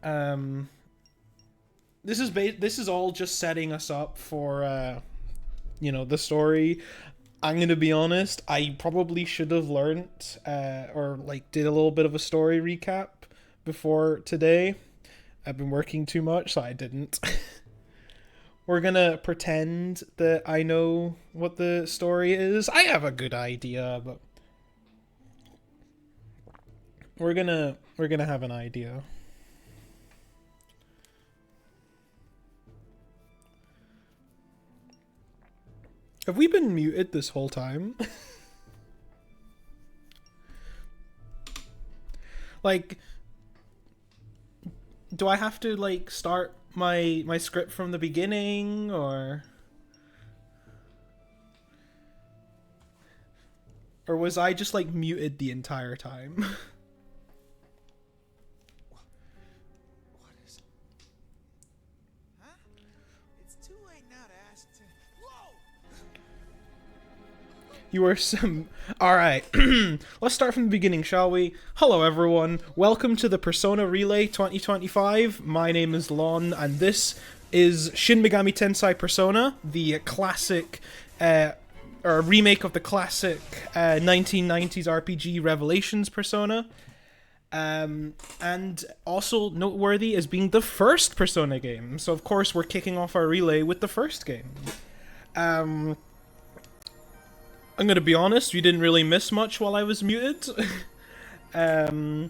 Um, this is all just setting us up for the story. I'm gonna be honest. I probably should have learned or like did a little bit of a story recap before today. I've been working too much, so I didn't. We're gonna pretend that I know what the story is. I have a good idea, but we're gonna have an idea. Have we been muted this whole time? Like, do I have to like start my script from the beginning, or was I just like muted the entire time? What is it? Huh? It's too late now to ask to... Whoa! You were some. Alright, let's start from the beginning, shall we? Hello, everyone. Welcome to the Persona Relay 2025. My name is Lon, and this is Shin Megami Tensei Persona, the classic, or remake of the classic 1990s RPG Revelations Persona. And also noteworthy as being the first Persona game. So, of course, we're kicking off our relay with the first game. I'm gonna be honest, we didn't really miss much while I was muted. I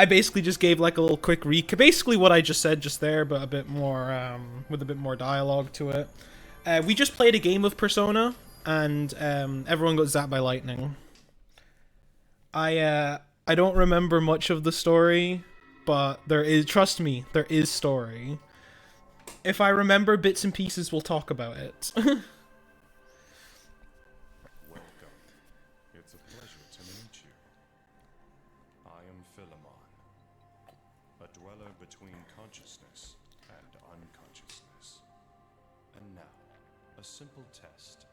basically just gave like a little quick recap, basically what I just said just there, but a bit more, with a bit more dialogue to it. We just played a game of Persona, and everyone got zapped by lightning. I don't remember much of the story, but there is, trust me, there is story. If I remember bits and pieces, we'll talk about it. Between consciousness and unconsciousness. And now, a simple test.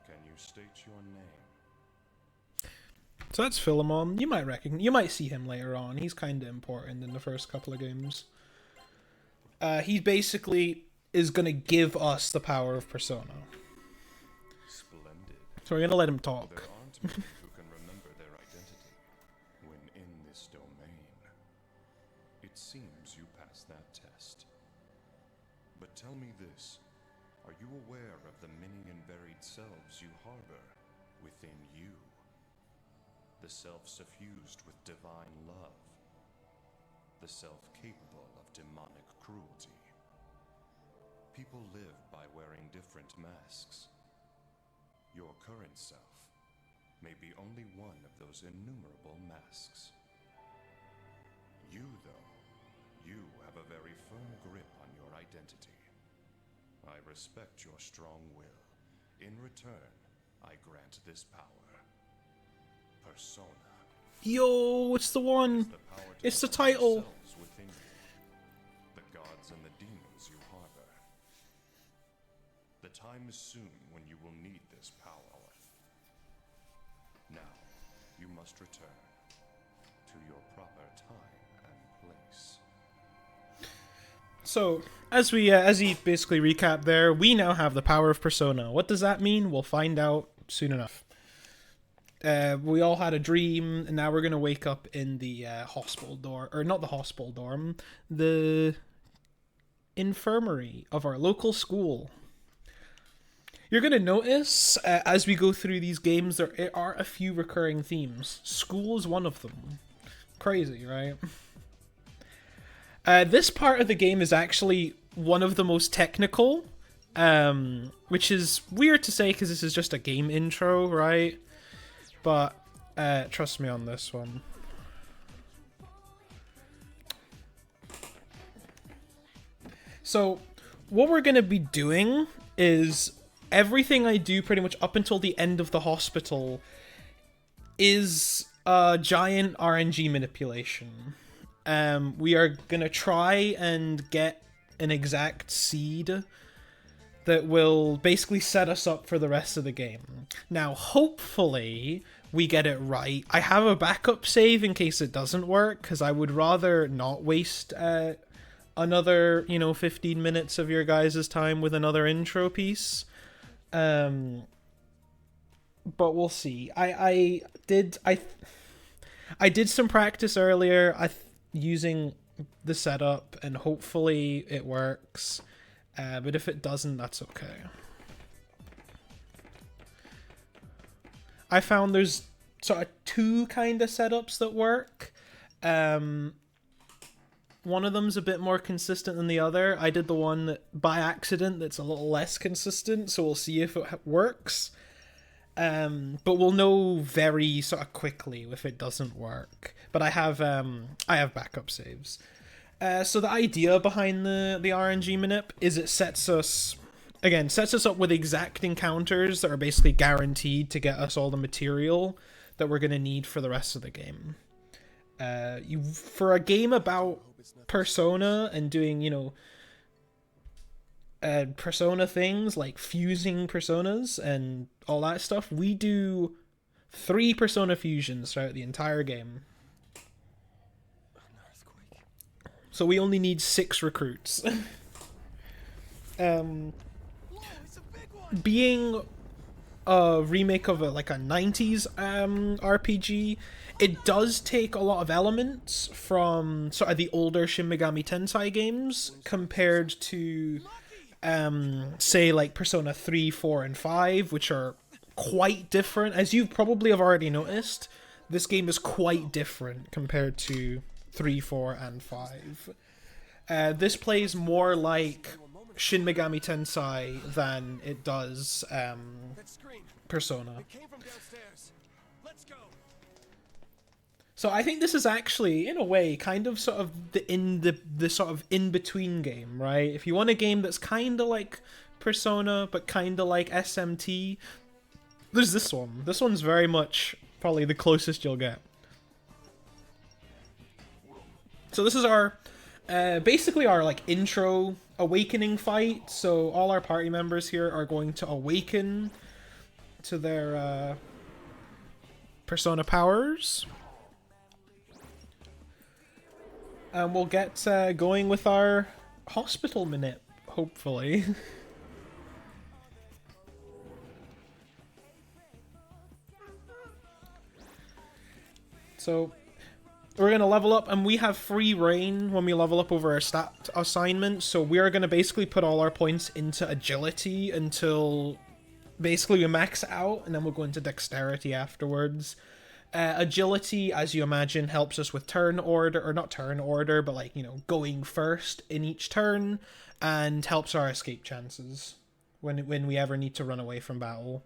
Can you state your name? So that's Philemon. You might see him later on. He's kind of important in the first couple of games. He basically is gonna give us the power of Persona. Splendid. So we're gonna let him talk. There aren't many who can remember their identity when in this domain. It seems you passed that test. But tell me this. Are you aware of the many and varied selves you harbor within you? The self suffused with divine love. The self capable of demonic cruelty. People live by wearing different masks. Your current self may be only one of those innumerable masks. You, though, you have a very firm grip on your identity. I respect your strong will. In return, I grant this power. Persona. Yo, it's the one. It's the title. Within you, the gods and the demons you harbor. The time is soon when you will need this power. Now, you must return to your proper time and place. So, as he basically recapped there, we now have the power of Persona. What does that mean? We'll find out soon enough. We all had a dream, and now we're gonna wake up in the hospital dorm, or not the hospital dorm, the infirmary of our local school. You're gonna notice as we go through these games, there are a few recurring themes. School is one of them. Crazy, right? This part of the game is actually one of the most technical, which is weird to say because this is just a game intro, right? But trust me on this one. So what we're going to be doing is everything I do pretty much up until the end of the hospital is a giant RNG manipulation. We are gonna try and get an exact seed that will basically set us up for the rest of the game. Now, hopefully, we get it right. I have a backup save in case it doesn't work, because I would rather not waste another, 15 minutes of your guys' time with another intro piece. But we'll see. I did some practice earlier using the setup, and hopefully it works. But if it doesn't, that's okay. I found there's sort of two kind of setups that work. One of them's a bit more consistent than the other. I did the one that, by accident, that's a little less consistent, so we'll see if it works. But we'll know very sort of quickly if it doesn't work. But I have backup saves. So the idea behind the RNG manip is it sets us up with exact encounters that are basically guaranteed to get us all the material that we're going to need for the rest of the game. For a game about Persona and doing, Persona things like fusing Personas and all that stuff, we do 3 Persona fusions throughout the entire game. So we only need 6 recruits. Being a remake of a 90s RPG, it does take a lot of elements from sort of the older Shin Megami Tensei games compared to say like Persona 3, 4, and 5, which are quite different. As you probably have already noticed, this game is quite different compared to 3, 4, and 5. This plays more like Shin Megami Tensei than it does Persona. So I think this is actually, in a way, kind of sort of the sort of in-between game, right? If you want a game that's kind of like Persona, but kind of like SMT, there's this one. This one's very much probably the closest you'll get. So this is our, basically our intro awakening fight. So all our party members here are going to awaken to their Persona powers. And we'll get going with our hospital minute, hopefully. So we're going to level up, and we have free reign when we level up over our stat assignment, so we are going to basically put all our points into agility until basically we max out, and then we'll go into dexterity afterwards. Agility, as you imagine, helps us with turn order, or not turn order, but going first in each turn, and helps our escape chances when we ever need to run away from battle.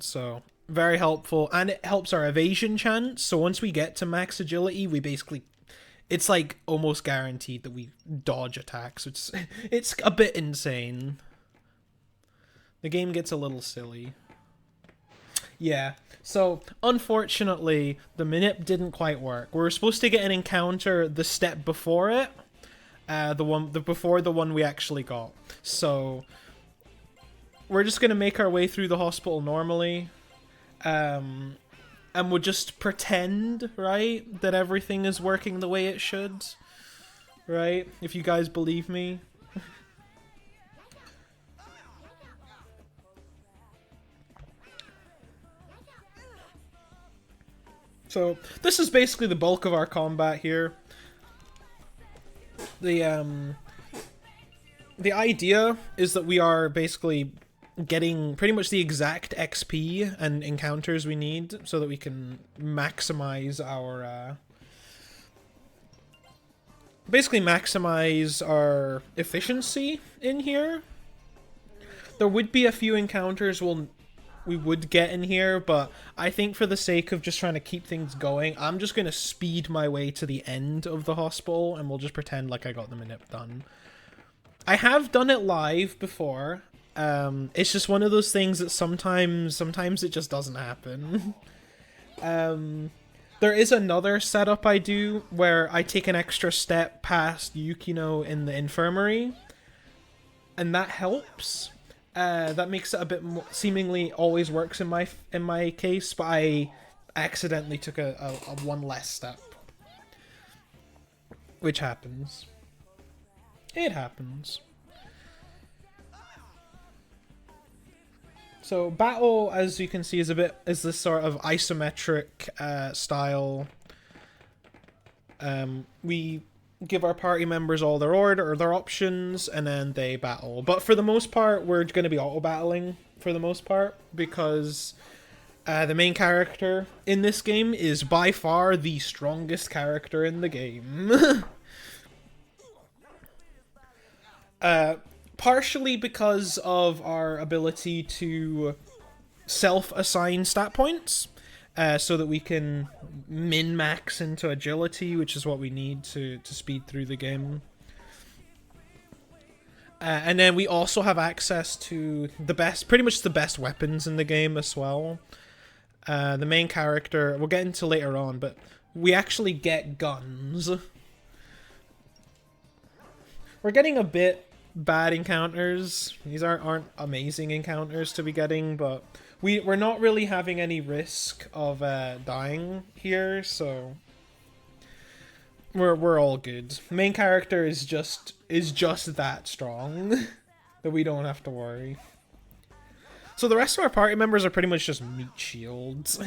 So very helpful, and it helps our evasion chance. So once we get to max agility, we basically, it's like almost guaranteed that we dodge attacks. It's a bit insane. The game gets a little silly. Yeah, so unfortunately, the manip didn't quite work. We were supposed to get an encounter the step before it, before the one we actually got. So we're just gonna make our way through the hospital normally, and we'll just pretend, right, that everything is working the way it should, right? If you guys believe me. So this is basically the bulk of our combat here. The idea is that we are basically getting pretty much the exact XP and encounters we need so that we can maximize our efficiency in here. There would be a few encounters we would get in here, but I think for the sake of just trying to keep things going, I'm just going to speed my way to the end of the hospital, and we'll just pretend like I got the manip done. I have done it live before. It's just one of those things that sometimes it just doesn't happen. There is another setup I do where I take an extra step past Yukino in the infirmary. and that helps. That makes it a bit more, seemingly always works in my case, but I accidentally took a one less step, which happens. It happens. So battle, as you can see, is this sort of isometric style. We give our party members all their order or their options, and then they battle. But for the most part, we're going to be auto-battling for the most part, because the main character in this game is by far the strongest character in the game. Partially because of our ability to self-assign stat points, so that we can min-max into agility, which is what we need to speed through the game. And then we also have access to pretty much the best weapons in the game as well. The main character, we'll get into later on, but we actually get guns. We're getting a bit bad encounters. These aren't amazing encounters to be getting, but we're not really having any risk of dying here, so we're all good. Main character is just that strong that we don't have to worry. So the rest of our party members are pretty much just meat shields,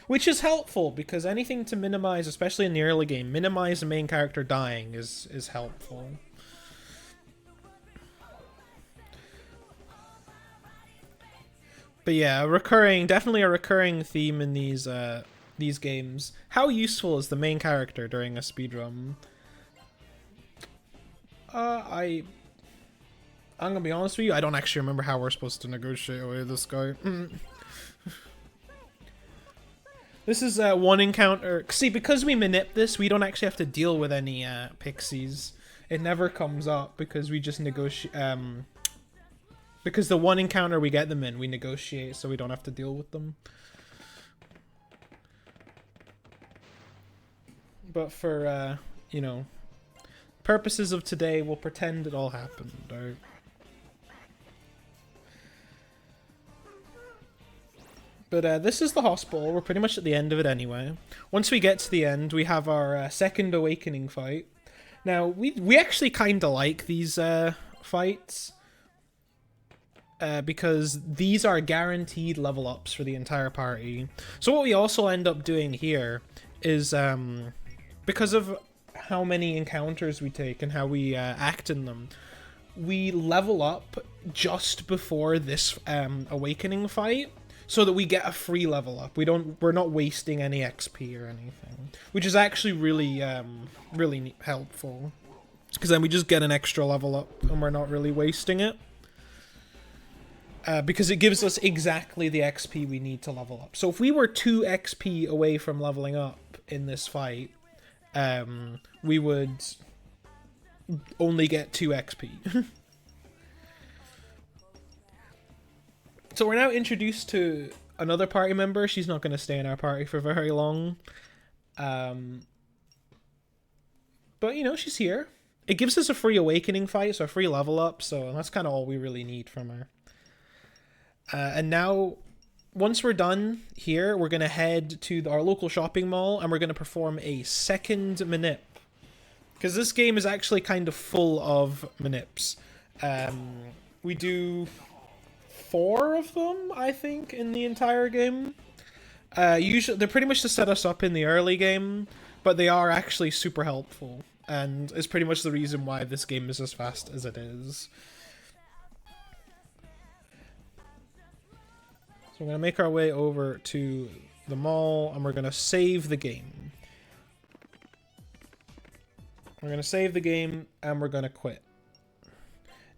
which is helpful because anything to minimize, especially in the early game, minimize the main character dying is helpful. But yeah, definitely a recurring theme in these games. How useful is the main character during a speedrun? I'm gonna be honest with you, I don't actually remember how we're supposed to negotiate away this guy. This is one encounter. See, because we manip this, we don't actually have to deal with any pixies. It never comes up because we just negotiate. Because the one encounter we get them in, we negotiate, so we don't have to deal with them. But for, you know, purposes of today, we'll pretend it all happened, right? But this is the hospital. We're pretty much at the end of it anyway. Once we get to the end, we have our second awakening fight. Now, we actually kind of like these fights. Because these are guaranteed level ups for the entire party. So what we also end up doing here is, because of how many encounters we take and how we act in them, we level up just before this awakening fight, so that we get a free level up. We're not wasting any XP or anything, which is actually really really helpful, because then we just get an extra level up and we're not really wasting it. Because it gives us exactly the XP we need to level up. So if we were 2 XP away from leveling up in this fight, we would only get 2 XP. So we're now introduced to another party member. She's not going to stay in our party for very long. But, you know, she's here. It gives us a free awakening fight, so a free level up, so that's kind of all we really need from her. And now, once we're done here, we're going to head to our local shopping mall, and we're going to perform a second manip. Because this game is actually kind of full of manips. We do 4 of them, I think, in the entire game. Usually, they're pretty much to set us up in the early game, but they are actually super helpful, and is pretty much the reason why this game is as fast as it is. So we're going to make our way over to the mall, and we're going to save the game. We're going to save the game, and we're going to quit.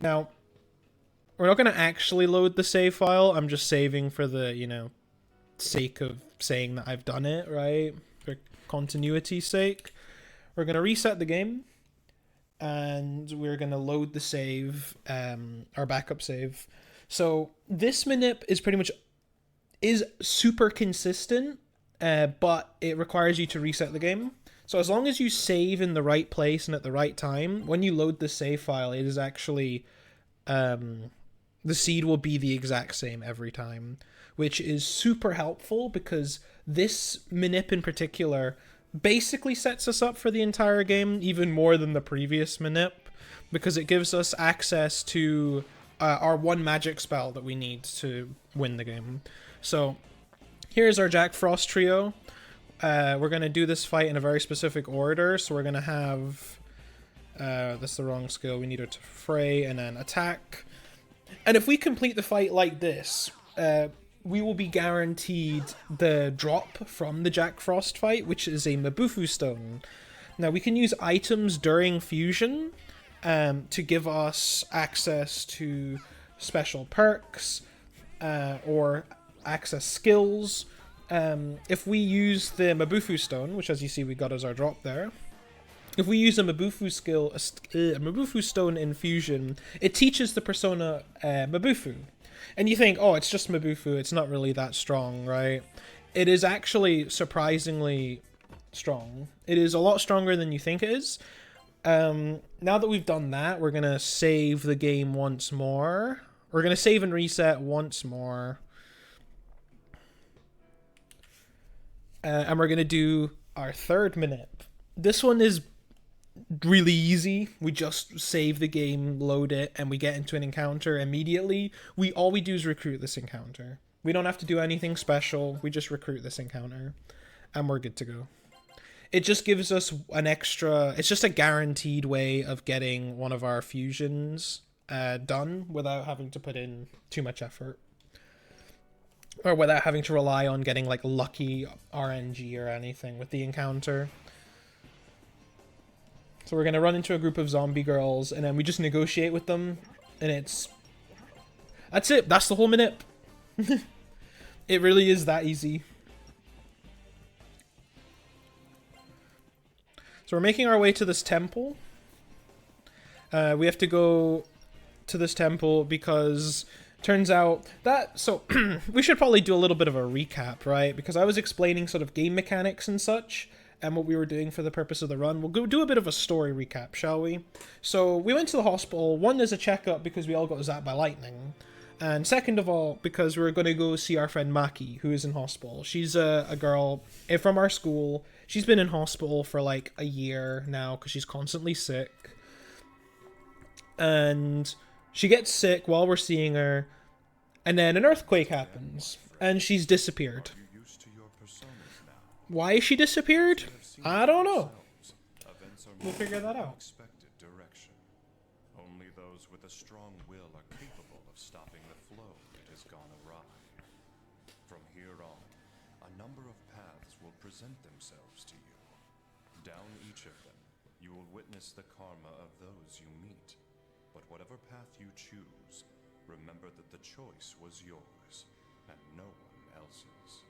Now, we're not going to actually load the save file. I'm just saving for the, you know, sake of saying that I've done it, right? For continuity's sake. We're going to reset the game, and we're going to load the save, our backup save. So this manip is super consistent, but it requires you to reset the game. So as long as you save in the right place and at the right time, when you load the save file, it is actually the seed will be the exact same every time, which is super helpful because this manip in particular basically sets us up for the entire game, even more than the previous manip, because it gives us access to our one magic spell that we need to win the game. So here's our Jack Frost trio. We're going to do this fight in a very specific order, so we're going to have... that's the wrong skill. We need it to fray and then attack. And if we complete the fight like this, we will be guaranteed the drop from the Jack Frost fight, which is a Mabufu Stone. Now, we can use items during fusion to give us access to special perks or access skills. If we use the Mabufu Stone, which as you see we got as our drop there, if we use a Mabufu skill, a Mabufu Stone in fusion, it teaches the persona Mabufu. And you think, oh, it's just Mabufu, it's not really that strong, right? It is actually surprisingly strong. It is a lot stronger than you think it is. Now that we've done that, we're going to save the game once more. We're going to save and reset once more. And we're going to do our third manip. This one is really easy. We just save the game, load it, and we get into an encounter immediately. All we do is recruit this encounter. We don't have to do anything special. We just recruit this encounter, and we're good to go. It just gives us an extra... It's just a guaranteed way of getting one of our fusions done without having to put in too much effort. Or without having to rely on getting, like, lucky RNG or anything with the encounter. So we're going to run into a group of zombie girls, and then we just negotiate with them, and it's... That's it! That's the whole manip! It really is that easy. So we're making our way to this temple. We have to go to this temple because... Turns out that... So, we should probably do a little bit of a recap, right? Because I was explaining sort of game mechanics and such, and what we were doing for the purpose of the run. We'll go do a bit of a story recap, shall we? So, we went to the hospital. One, as a checkup because we all got zapped by lightning. And second of all, because we were going to go see our friend Maki, who is in hospital. She's a girl from our school. She's been in hospital for like a year now because she's constantly sick. And she gets sick while we're seeing her. And then an earthquake happens. And she's disappeared. Why she disappeared? I don't know. We'll figure that out. Unexpected direction. Only those with a strong will are capable of stopping the flow that has gone awry. From here on, a number of paths will present themselves to you. Down each of them, you will witness the karma of those you meet. But whatever path you choose, remember that the choice was yours, and no one else's.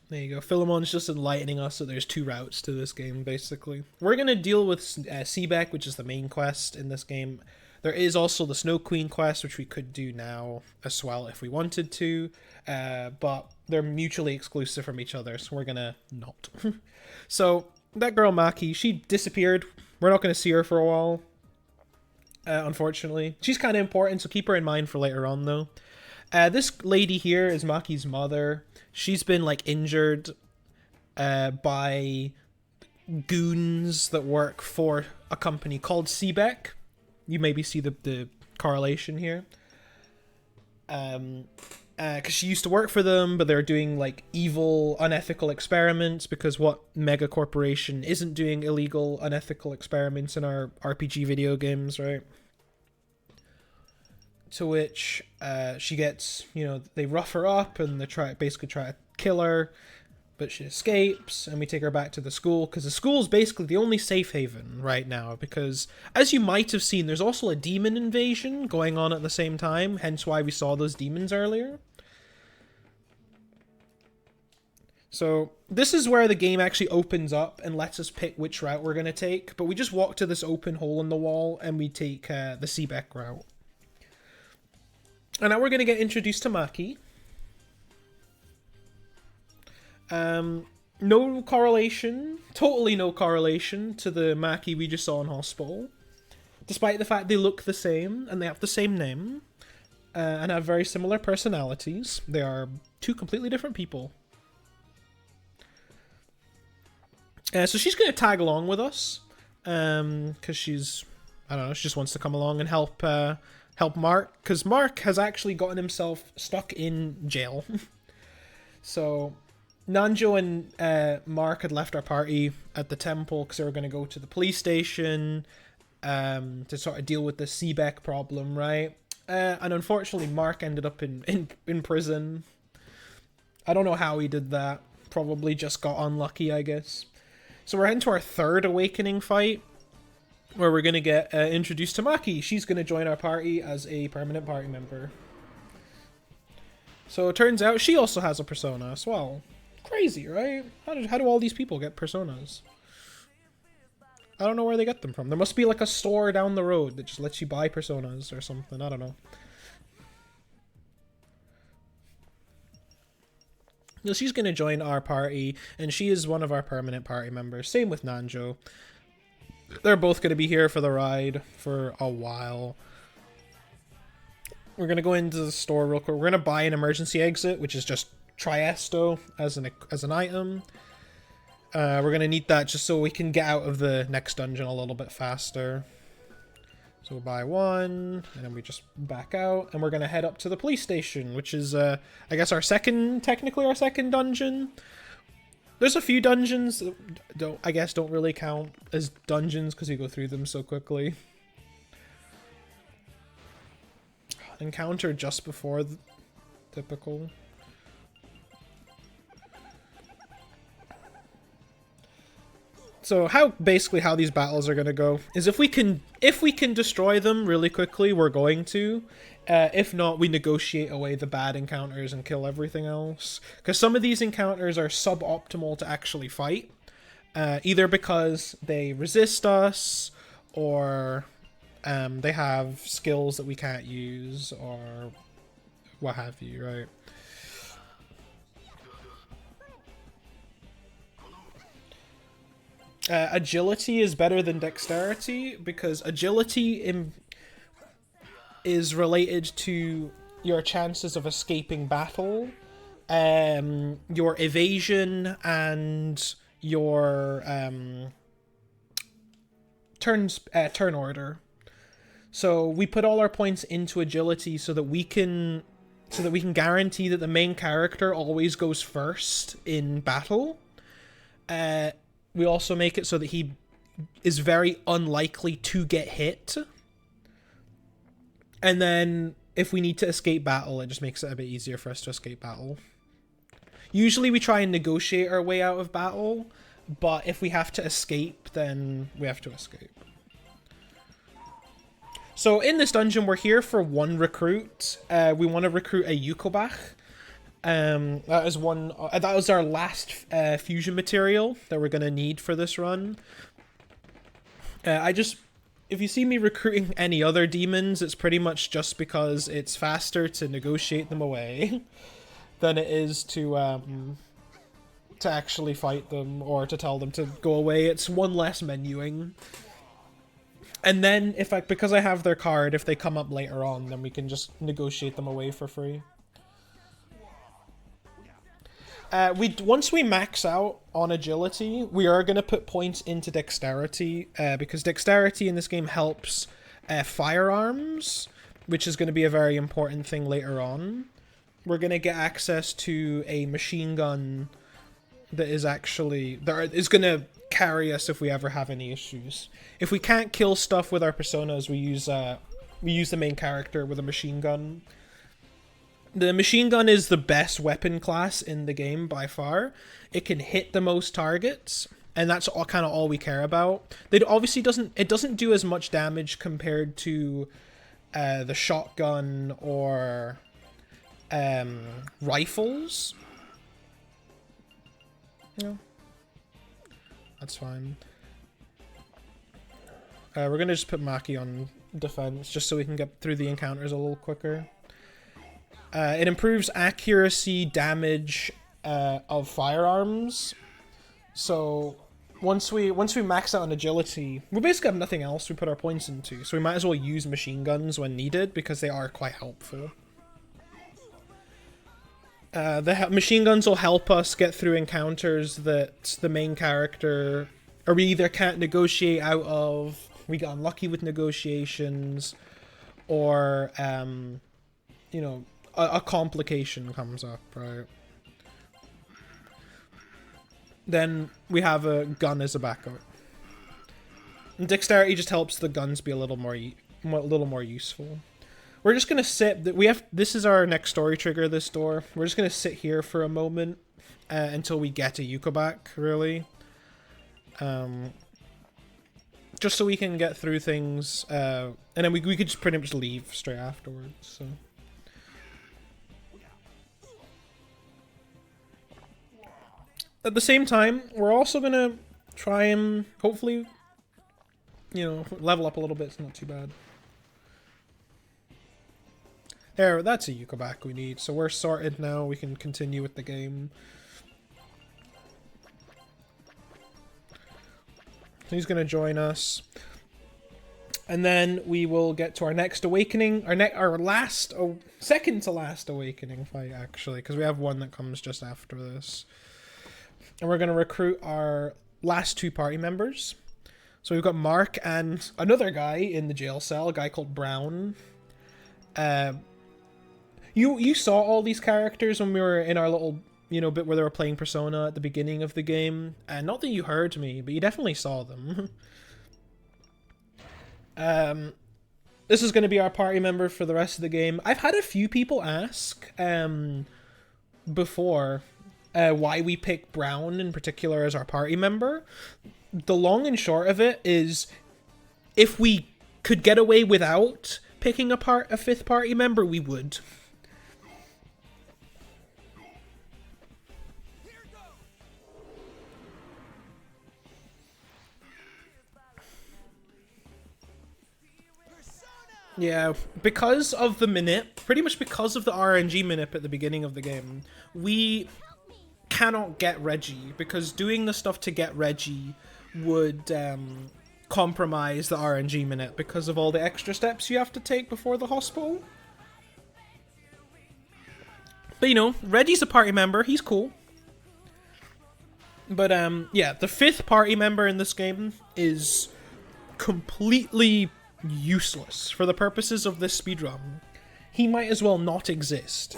There you go. Philemon's just enlightening us that there's two routes to this game, basically. We're going to deal with SEBEC, which is the main quest in this game. There is also the Snow Queen quest, which we could do now as well if we wanted to. But they're mutually exclusive from each other, so we're going to not. So, that girl Maki, she disappeared. We're not going to see her for a while, unfortunately. She's kind of important, so keep her in mind for later on, though. This lady here is Maki's mother. She's been, like, injured by goons that work for a company called SEBEC. You maybe see the correlation here. Because she used to work for them, but they're doing, like, evil, unethical experiments, because what mega corporation isn't doing illegal, unethical experiments in our RPG video games, right? To which she gets, they rough her up and they basically try to kill her, but she escapes, and we take her back to the school, because the school is basically the only safe haven right now, because, as you might have seen, there's also a demon invasion going on at the same time, hence why we saw those demons earlier. So, this is where the game actually opens up and lets us pick which route we're going to take, but we just walk to this open hole in the wall, and we take the SEBEC route. And now we're going to get introduced to Maki. No correlation, totally no correlation to the Maki we just saw in hospital. despite the fact they look the same and they have the same name and have very similar personalities. They are two completely different people. So she's going to tag along with us because she's, I don't know, she just wants to come along and help Mark, because Mark has actually gotten himself stuck in jail. So Nanjo and Mark had left our party at the temple because they were going to go to the police station to sort of deal with the SEBEC problem, right? And unfortunately, Mark ended up in prison. I don't know how he did that. Probably just got unlucky, I guess. So we're into our third awakening fight, where we're going to get introduced to Maki. She's going to join our party as a permanent party member. So it turns out she also has a persona as well. Crazy, right? How do all these people get personas? I don't know where they get them from. There must be like a store down the road that just lets you buy personas or something. I don't know. So she's going to join our party, and she is one of our permanent party members. Same with Nanjo. They're both going to be here for the ride for a while. We're going to go into the store real quick. We're going to buy an emergency exit, which is just Triesto as an item. We're going to need that just so we can get out of the next dungeon a little bit faster. So we'll buy one, and then we just back out, and we're going to head up to the police station, which is, I guess, technically our second dungeon. There's a few dungeons that don't really count as dungeons because you go through them so quickly. Encounter just before the typical. So basically how these battles are going to go is if we can destroy them really quickly, we're going to. If not, we negotiate away the bad encounters and kill everything else. Because some of these encounters are suboptimal to actually fight. Either because they resist us, or they have skills that we can't use, or what have you, right? Agility is better than dexterity, because agility is related to your chances of escaping battle, your evasion, and your turn order. So we put all our points into agility so that we can guarantee that the main character always goes first in battle. We also make it so that he is very unlikely to get hit. And then if we need to escape battle, it just makes it a bit easier for us to escape battle. Usually we try and negotiate our way out of battle, but if we have to escape, then we have to escape. So in this dungeon, we're here for one recruit. We want to recruit a Yukobach. That was our last fusion material that we're gonna need for this run. If you see me recruiting any other demons, it's pretty much just because it's faster to negotiate them away than it is to actually fight them or to tell them to go away. It's one less menuing. And then because I have their card, if they come up later on, then we can just negotiate them away for free. Once we max out on agility, we are going to put points into dexterity, because dexterity in this game helps firearms, which is going to be a very important thing later on. We're going to get access to a machine gun that is going to carry us if we ever have any issues. If we can't kill stuff with our personas, we use the main character with a machine gun. The machine gun is the best weapon class in the game by far. It can hit the most targets, and that's all we care about. It obviously doesn't do as much damage compared to the shotgun or rifles. Yeah, that's fine. We're gonna just put Maki on defense just so we can get through the encounters a little quicker. It improves accuracy, damage of firearms. So once we max out on agility, we basically have nothing else we put our points into, so we might as well use machine guns when needed because they are quite helpful. The machine guns will help us get through encounters that the main character, or we either can't negotiate out of, we get unlucky with negotiations, or you know, a complication comes up, right? Then we have a gun as a backup. And dexterity just helps the guns be a little more useful. We're just gonna sit. This is our next story trigger. This door. We're just gonna sit here for a moment until we get a Yuko back. Really, just so we can get through things, and then we could just pretty much leave straight afterwards. So. At the same time, we're also gonna try and hopefully, you know, level up a little bit. It's not too bad. There, that's a Yuko back we need. So we're sorted now. We can continue with the game. He's gonna join us, and then we will get to our next awakening. Second to last awakening fight, actually, because we have one that comes just after this. And we're going to recruit our last two party members. So we've got Mark and another guy in the jail cell, a guy called Brown. You saw all these characters when we were in our little, you know, bit where they were playing Persona at the beginning of the game. And not that you heard me, but you definitely saw them. This is going to be our party member for the rest of the game. I've had a few people ask before why we pick Brown in particular as our party member. The long and short of it is, if we could get away without picking a fifth party member, we would. Yeah, because of the minute, pretty much because of the RNG minute at the beginning of the game, we cannot get Reggie, because doing the stuff to get Reggie would compromise the RNG minute because of all the extra steps you have to take before the hospital. But you know, Reggie's a party member, he's cool. But yeah, the fifth party member in this game is completely useless for the purposes of this speedrun. He might as well not exist.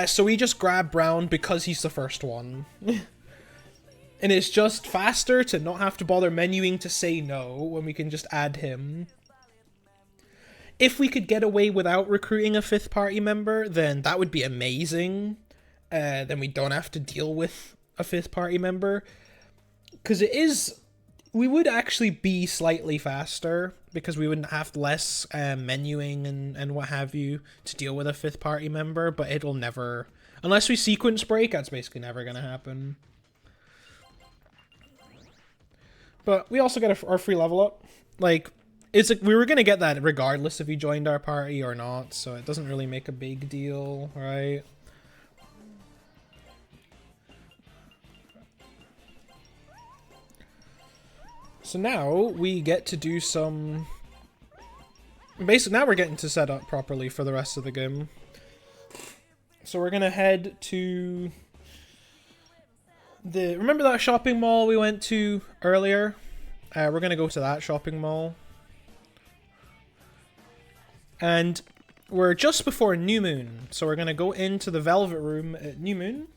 So we just grab Brown because he's the first one. And it's just faster to not have to bother menuing to say no when we can just add him. If we could get away without recruiting a fifth party member, then that would be amazing. Then we don't have to deal with a fifth party member. Because we would actually be slightly faster, because we wouldn't have less menuing and what have you to deal with a fifth party member, but it'll never, unless we sequence break, that's basically never going to happen. But we also get our free level up. Like, it's like we were going to get that regardless if you joined our party or not, so it doesn't really make a big deal, right? So now we get to do some... Basically, now we're getting to set up properly for the rest of the game. So we're going to head to... Remember that shopping mall we went to earlier? We're going to go to that shopping mall. And we're just before New Moon. So we're going to go into the Velvet Room at New Moon.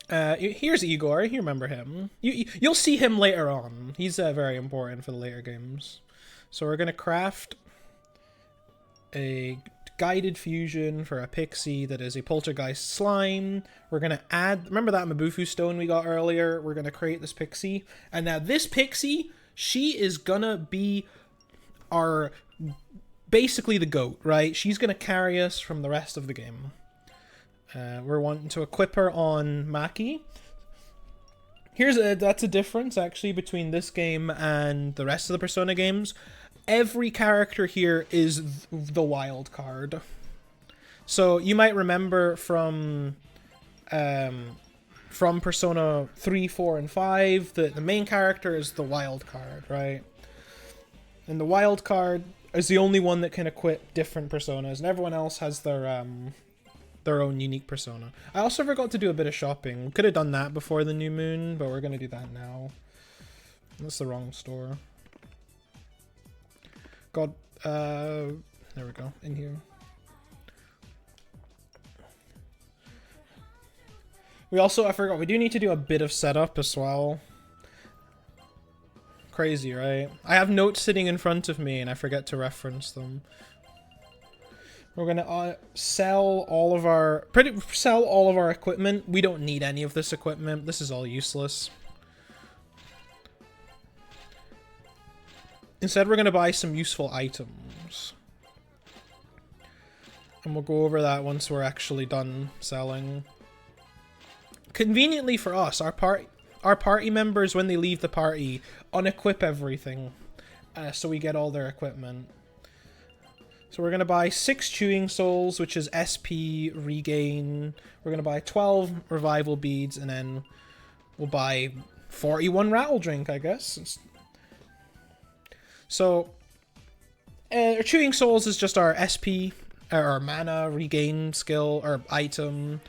Here's Igor. You remember him. You'll see him later on. He's very important for the later games. So we're gonna craft a guided fusion for a pixie that is a poltergeist slime. We're gonna add. Remember that Mabufu stone we got earlier? We're gonna create this pixie, and now this pixie, she is gonna be our basically the goat, right? She's gonna carry us from the rest of the game. We're wanting to equip her on Maki. That's a difference actually between this game and the rest of the Persona games. Every character here is the wild card. So you might remember from from Persona 3, 4, and 5, the main character is the wild card, right? And the wild card is the only one that can equip different personas, and everyone else has their own unique persona. I also forgot to do a bit of shopping. Could have done that before the new moon, but we're gonna do that now. That's the wrong store. God, there we go, in here. We also, I forgot, we do need to do a bit of setup as well. Crazy, right? I have notes sitting in front of me and I forget to reference them. We're gonna sell all of our equipment. We don't need any of this equipment. This is all useless. Instead, we're gonna buy some useful items. And we'll go over that once we're actually done selling. Conveniently for us, our party members, when they leave the party, unequip everything. So we get all their equipment. So we're going to buy 6 chewing souls, which is SP regain. We're going to buy 12 revival beads, and then we'll buy 41 rattle drink, I guess. So, our chewing souls is just our SP, our mana regain skill, or item.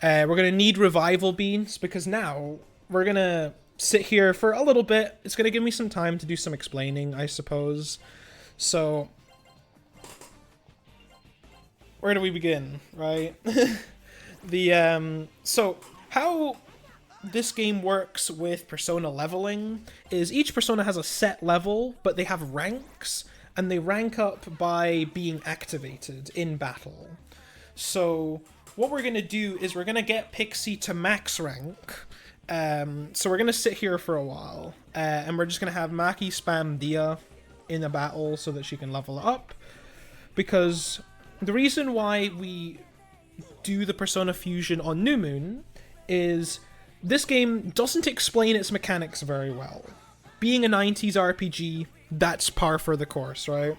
We're going to need revival beads, because now we're going to sit here for a little bit. It's going to give me some time to do some explaining, I suppose. So, where do we begin, right? So, how this game works with persona leveling is each persona has a set level, but they have ranks, and they rank up by being activated in battle. So, what we're going to do is we're going to get Pixie to max rank. So we're going to sit here for a while, and we're just going to have Maki spam Dia in a battle so that she can level up, because the reason why we do the Persona Fusion on New Moon is this game doesn't explain its mechanics very well. Being a 90s RPG, that's par for the course, right?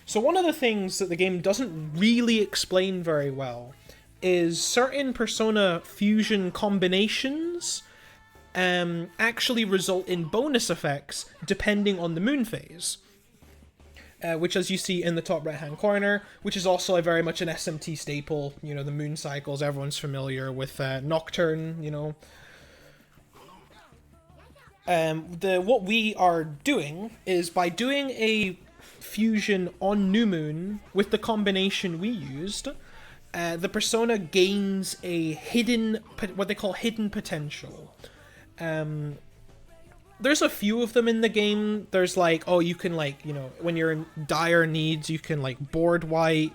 So one of the things that the game doesn't really explain very well is certain Persona Fusion combinations actually result in bonus effects depending on the moon phase. Which, as you see in the top right-hand corner, which is also a very much an SMT staple, you know, the moon cycles, everyone's familiar with Nocturne, you know. What we are doing is, by doing a fusion on New Moon with the combination we used, the persona gains a hidden, what they call hidden potential. There's a few of them in the game. There's like, oh, you can like, you know, when you're in dire needs, you can like board wipe,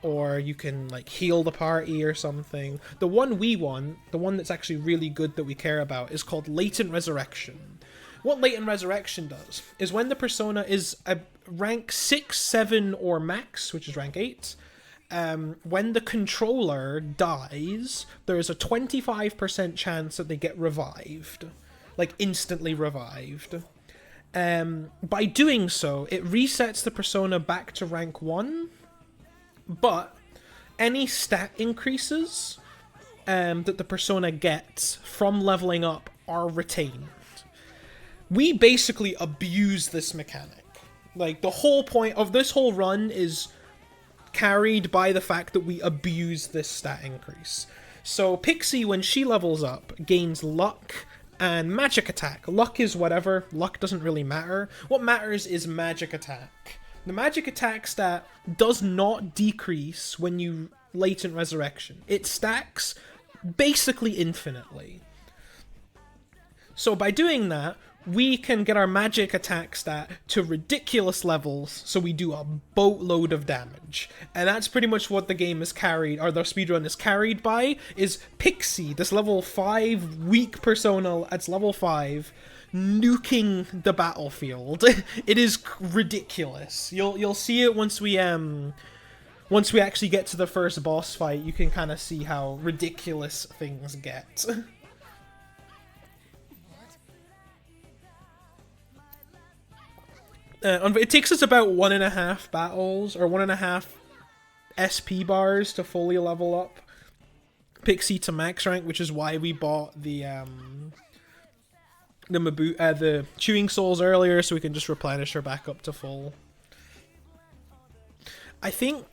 or you can like heal the party or something. The one we want, the one that's actually really good that we care about, is called Latent Resurrection. What Latent Resurrection does is when the persona is a rank 6, 7, or max, which is rank 8, when the controller dies, there is a 25% chance that they get revived. Like, instantly revived. By doing so, it resets the persona back to rank 1, but any stat increases that the persona gets from leveling up are retained. We basically abuse this mechanic. Like, the whole point of this whole run is carried by the fact that we abuse this stat increase. So Pixie, when she levels up, gains luck and magic attack. Luck is whatever. Luck doesn't really matter. What matters is magic attack. The magic attack stat does not decrease when you Latent Resurrection. It stacks basically infinitely. So by doing that, we can get our magic attack stat to ridiculous levels, so we do a boatload of damage. And that's pretty much what the game is carried, or the speedrun is carried by, is Pixie, this level 5 weak persona at level 5, nuking the battlefield. It is ridiculous. You'll see it once we actually get to the first boss fight. You can kind of see how ridiculous things get. It takes us about 1.5 battles, or 1.5 SP bars to fully level up Pixie to max rank, which is why we bought the chewing souls earlier, so we can just replenish her back up to full. I think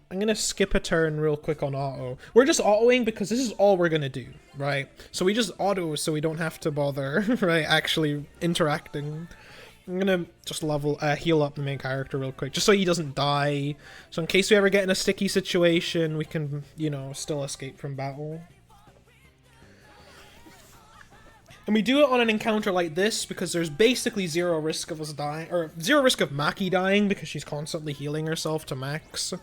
I'm gonna skip a turn real quick on auto. We're just autoing because this is all we're gonna do, right? So we just auto so we don't have to bother, right, actually interacting. I'm gonna just heal up the main character real quick, just so he doesn't die. So in case we ever get in a sticky situation, we can, you know, still escape from battle. And we do it on an encounter like this because there's basically zero risk of us dying, or zero risk of Maki dying because she's constantly healing herself to max.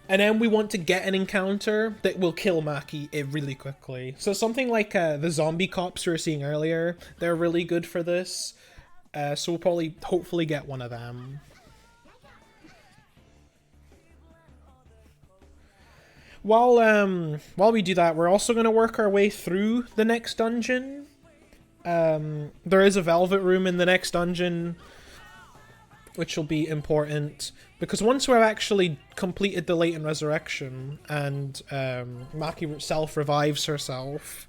And then we want to get an encounter that will kill Maki really quickly. So something like the zombie cops we were seeing earlier, they're really good for this. So we'll probably, hopefully get one of them. While we do that, we're also going to work our way through the next dungeon. There is a velvet room in the next dungeon, which will be important. Because once we've actually completed the Latent Resurrection and Maki self-revives herself,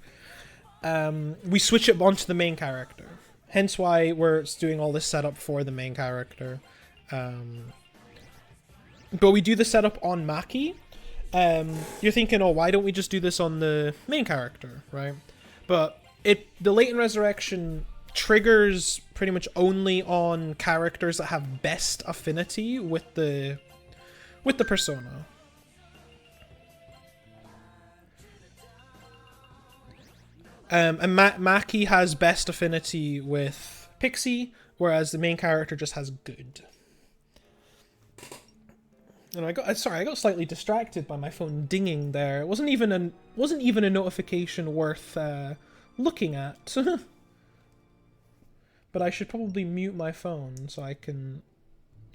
we switch it onto the main character. Hence why we're doing all this setup for the main character. But we do the setup on Maki. You're thinking, oh, why don't we just do this on the main character, right? But the Latent Resurrection triggers pretty much only on characters that have best affinity with the persona. And Maki has best affinity with Pixie, whereas the main character just has good. And I got slightly distracted by my phone dinging there. It wasn't even a notification worth looking at. But I should probably mute my phone so I can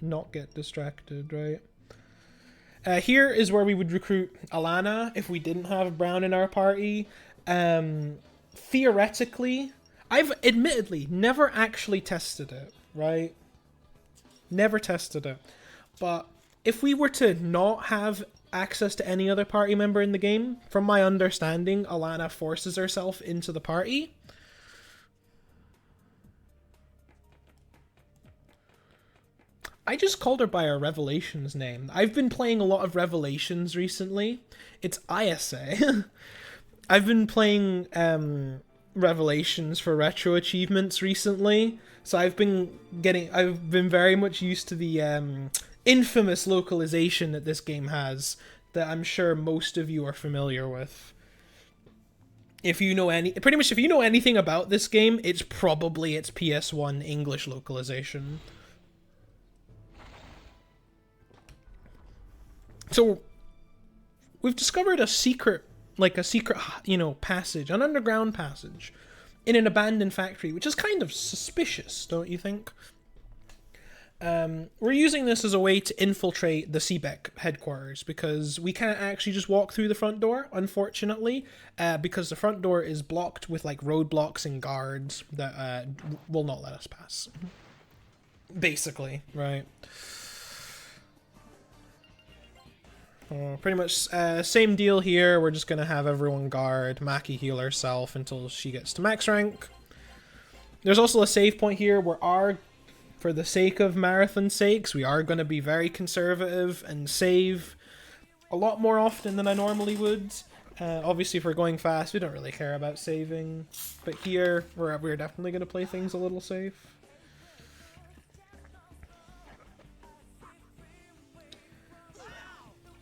not get distracted, right? Here is where we would recruit Alana if we didn't have Brown in our party. Theoretically, I've admittedly never actually tested it, right? Never tested it. But if we were to not have access to any other party member in the game, from my understanding, Alana forces herself into the party. I just called her by her Revelations name. I've been playing a lot of Revelations recently. It's Ayase. I've been playing Revelations for retro achievements recently, so I've been very much used to the infamous localization that this game has, that I'm sure most of you are familiar with. If you know anything about this game, it's probably its PS1 English localization. So we've discovered a secret, passage, an underground passage in an abandoned factory, which is kind of suspicious, don't you think? We're using this as a way to infiltrate the SEBEC headquarters, because we can't actually just walk through the front door, unfortunately, because the front door is blocked with like roadblocks and guards that will not let us pass. Basically, right? Pretty much same deal here. We're just gonna have everyone guard Maki heal herself until she gets to max rank. There's also a save point here where for the sake of marathon sakes, we are going to be very conservative and save a lot more often than I normally would. Obviously, if we're going fast, we don't really care about saving. But here, we're definitely going to play things a little safe.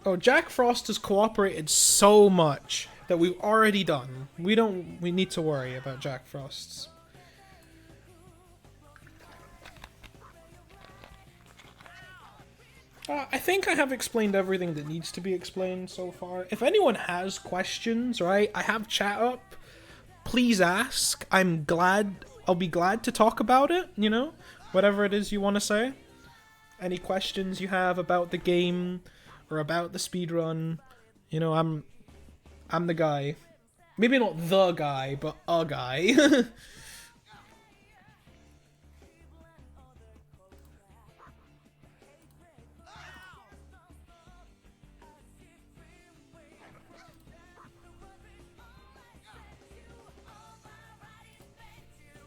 Oh, Jack Frost has cooperated so much that we've already done. We need to worry about Jack Frost's. I think I have explained everything that needs to be explained so far. If anyone has questions, right, I have chat up. Please ask. I'll be glad to talk about it, you know? Whatever it is you want to say. Any questions you have about the game or about the speedrun, you know, I'm the guy. Maybe not the guy, but a guy.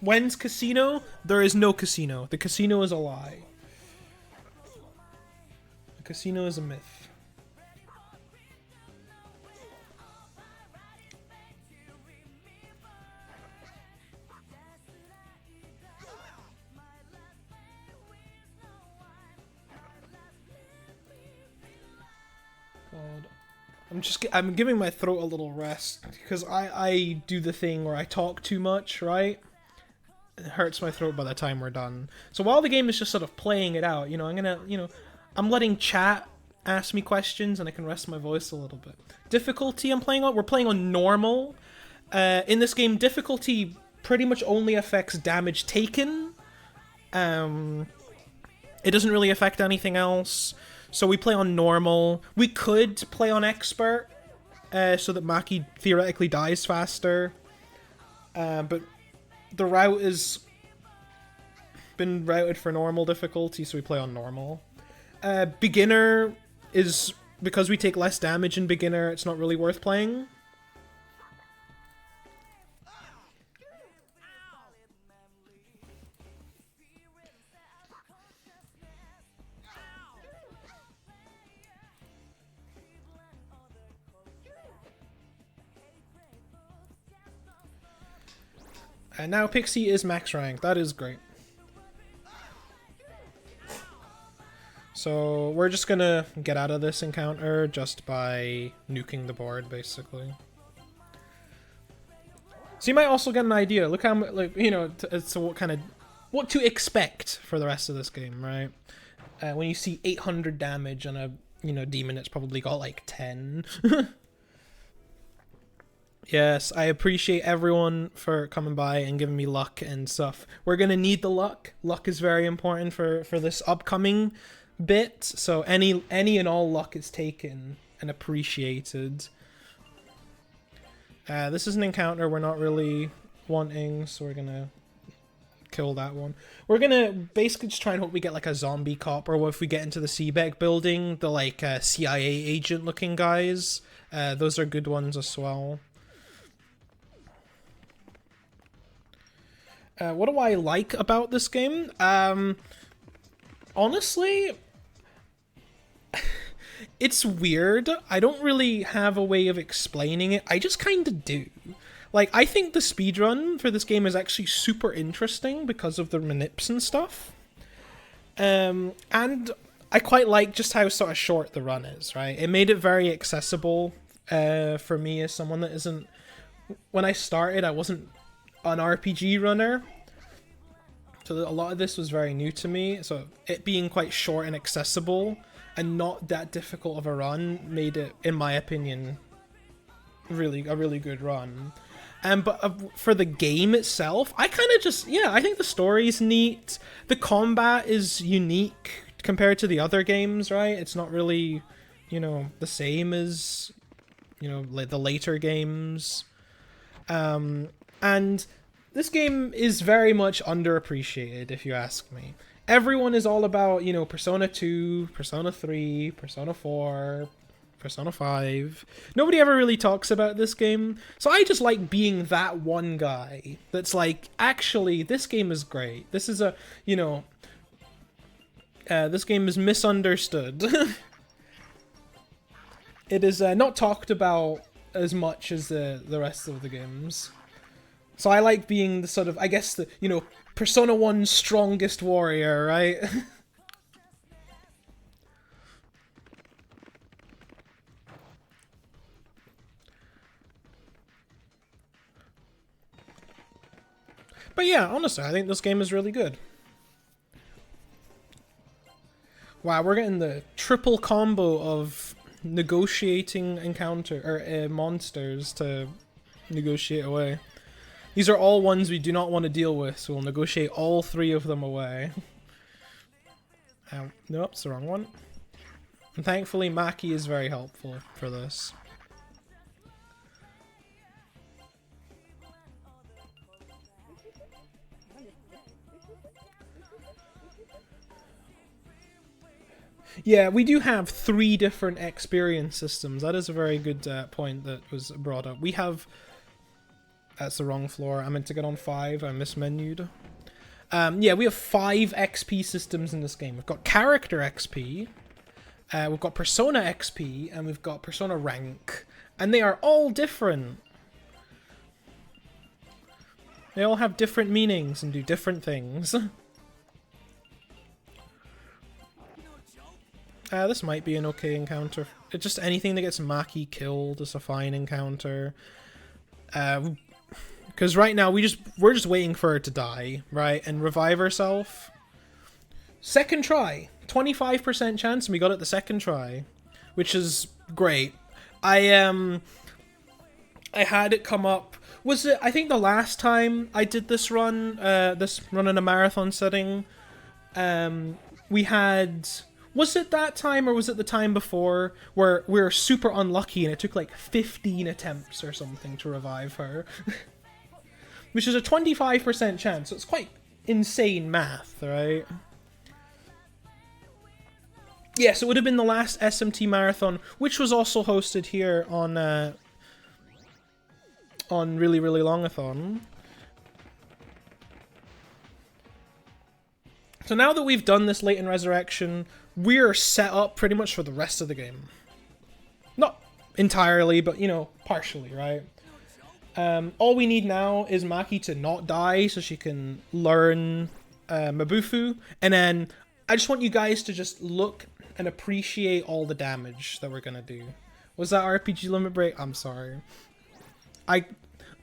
when's casino? There is no casino. The casino is a lie. The casino is a myth. God. I'm giving my throat a little rest because I do the thing where I talk too much, right? It hurts my throat by the time we're done. So while the game is just sort of playing it out, I'm letting chat ask me questions and I can rest my voice a little bit. Difficulty we're playing on normal. In this game, difficulty pretty much only affects damage taken. It doesn't really affect anything else. So we play on normal. We could play on expert, so that Maki theoretically dies faster. But the route has been routed for normal difficulty, so we play on normal. Beginner is, because we take less damage in beginner, it's not really worth playing. And now Pixie is max rank. That is great. So we're just gonna get out of this encounter just by nuking the board, basically. So you might also get an idea. Look how, so what to expect for the rest of this game, right? When you see 800 damage on a, demon, it's probably got like 10. Yes, I appreciate everyone for coming by and giving me luck and stuff. We're gonna need the luck. Luck is very important for this upcoming bit. So any and all luck is taken and appreciated. This is an encounter we're not really wanting, so we're gonna kill that one. We're gonna basically just try and hope we get like a zombie cop, or if we get into the SEBEC building, the CIA agent looking guys. Those are good ones as well. What do I like about this game? Honestly, it's weird. I don't really have a way of explaining it. I just kind of do. Like, I think the speedrun for this game is actually super interesting because of the manips and stuff. And I quite like just how sort of short the run is, right? It made it very accessible for me as someone that isn't... When I started, I wasn't an RPG runner, so a lot of this was very new to me, so it being quite short and accessible and not that difficult of a run made it, in my opinion, a really good run. But for the game itself, I kind of just, I think the story's neat, the combat is unique compared to the other games, right? It's not really, the same as, like the later games. And this game is very much underappreciated, if you ask me. Everyone is all about, Persona 2, Persona 3, Persona 4, Persona 5. Nobody ever really talks about this game. So I just like being that one guy that's like, actually, this game is great. This is this game is misunderstood. It is not talked about as much as the rest of the games. So I like being the sort of, I guess, the, Persona 1's strongest warrior, right? But yeah, honestly, I think this game is really good. Wow, we're getting the triple combo of negotiating monsters to negotiate away. These are all ones we do not want to deal with, so we'll negotiate all 3 of them away. Nope, it's the wrong one. And thankfully, Maki is very helpful for this. Yeah, we do have 3 different experience systems. That is a very good point that was brought up. We have That's the wrong floor. I meant to get on 5. I mismenued. Yeah, we have 5 XP systems in this game. We've got character XP, we've got persona XP, and we've got persona rank. And they are all different. They all have different meanings and do different things. This might be an okay encounter. It's just anything that gets Maki killed is a fine encounter. Because right now we're just waiting for her to die, right, and revive herself. Second try, 25% chance, and we got it the second try, which is great. I had it come up. Was it? I think the last time I did this run in a marathon setting, we had. Was it that time or was it the time before where we were super unlucky and it took like 15 attempts or something to revive her? Which is a 25% chance, so it's quite insane math, right? Yeah, so it would have been the last SMT marathon, which was also hosted here on Really Really Longathon. So now that we've done this Latent Resurrection, we're set up pretty much for the rest of the game. Not entirely, but, you know, partially, right? All we need now is Maki to not die so she can learn Mabufu. And then I just want you guys to just look and appreciate all the damage that we're going to do. Was that RPG Limit Break? I'm sorry.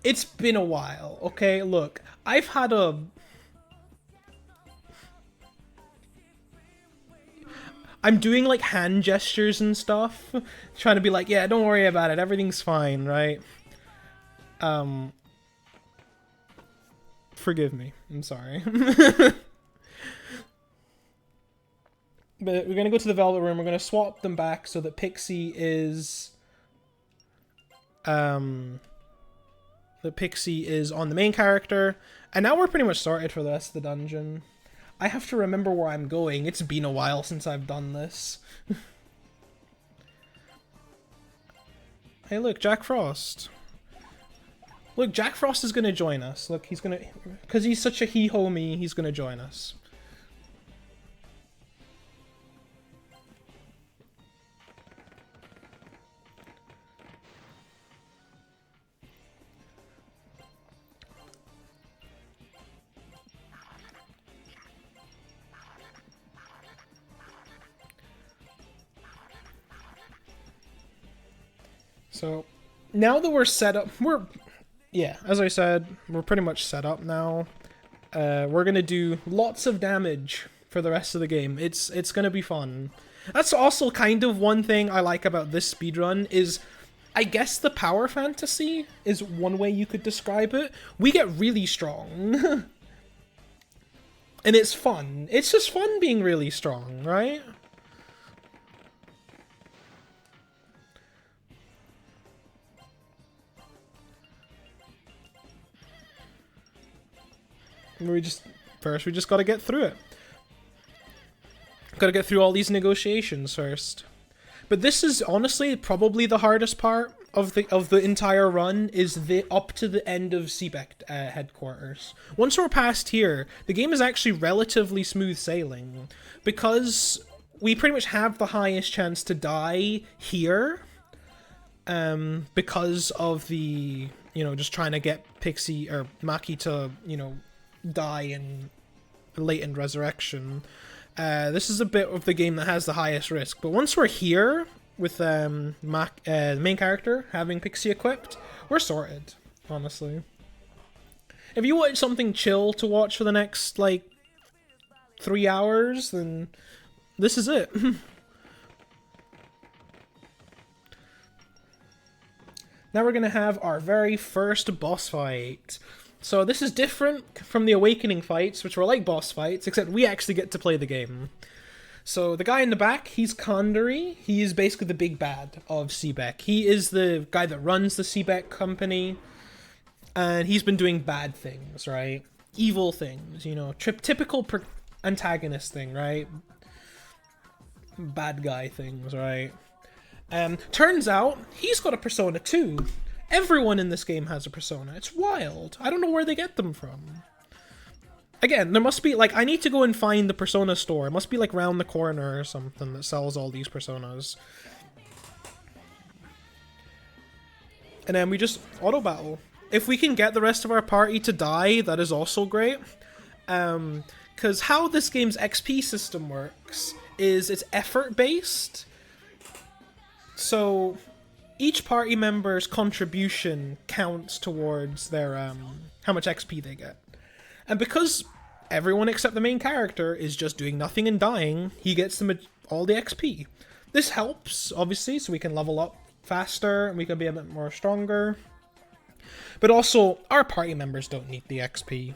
It's been a while, okay? Look, I've had a... I'm doing like hand gestures and stuff, trying to be like, yeah, don't worry about it, everything's fine, right? Forgive me, I'm sorry. But we're gonna go to the Velvet Room, we're gonna swap them back so that Pixie is... on the main character, and now we're pretty much sorted for the rest of the dungeon. I have to remember where I'm going. It's been a while since I've done this. Hey, look, Jack Frost. Look, Jack Frost is going to join us. Look, he's going to... Because he's such a he-homie, he's going to join us. So, now that we're set up, yeah, as I said, we're pretty much set up now. We're gonna do lots of damage for the rest of the game. It's gonna be fun. That's also kind of one thing I like about this speedrun is, I guess the power fantasy is one way you could describe it. We get really strong. And it's fun. It's just fun being really strong, right? We just gotta get through it. Gotta get through all these negotiations first. But this is honestly probably the hardest part of the entire run, is the up to the end of SEBEC headquarters. Once we're past here, the game is actually relatively smooth sailing, because we pretty much have the highest chance to die here, because of the, you know, just trying to get Pixie or Maki to, you know, die in Latent Resurrection. This is a bit of the game that has the highest risk, but once we're here with the main character having Pixie equipped, we're sorted, honestly. If you want something chill to watch for the next like 3 hours, then this is it. Now we're gonna have our very first boss fight. So this is different from the Awakening fights, which were like boss fights, except we actually get to play the game. So the guy in the back, he's Kandari. He is basically the big bad of SEBEC. He is the guy that runs the SEBEC company, and he's been doing bad things, right? Evil things, you know, typical antagonist thing, right? Bad guy things, right? Turns out, he's got a persona too. Everyone in this game has a persona. It's wild. I don't know where they get them from. Again, there must be, like, I need to go and find the persona store. It must be, like, round the corner or something that sells all these personas. And then we just auto-battle. If we can get the rest of our party to die, that is also great. Because how this game's XP system works is it's effort-based. So each party member's contribution counts towards their how much XP they get. And because everyone except the main character is just doing nothing and dying, he gets all the XP. This helps, obviously, so we can level up faster and we can be a bit more stronger. But also, our party members don't need the XP.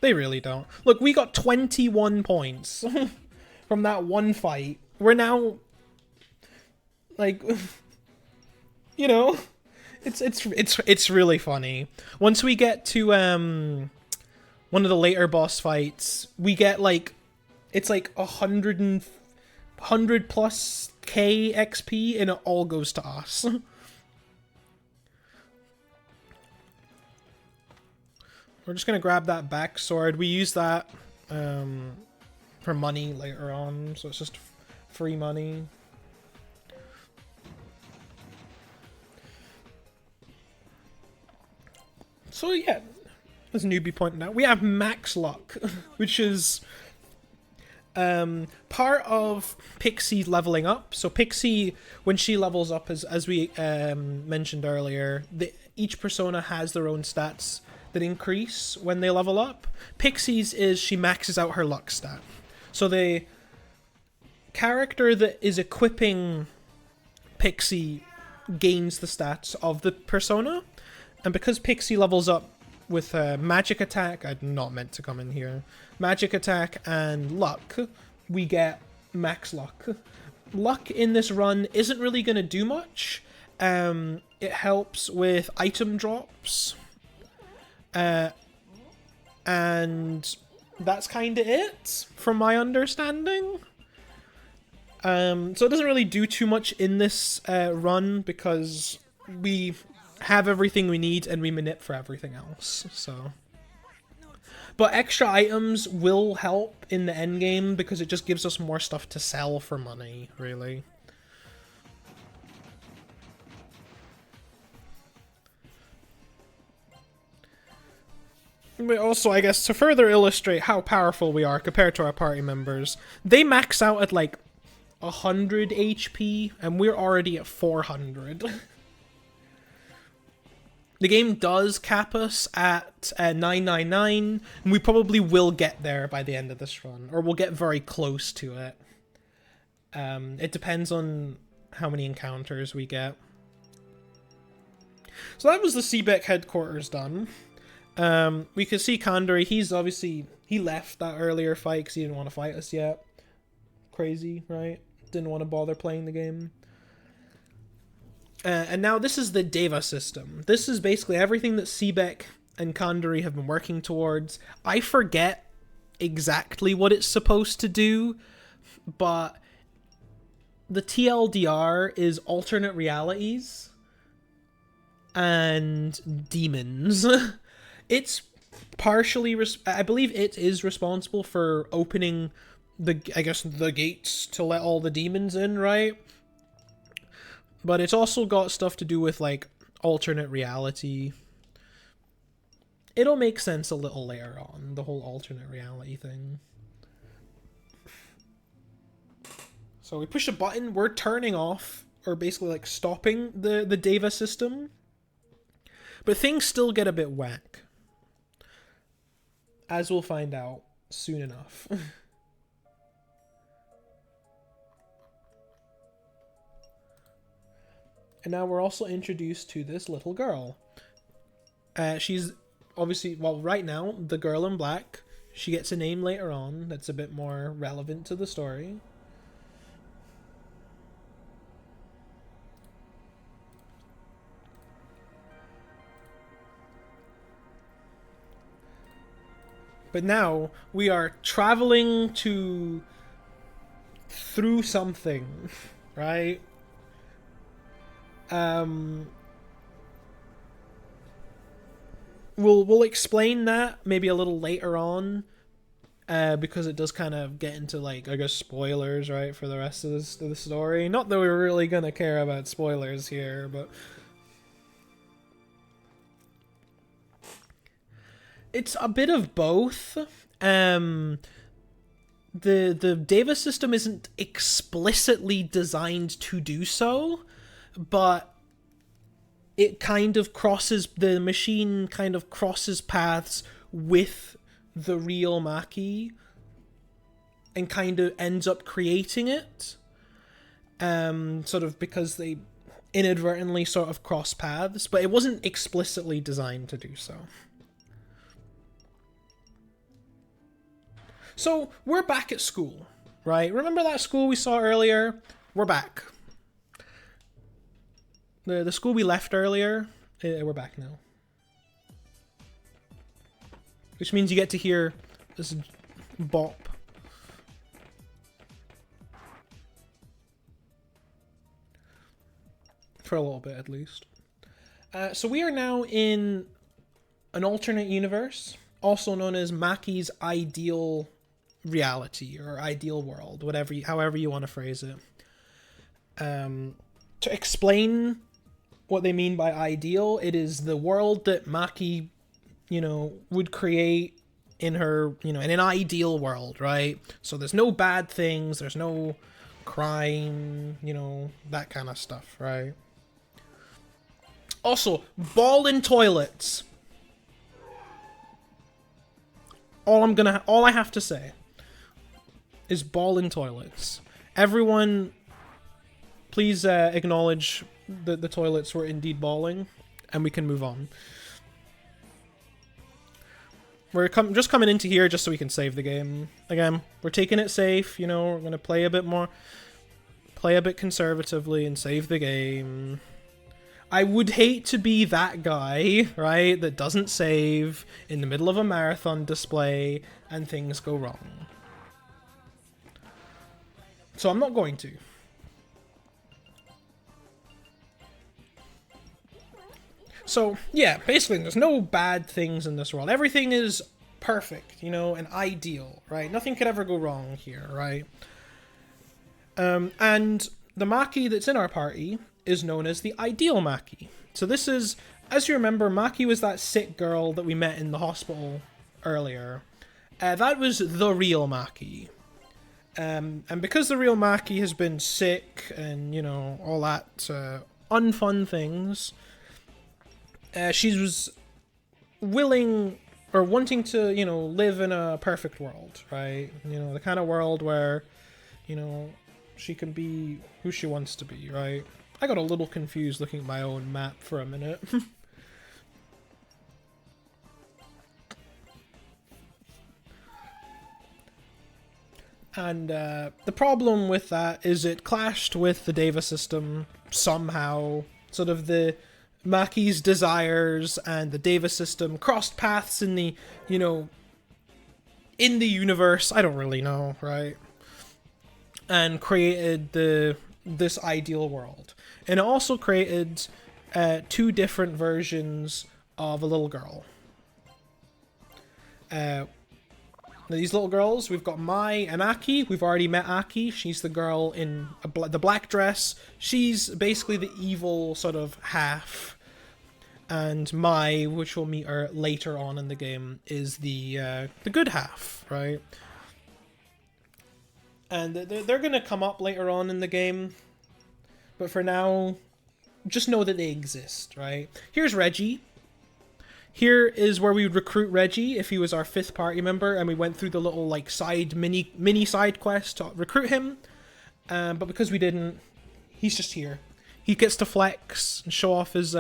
They really don't. Look, we got 21 points from that one fight. We're now, like, you know, it's really funny. Once we get to one of the later boss fights, we get like, it's like 100 plus K XP, and it all goes to us. We're just gonna grab that back sword. We use that for money later on, so it's just free money. So yeah, as Newbie pointed out, we have max luck, which is part of Pixie leveling up. So Pixie, when she levels up, as we mentioned earlier, each persona has their own stats that increase when they level up. Pixie's is she maxes out her luck stat. So the character that is equipping Pixie gains the stats of the persona. And because Pixie levels up with magic attack, I'm not meant to come in here, magic attack and luck, we get max luck. Luck in this run isn't really going to do much. It helps with item drops. And that's kind of it, from my understanding. So it doesn't really do too much in this run, because we have everything we need and we manip for everything else, so. But extra items will help in the endgame, because it just gives us more stuff to sell for money, really. But also, I guess, to further illustrate how powerful we are compared to our party members, they max out at like 100 HP, and we're already at 400. The game does cap us at 999, and we probably will get there by the end of this run, or we'll get very close to it. It depends on how many encounters we get. So that was the SEBEC headquarters done. We could see Kandori, he left that earlier fight because he didn't want to fight us yet. Crazy, right? Didn't want to bother playing the game. And now this is the Deva system. This is basically everything that SEBEC and Kandori have been working towards. I forget exactly what it's supposed to do, but the TLDR is alternate realities and demons. It's partially, I believe it is responsible for opening the gates to let all the demons in, right? But it's also got stuff to do with, like, alternate reality. It'll make sense a little later on, the whole alternate reality thing. So we push a button, we're turning off, or basically, like, stopping the Deva system. But things still get a bit whack. As we'll find out soon enough. And now we're also introduced to this little girl. She's obviously, well, right now, the girl in black. She gets a name later on that's a bit more relevant to the story. But now we are traveling through something, right? we'll explain that maybe a little later on, because it does kind of get into, like, I guess, spoilers, right, for the rest of the story. Not that we're really gonna care about spoilers here, but it's a bit of both. The Davis system isn't explicitly designed to do so, but it kind of crosses, the machine kind of crosses paths with the real Maki and kind of ends up creating it, sort of because they inadvertently sort of cross paths, but it wasn't explicitly designed to do so. So we're back at school, right? Remember that school we saw earlier? We're back. The school we left earlier, we're back now. Which means you get to hear this bop. For a little bit, at least. So we are now in an alternate universe, also known as Maki's ideal reality, or ideal world, however you want to phrase it. To explain what they mean by ideal, it is the world that Maki, would create in her, in an ideal world, right? So there's no bad things, there's no crime, that kind of stuff, right? Also, ball in toilets. All I have to say is ball in toilets. Everyone, please acknowledge that the toilets were indeed balling, and we can move on. We're just coming into here just so we can save the game. Again, we're taking it safe, we're going to play a bit conservatively and save the game. I would hate to be that guy, right, that doesn't save in the middle of a marathon display and things go wrong. So I'm not going to. So, yeah, basically there's no bad things in this world. Everything is perfect, and ideal, right? Nothing could ever go wrong here, right? And the Maki that's in our party is known as the ideal Maki. So this is, as you remember, Maki was that sick girl that we met in the hospital earlier. That was the real Maki. And because the real Maki has been sick and, all that unfun things, she was willing or wanting to, live in a perfect world, right? The kind of world where, she can be who she wants to be, right? I got a little confused looking at my own map for a minute. And the problem with that is it clashed with the Deva system somehow. Sort of the Maki's desires and the Deva system crossed paths in the, in the universe. I don't really know, right? And created this ideal world. And it also created two different versions of a little girl. These little girls, we've got Mai and Aki. We've already met Aki. She's the girl in the black dress. She's basically the evil sort of half. And Mai, which we'll meet her later on in the game, is the good half, right? And they're going to come up later on in the game. But for now, just know that they exist, right? Here's Reggie. Here is where we would recruit Reggie if he was our 5th party member, and we went through the little like mini side quest to recruit him. But because we didn't, he's just here. He gets to flex and show off his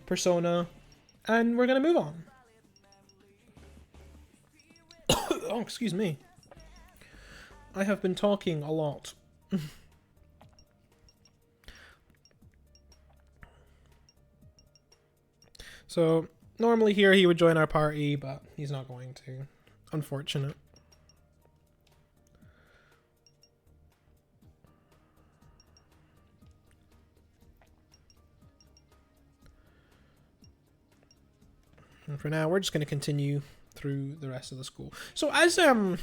persona, and we're gonna move on. Oh, excuse me. I have been talking a lot. So normally here he would join our party, but he's not going to. Unfortunate. And for now, we're just going to continue through the rest of the school. So as I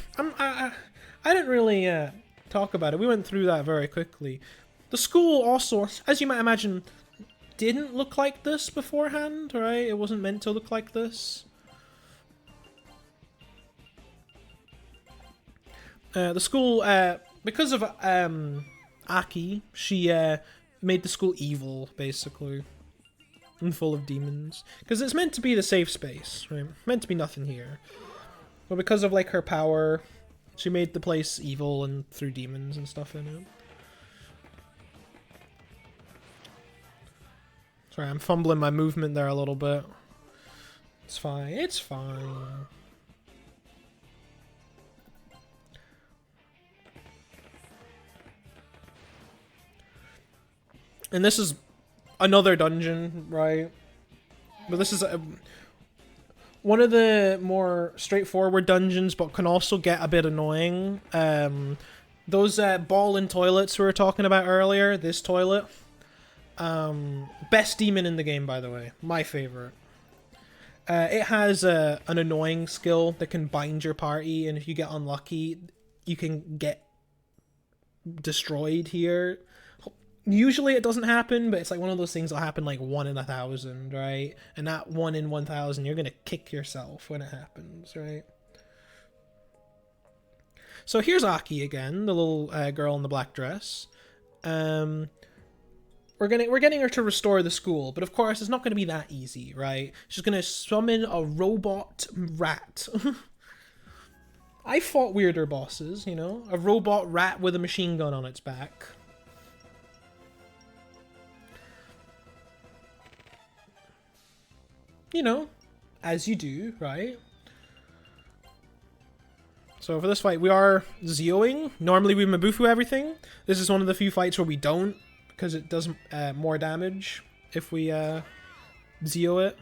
didn't really talk about it. We went through that very quickly. The school also, as you might imagine, didn't look like this beforehand, right? It wasn't meant to look like this. The school, because of Aki, she made the school evil, basically. And full of demons. Because it's meant to be the safe space, right? Meant to be nothing here. But because of, like, her power, she made the place evil and threw demons and stuff in it. Sorry, I'm fumbling my movement there a little bit. It's fine, it's fine. And this is another dungeon, right? But this is one of the more straightforward dungeons, but can also get a bit annoying. Those ball and toilets we were talking about earlier, this toilet. Best demon in the game, by the way. My favorite. It has an annoying skill that can bind your party, and if you get unlucky, you can get destroyed here. Usually it doesn't happen, but it's like one of those things that'll happen like 1 in 1,000, right? And that 1 in 1,000, you're gonna kick yourself when it happens, right? So here's Aki again, the little girl in the black dress. We're getting her to restore the school, but of course it's not going to be that easy, right? She's going to summon a robot rat. I fought weirder bosses, you know? A robot rat with a machine gun on its back. You know, as you do, right? So for this fight, we are Zeoing. Normally we Mabufu everything. This is one of the few fights where we don't, because it does more damage if we Zeo it.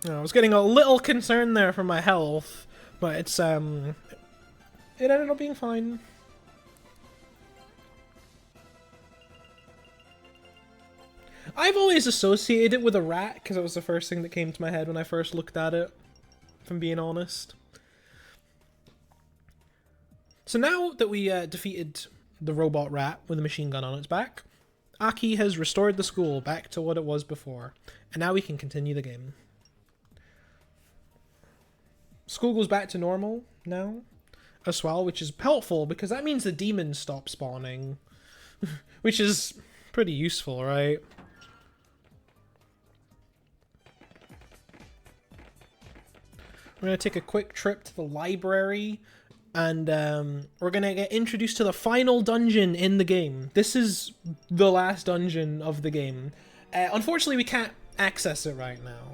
I was getting a little concerned there for my health, but it's it ended up being fine. I've always associated it with a rat because it was the first thing that came to my head when I first looked at it, if I'm being honest. So now that we defeated the robot rat with a machine gun on its back, Aki has restored the school back to what it was before, and now we can continue the game. School goes back to normal now as well, which is helpful because that means the demons stop spawning, which is pretty useful, right? We're going to take a quick trip to the library, and we're going to get introduced to the final dungeon in the game. This is the last dungeon of the game. Unfortunately, we can't access it right now.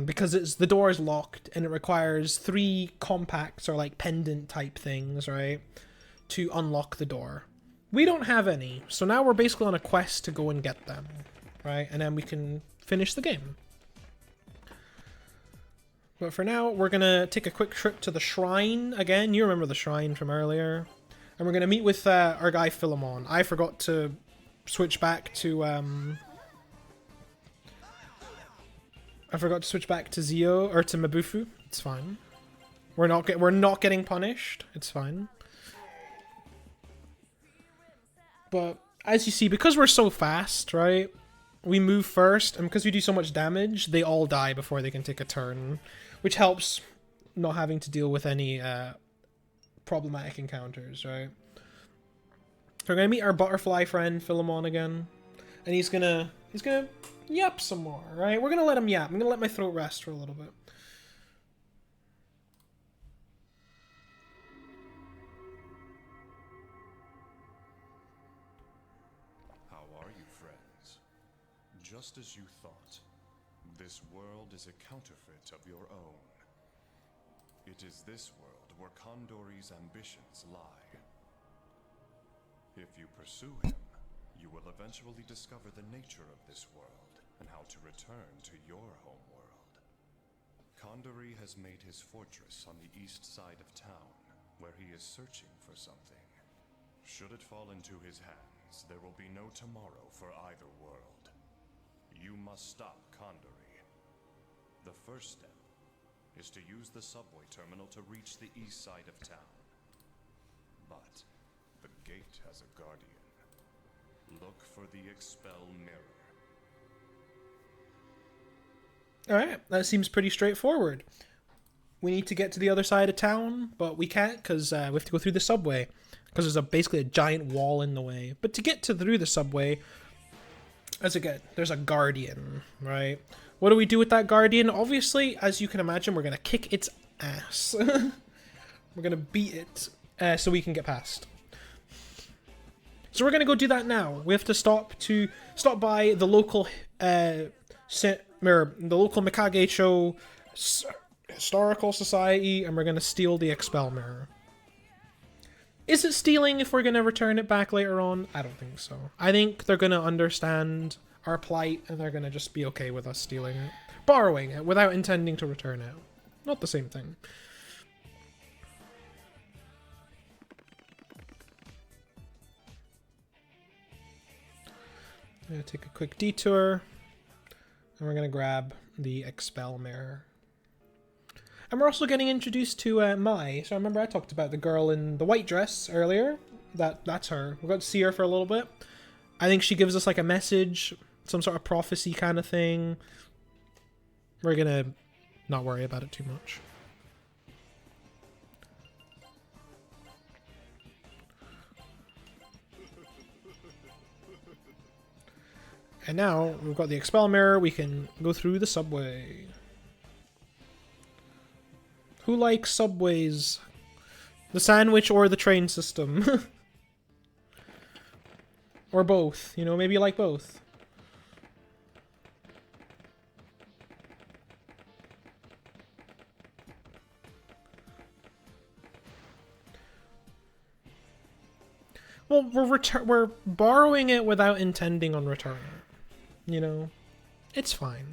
Because the door is locked and it requires 3 compacts or like pendant type things, right, to unlock the door. We don't have any, so now we're basically on a quest to go and get them, right, and then we can finish the game. But for now, we're gonna take a quick trip to the shrine again. You remember the shrine from earlier, and we're gonna meet with our guy Philemon. I forgot to switch back to Zeo or to Mabufu. It's fine. We're not getting punished. It's fine. But as you see, because we're so fast, right? We move first, and because we do so much damage, they all die before they can take a turn, which helps not having to deal with any problematic encounters, right? We're gonna meet our butterfly friend Philemon again, and he's gonna yap some more, right? We're gonna let him yap. I'm gonna let my throat rest for a little bit. How are you, friends? Just as you thought, this world is a counterfeit of your own. It is this world where Condori's ambitions lie. If you pursue him, you will eventually discover the nature of this world. and how to return to your homeworld. Kandari has made his fortress on the east side of town, where he is searching for something. Should it fall into his hands, there will be no tomorrow for either world. You must stop Kandari. The first step is to use the subway terminal to reach the east side of town. But the gate has a guardian. Look for the Expel Mirror. Alright, that seems pretty straightforward. We need to get to the other side of town, but we can't because we have to go through the subway. Because there's basically a giant wall in the way. But to get through the subway, there's a guardian, right? What do we do with that guardian? Obviously, as you can imagine, we're going to kick its ass. We're going to beat it so we can get past. So we're going to go do that now. We have to stop by the local the local Mikage Cho Historical Society, and we're going to steal the Expel Mirror. Is it stealing if we're going to return it back later on? I don't think so. I think they're going to understand our plight, and they're going to just be okay with us stealing it. Borrowing it without intending to return it. Not the same thing. I'm going to take a quick detour, and we're going to grab the Expel Mirror. And we're also getting introduced to Mai. So remember I talked about the girl in the white dress earlier? That's her. We got to see her for a little bit. I think she gives us like a message, some sort of prophecy kind of thing. We're going to not worry about it too much. And now we've got the Expel Mirror, we can go through the subway. Who likes subways? The sandwich or the train system? Or both, you know, maybe you like both. Well, we're borrowing it without intending on returning it. You know, it's fine.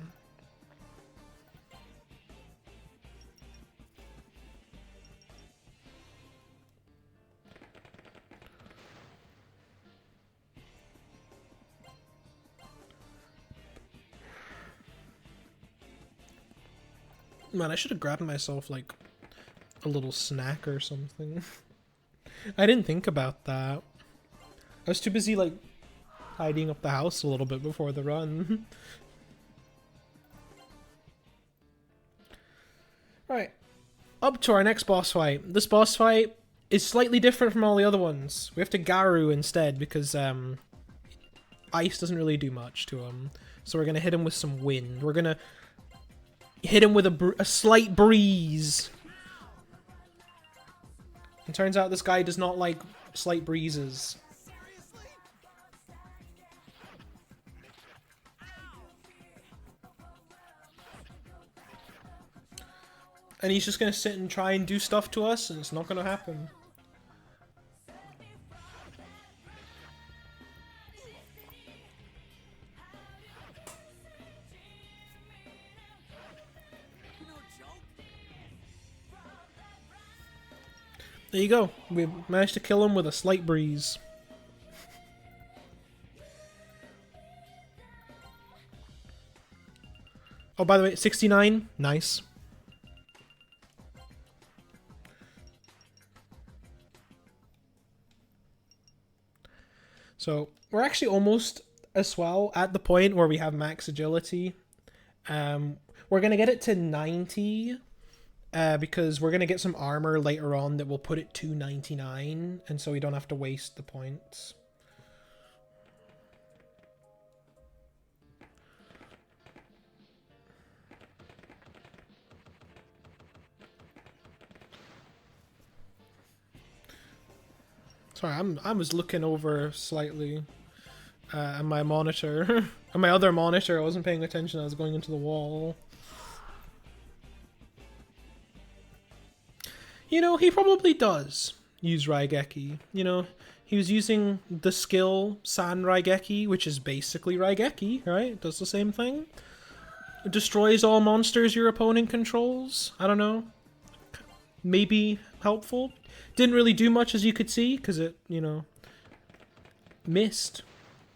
Man, I should have grabbed myself, like, a little snack or something. I didn't think about that. I was too busy, like, tidying up the house a little bit before the run. Right. Up to our next boss fight. This boss fight is slightly different from all the other ones. We have to Garu instead because, ice doesn't really do much to him. So we're gonna hit him with some wind. We're gonna hit him with a slight breeze. It turns out this guy does not like slight breezes. Seriously? And he's just gonna sit and try and do stuff to us, and it's not gonna happen. There you go. We managed to kill him with a slight breeze. Oh, by the way, 69. Nice. So, we're actually almost as well at the point where we have max agility. We're going to get it to 90. Because we're going to get some armor later on that will put it to 99, and so we don't have to waste the points. Sorry, I was looking over slightly at my monitor. On my other monitor, I wasn't paying attention, I was going into the wall. You know, he probably does use Raigeki. You know, He was using the skill San Raigeki, which is basically Raigeki, right? It does the same thing. It destroys all monsters your opponent controls. I don't know. Maybe helpful. Didn't really do much, as you could see, because it, you know, missed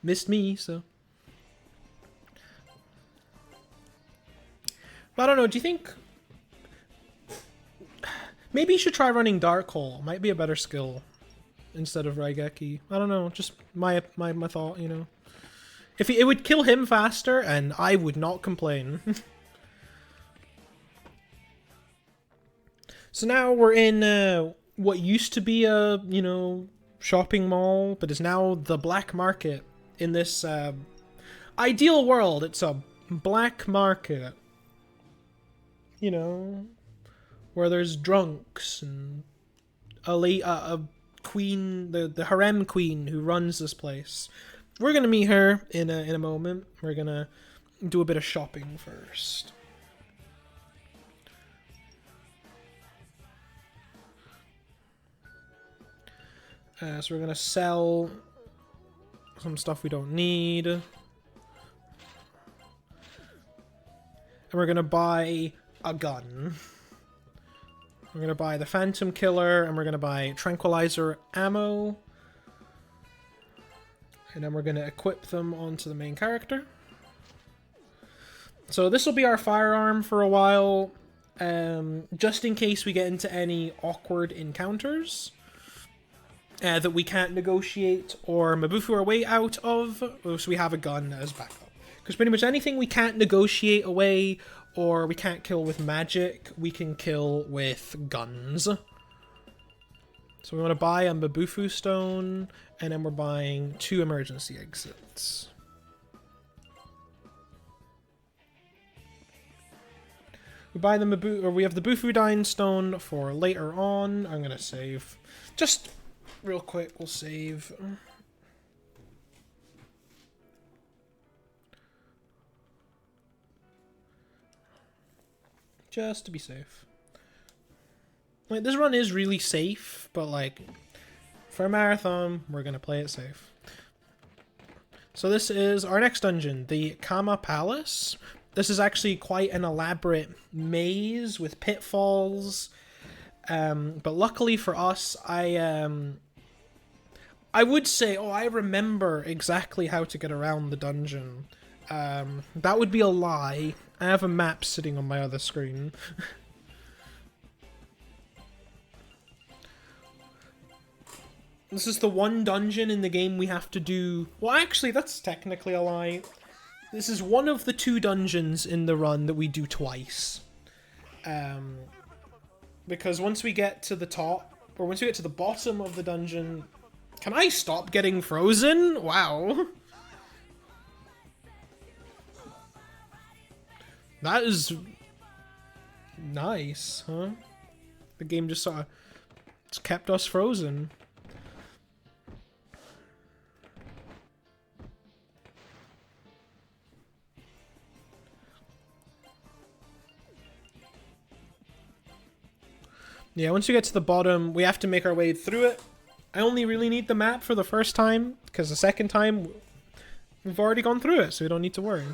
me, so. But I don't know, do you think maybe you should try running Dark Hole? Might be a better skill instead of Raigeki. I don't know, just my thought, you know. If it would kill him faster, and I would not complain. So now we're in what used to be a, you know, shopping mall, but is now the black market. In this ideal world, it's a black market. You know, where there's drunks and a queen, the harem queen who runs this place. We're gonna meet her in a moment. We're gonna do a bit of shopping first. So we're gonna sell some stuff we don't need, and we're gonna buy a gun. We're gonna buy the Phantom Killer, and we're gonna buy tranquilizer ammo. And then we're gonna equip them onto the main character. So this will be our firearm for a while, just in case we get into any awkward encounters that we can't negotiate or Mabufu our way out of, so we have a gun as backup. Because pretty much anything we can't negotiate away or we can't kill with magic, we can kill with guns. So we want to buy a Mabufu stone, and then we're buying 2 emergency exits. We buy the we have the Bufudine stone for later on. I'm gonna save. Just real quick, we'll save. Just to be safe. Like, this run is really safe, but like, for a marathon, we're gonna play it safe. So this is our next dungeon, the Kama Palace. This is actually quite an elaborate maze with pitfalls. But luckily for us, I would say, I remember exactly how to get around the dungeon. That would be a lie. I have a map sitting on my other screen. This is the one dungeon in the game we have to do... Well, actually, that's technically a lie. This is one of the 2 dungeons in the run that we do twice. Because once we get to the top, or once we get to the bottom of the dungeon... Can I stop getting frozen? Wow. That is... nice, huh? The game just sort of... It's kept us frozen. Yeah, once we get to the bottom, we have to make our way through it. I only really need the map for the first time, because the second time, we've already gone through it, so we don't need to worry.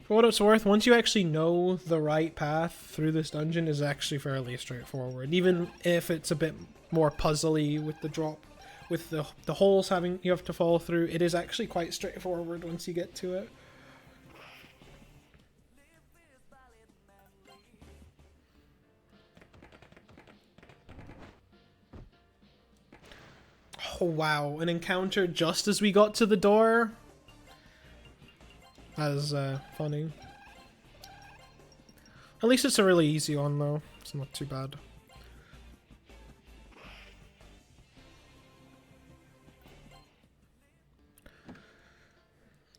For what it's worth, once you actually know the right path through this dungeon is actually fairly straightforward. Even if it's a bit more puzzly with the drop, with the holes you have to fall through, it is actually quite straightforward once you get to it. Oh wow, an encounter just as we got to the door? That is funny. At least it's a really easy one though. It's not too bad.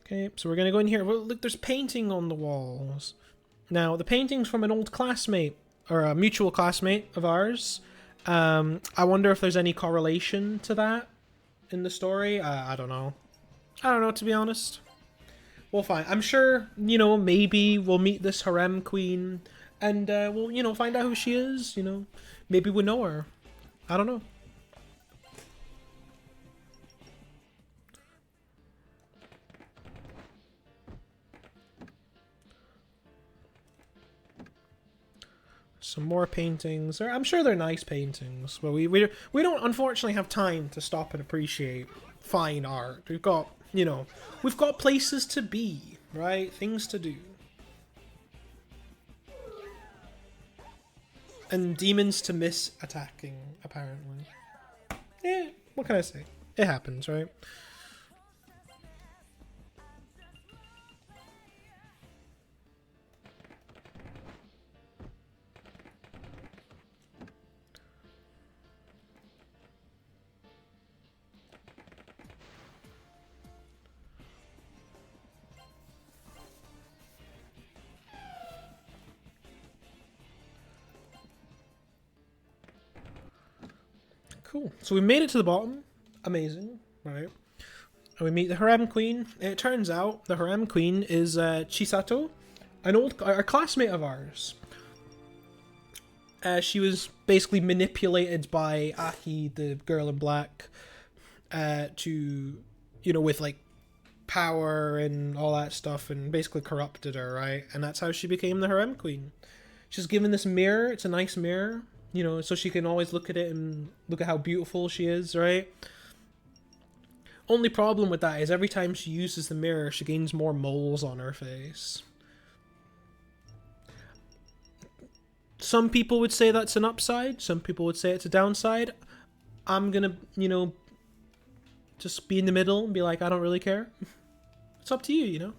Okay, Okay, so we're gonna go in here. Well, look, there's painting on the walls. Now, the painting's from an old classmate, or a mutual classmate of ours. I wonder if there's any correlation to that in the story. I don't know. I don't know, to be honest. We'll find. I'm sure, you know, maybe we'll meet this harem queen, and we'll, you know, find out who she is. You know, maybe we know her. I don't know. Some more paintings. I'm sure they're nice paintings, but we don't unfortunately have time to stop and appreciate fine art. We've got, you know, we've got places to be, right? Things to do. And demons to miss attacking, apparently. Yeah, what can I say? It happens, right? Cool. So we made it to the bottom. Amazing, right? And we meet the harem queen. And it turns out the harem queen is Chisato, a classmate of ours. She was basically manipulated by Aki, the girl in black, to, you know, with like power and all that stuff, and basically corrupted her, right? And that's how she became the harem queen. She's given this mirror. It's a nice mirror, you know, so she can always look at it and look at how beautiful she is, right? Only problem with that is every time she uses the mirror, she gains more moles on her face. Some people would say that's an upside. Some people would say it's a downside. I'm gonna, you know, just be in the middle and be like, I don't really care. It's up to you, you know?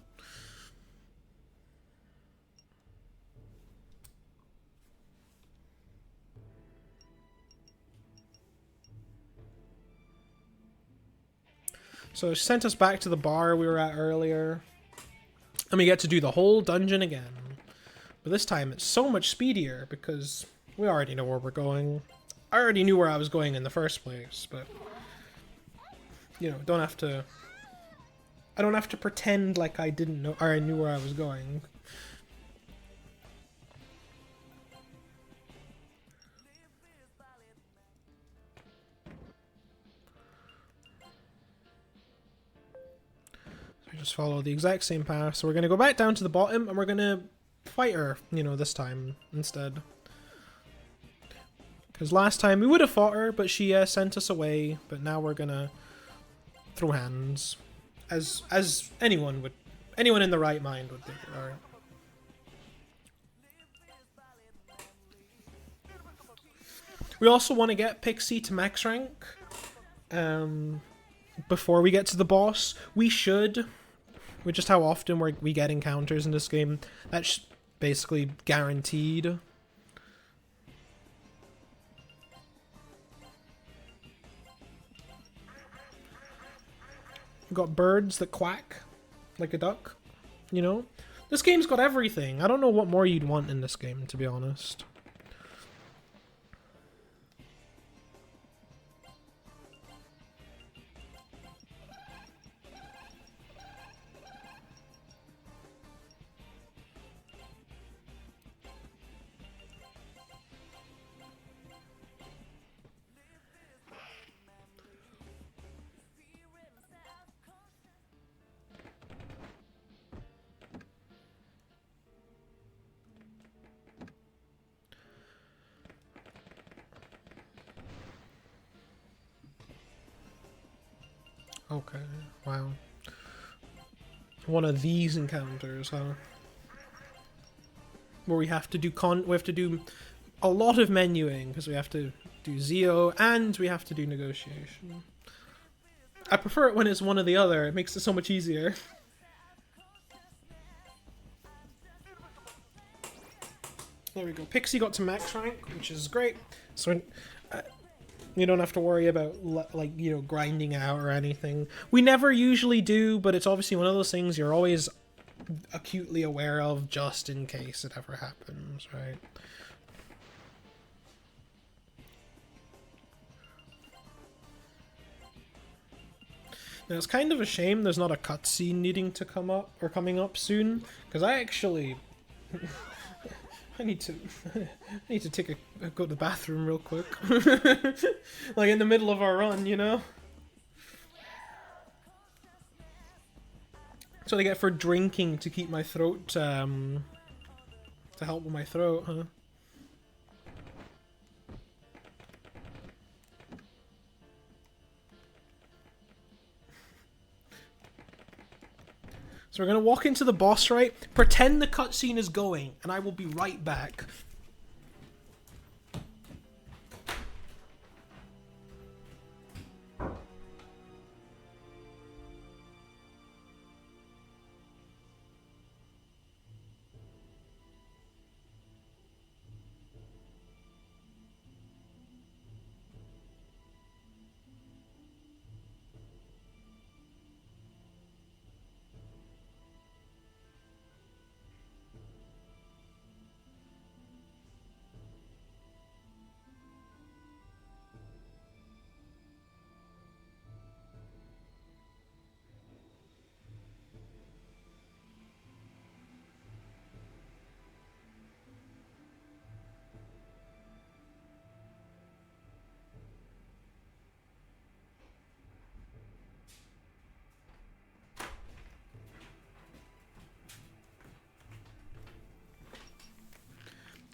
So she sent us back to the bar we were at earlier. And we get to do the whole dungeon again. But this time it's so much speedier because we already know where we're going. I already knew where I was going in the first place, but you know, I don't have to pretend like I didn't know or I knew where I was going. So we just follow the exact same path. So we're gonna go back down to the bottom and we're gonna fight her, you know, this time instead. Because last time we would have fought her, but she sent us away. But now we're gonna throw hands, as anyone in the right mind would do. All right. We also want to get Pixie to max rank before we get to the boss. We should, with just how often we get encounters in this game, that's basically guaranteed. We've got birds that quack like a duck, you know? This game's got everything. I don't know what more you'd want in this game, to be honest. Okay, wow. One of these encounters, huh? Where we have to do a lot of menuing because we have to do Zeo and we have to do negotiation. I prefer it when it's one or the other. It makes it so much easier. There we go. Pixie got to max rank, which is great. So You don't have to worry about, like, you know, grinding out or anything. We never usually do, but it's obviously one of those things you're always acutely aware of just in case it ever happens, right? Now, it's kind of a shame there's not a cutscene needing to come up, or coming up soon, because I actually... I need to take go to the bathroom real quick. Like, in the middle of our run, you know? That's what I get for drinking to keep my throat, to help with my throat, huh? So we're gonna walk into the boss fight, pretend the cutscene is going, and I will be right back.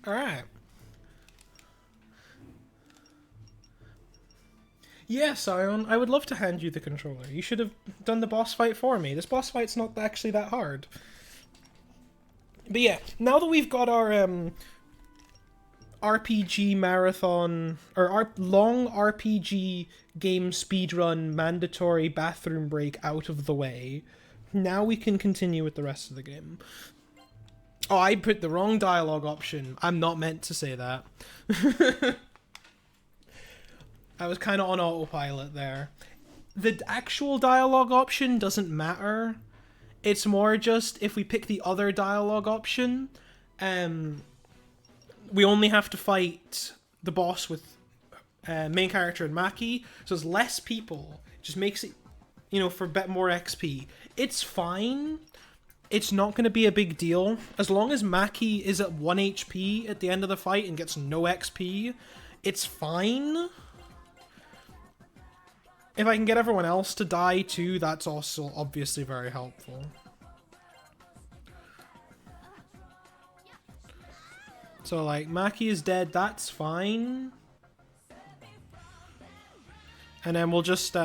Alright. Yeah, Sion, I would love to hand you the controller. You should have done the boss fight for me. This boss fight's not actually that hard. But yeah, now that we've got our RPG marathon, or our long RPG game speedrun mandatory bathroom break out of the way, now we can continue with the rest of the game. Oh, I put the wrong dialogue option. I'm not meant to say that. I was kind of on autopilot there. The actual dialogue option doesn't matter. It's more just if we pick the other dialogue option, we only have to fight the boss with main character and Maki, so it's less people. It just makes it, you know, for a bit more XP. It's fine. It's not going to be a big deal. As long as Maki is at 1 HP at the end of the fight and gets no XP, it's fine. If I can get everyone else to die too, that's also obviously very helpful. So, like, Maki is dead, that's fine. And then we'll just,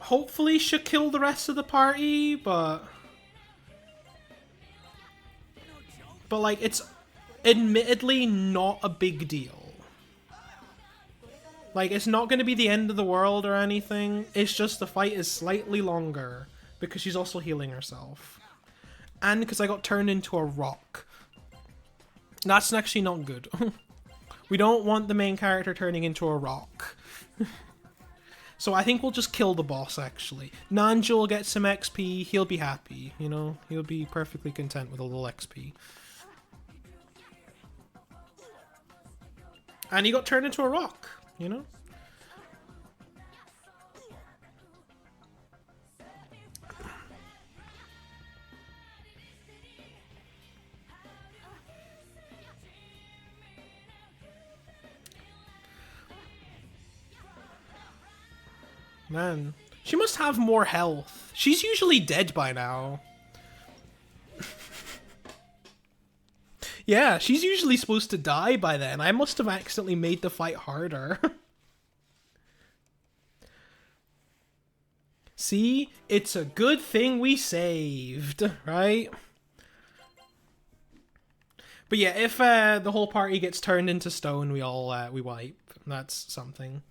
hopefully should kill the rest of the party, but like, it's admittedly not a big deal. Like, it's not going to be the end of the world or anything. It's just the fight is slightly longer because she's also healing herself. And because I got turned into a rock. That's actually not good. We don't want the main character turning into a rock. So I think we'll just kill the boss, actually. Nanjo will get some XP. He'll be happy, you know? He'll be perfectly content with a little XP. And he got turned into a rock, you know? Man, she must have more health. She's usually dead by now. Yeah, she's usually supposed to die by then. I must have accidentally made the fight harder. See? It's a good thing we saved, right? But yeah, if the whole party gets turned into stone, we all we wipe. That's something.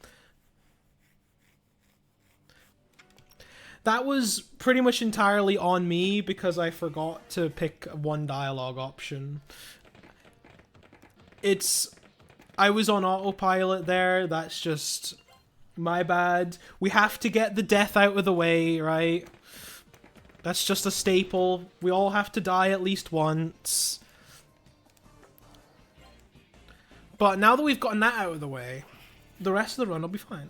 That was pretty much entirely on me because I forgot to pick one dialogue option. I was on autopilot there. That's just my bad. We have to get the death out of the way, right? That's just a staple. We all have to die at least once. But now that we've gotten that out of the way, the rest of the run will be fine.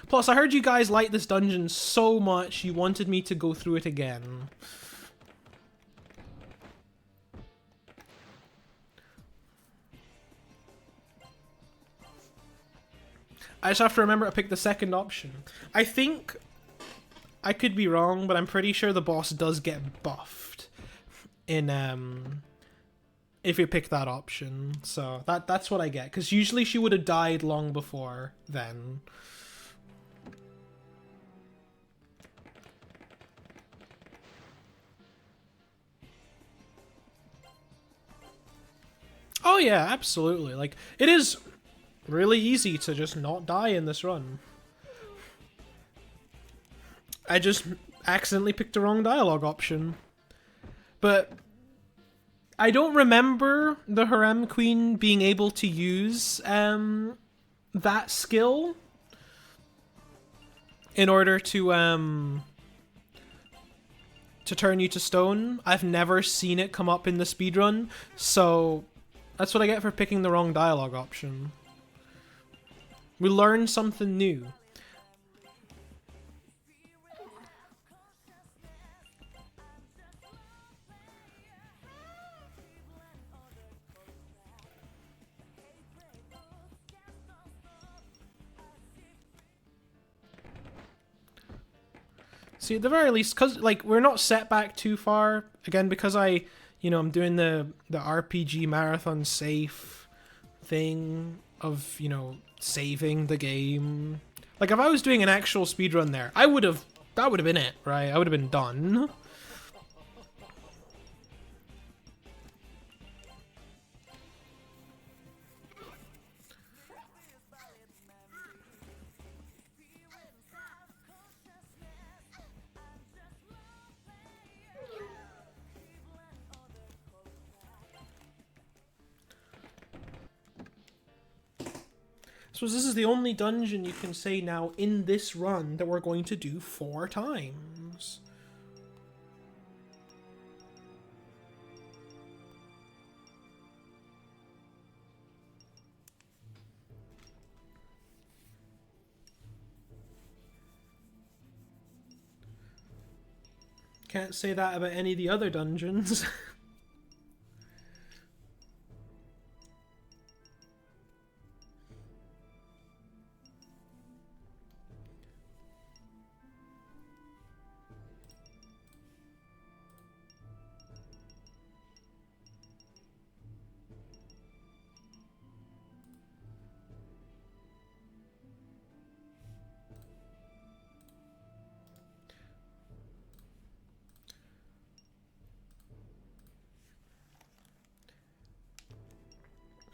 Plus, I heard you guys like this dungeon so much, you wanted me to go through it again. I just have to remember to pick the second option. I think... I could be wrong, but I'm pretty sure the boss does get buffed in, if you pick that option. So, that's what I get. Because usually she would have died long before then. Oh yeah, absolutely. Like, it is really easy to just not die in this run. I just accidentally picked the wrong dialogue option. But I don't remember the Harem Queen being able to use that skill in order to turn you to stone. I've never seen it come up in the speedrun, so that's what I get for picking the wrong dialogue option. We learned something new. See, at the very least, because, like, we're not set back too far. Again, because I'm doing the RPG marathon safe thing of, saving the game. Like, if I was doing an actual speedrun there, that would have been it, right? I would have been done. So this is the only dungeon you can say now in this run that we're going to do 4 times. Can't say that about any of the other dungeons.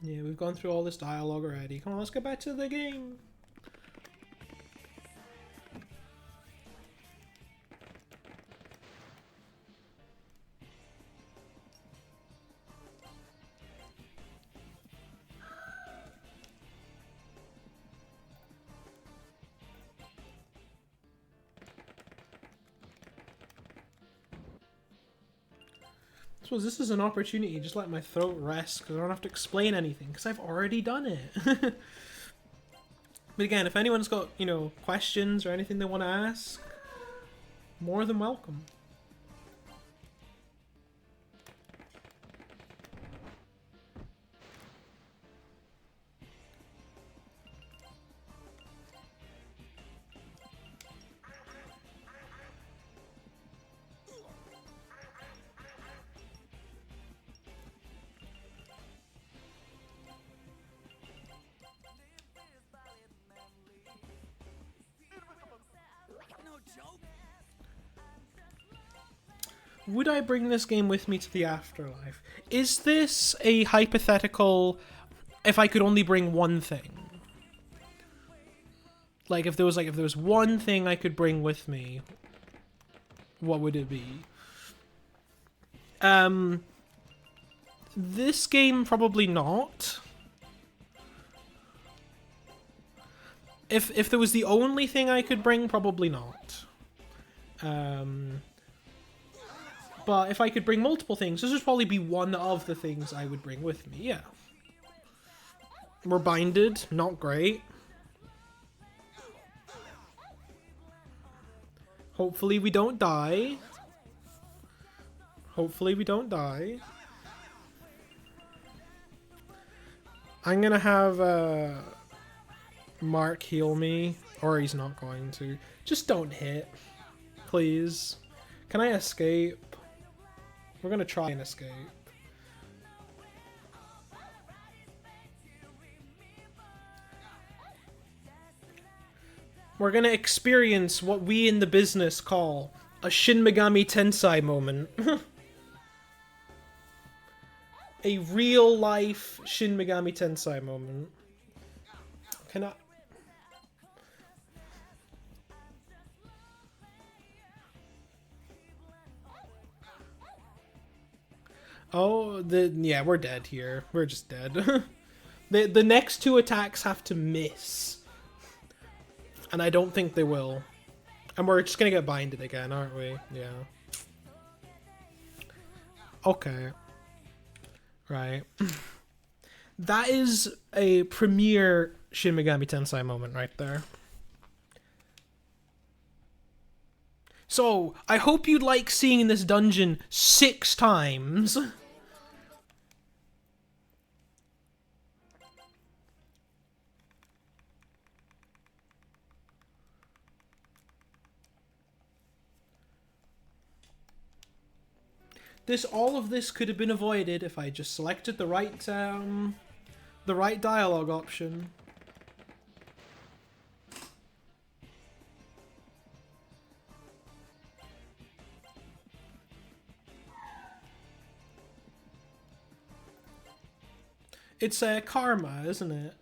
Yeah, we've gone through all this dialogue already. Come on, let's get back to the game. So this is an opportunity to just let my throat rest because I don't have to explain anything because I've already done it. But again, if anyone's got, questions or anything they want to ask, more than welcome. Would I bring this game with me to the afterlife? Is this a hypothetical, if I could only bring one thing? Like, if there was one thing I could bring with me, what would it be? This game, probably not. If there was the only thing I could bring, probably not. But if I could bring multiple things, this would probably be one of the things I would bring with me, yeah. We're binded, not great. Hopefully we don't die. Hopefully we don't die. I'm gonna have Mark heal me, or he's not going to. Just don't hit, please. Can I escape? We're gonna try and escape. We're gonna experience what we in the business call a Shin Megami Tensei moment. A real life Shin Megami Tensei moment. Can I... Oh, yeah, we're dead here. We're just dead. The next two attacks have to miss. And I don't think they will. And we're just gonna get binded again, aren't we? Yeah. Okay. Right. That is a premier Shin Megami Tensei moment right there. So, I hope you like seeing this dungeon 6 times. All of this could have been avoided if I just selected the right dialogue option. It's karma, isn't it?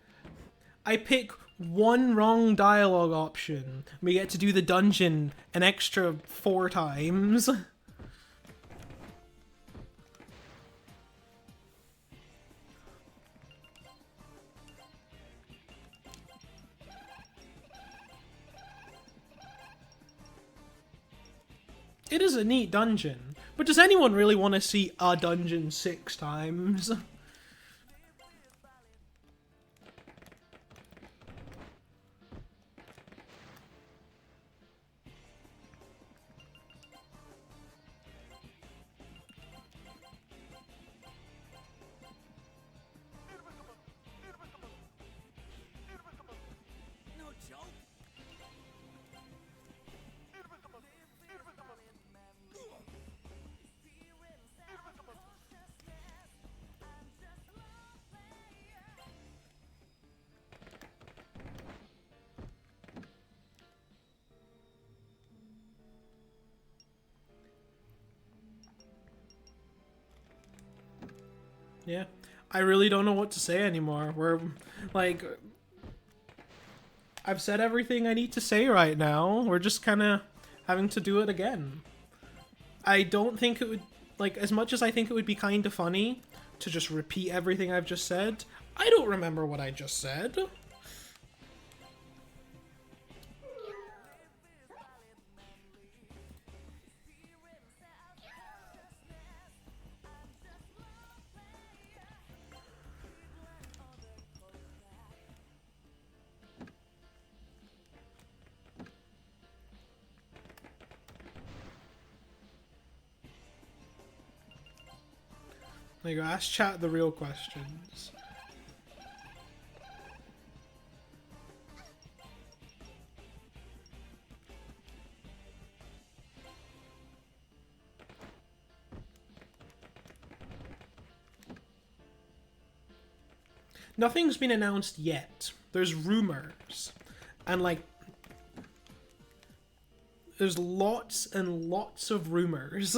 I pick one wrong dialogue option. We get to do the dungeon an extra 4 times. It is a neat dungeon, but does anyone really want to see a dungeon 6 times? No joke. Yeah. I really don't know what to say anymore. We're, like... I've said everything I need to say right now. We're just kind of having to do it again. I don't think it would... Like, as much as I think it would be kind of funny to just repeat everything I've just said, I don't remember what I just said. There you go, ask chat the real questions. Nothing's been announced yet. There's rumors. And, like, there's lots and lots of rumors.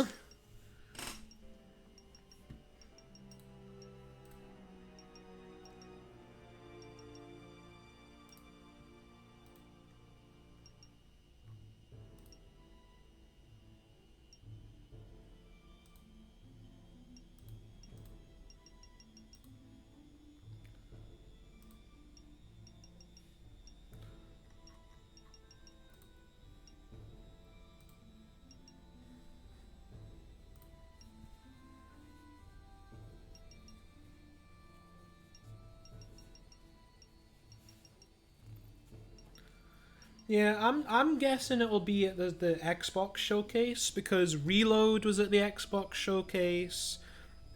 Yeah, I'm guessing it will be at the Xbox showcase because Reload was at the Xbox showcase.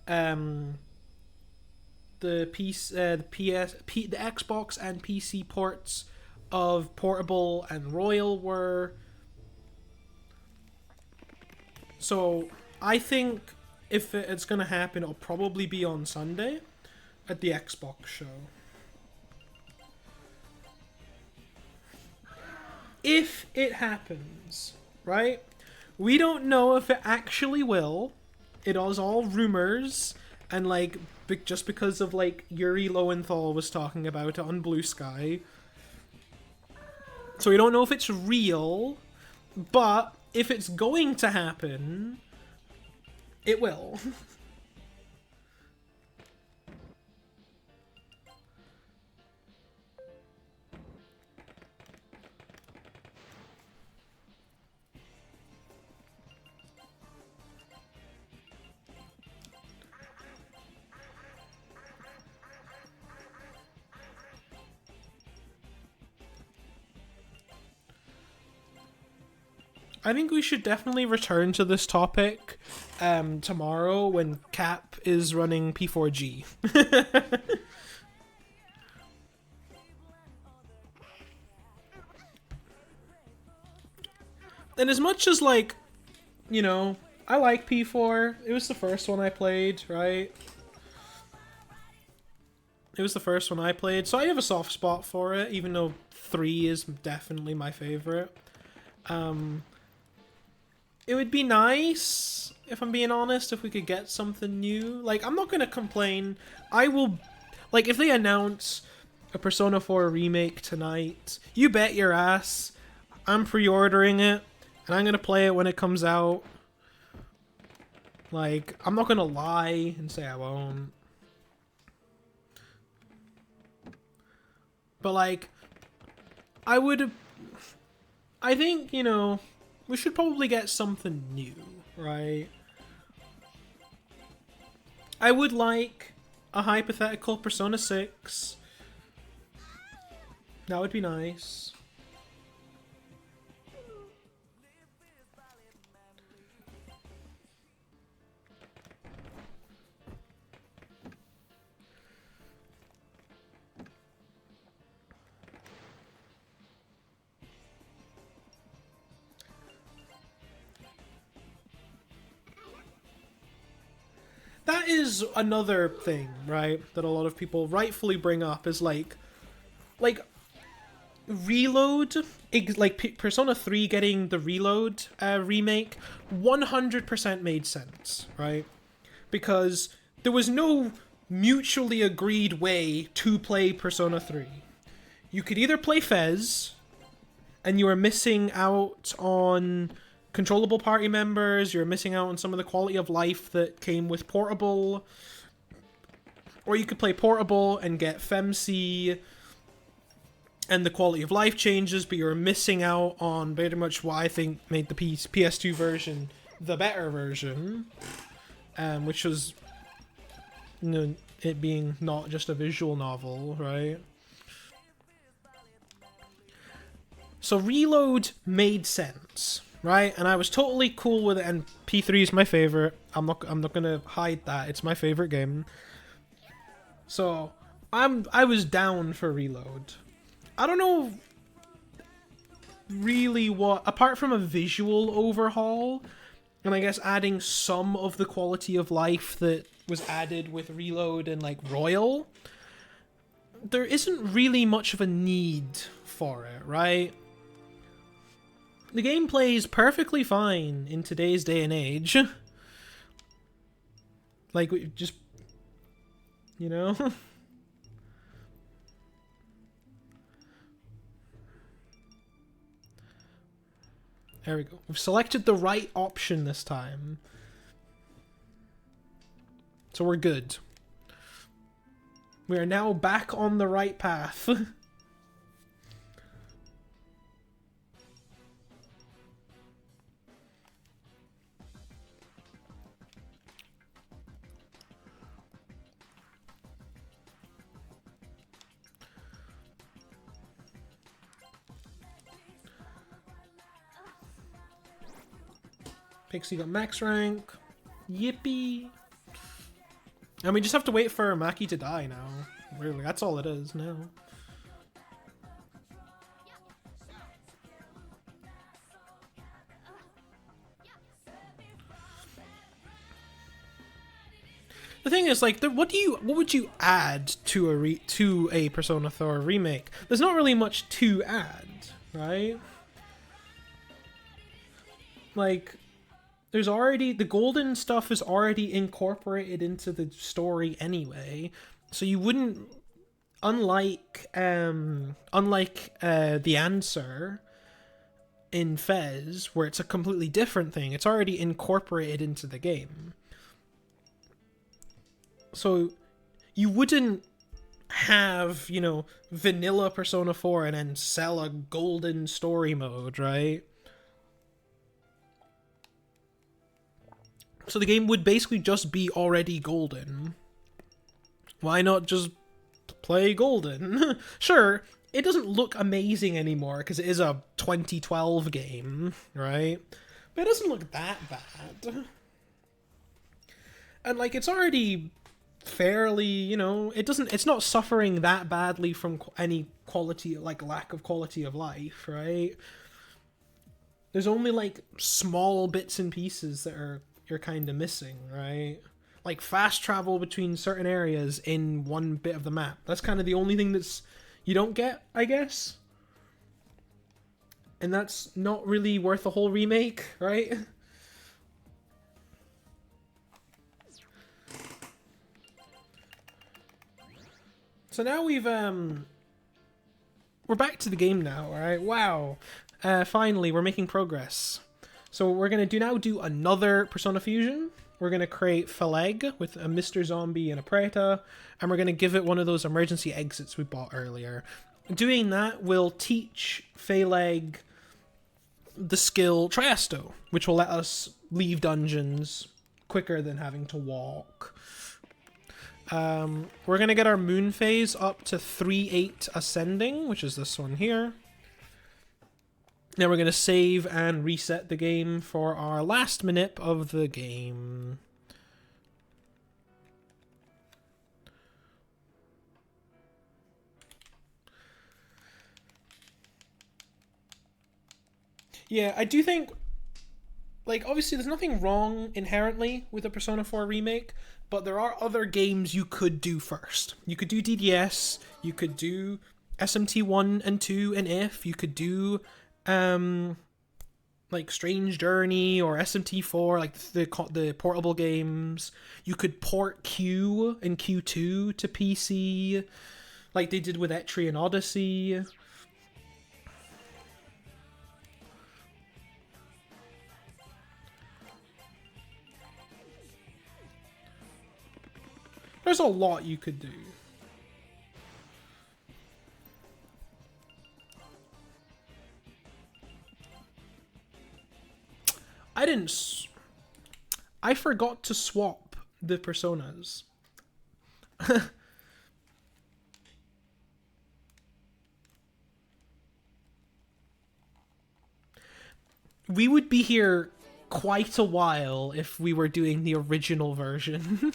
Um, the Xbox and PC ports of Portable and Royal were. So I think if it's gonna happen, it'll probably be on Sunday at the Xbox show. If it happens, right? We don't know if it actually will. It is all rumors, and like just because of like Yuri Lowenthal was talking about it on Blue Sky. So we don't know if it's real, but if it's going to happen, it will. I think we should definitely return to this topic tomorrow when Cap is running P4G. And as much as, like, you know, I like P4, it was the first one I played, right? It was the first one I played, so I have a soft spot for it, even though 3 is definitely my favorite. It would be nice, if I'm being honest, if we could get something new. Like, I'm not gonna complain. I will... Like, if they announce a Persona 4 remake tonight, you bet your ass I'm pre-ordering it, and I'm gonna play it when it comes out. Like, I'm not gonna lie and say I won't. But, like, I think, you know, we should probably get something new, right? I would like a hypothetical Persona 6. That would be nice. That is another thing, right, that a lot of people rightfully bring up is like Reload, like Persona 3 getting the Reload remake 100% made sense, right? Because there was no mutually agreed way to play Persona 3. You could either play Fez, and you were missing out on controllable party members, you're missing out on some of the quality of life that came with Portable, or you could play Portable and get FemC and the quality of life changes, but you're missing out on pretty much what I think made the PS2 version the better version, which was, you know, it being not just a visual novel, right? So Reload made sense, right? And I was totally cool with it, and P3 is my favorite. I'm not gonna hide that. It's my favorite game. So I was down for Reload. I don't know really what, apart from a visual overhaul, and I guess adding some of the quality of life that was added with Reload and like Royal, there isn't really much of a need for it, right? The game plays perfectly fine in today's day and age. Like, just, you know? There we go. We've selected the right option this time. So we're good. We are now back on the right path. Pixie got max rank. Yippee. And we just have to wait for Maki to die now. Really, that's all it is now. The thing is, like, what would you add to a Persona 4 remake? There's not really much to add, right? Like, there's already the golden stuff is already incorporated into the story anyway, so you wouldn't, unlike the answer in Fez, where it's a completely different thing. It's already incorporated into the game. So you wouldn't have, you know, vanilla Persona 4 and then sell a golden story mode, right? So the game would basically just be already golden. Why not just play golden? Sure, it doesn't look amazing anymore because it is a 2012 game, right? But it doesn't look that bad. And, like, it's already fairly, you know, it's not suffering that badly from any quality, like, lack of quality of life, right? There's only, like, small bits and pieces that you're kind of missing, right? Like fast travel between certain areas in one bit of the map. That's kind of the only thing that's you don't get, I guess. And that's not really worth a whole remake, right? So now we're back to the game now, alright? Wow. Finally, we're making progress. So we're going to do another Persona Fusion. We're going to create Phaleg with a Mr. Zombie and a Preta, and we're going to give it one of those emergency exits we bought earlier. Doing that will teach Phaleg the skill Triasto, which will let us leave dungeons quicker than having to walk. We're going to get our moon phase up to 3-8 ascending, which is this one here. Now we're going to save and reset the game for our last minute of the game. Yeah, I do think, like, obviously there's nothing wrong inherently with a Persona 4 remake, but there are other games you could do first. You could do DDS, you could do SMT 1 and 2 and If, you could do like Strange Journey or SMT4, like the portable games. You could port Q and Q2 to PC, like they did with Etrian Odyssey. There's a lot you could do. I forgot to swap the personas. We would be here quite a while if we were doing the original version.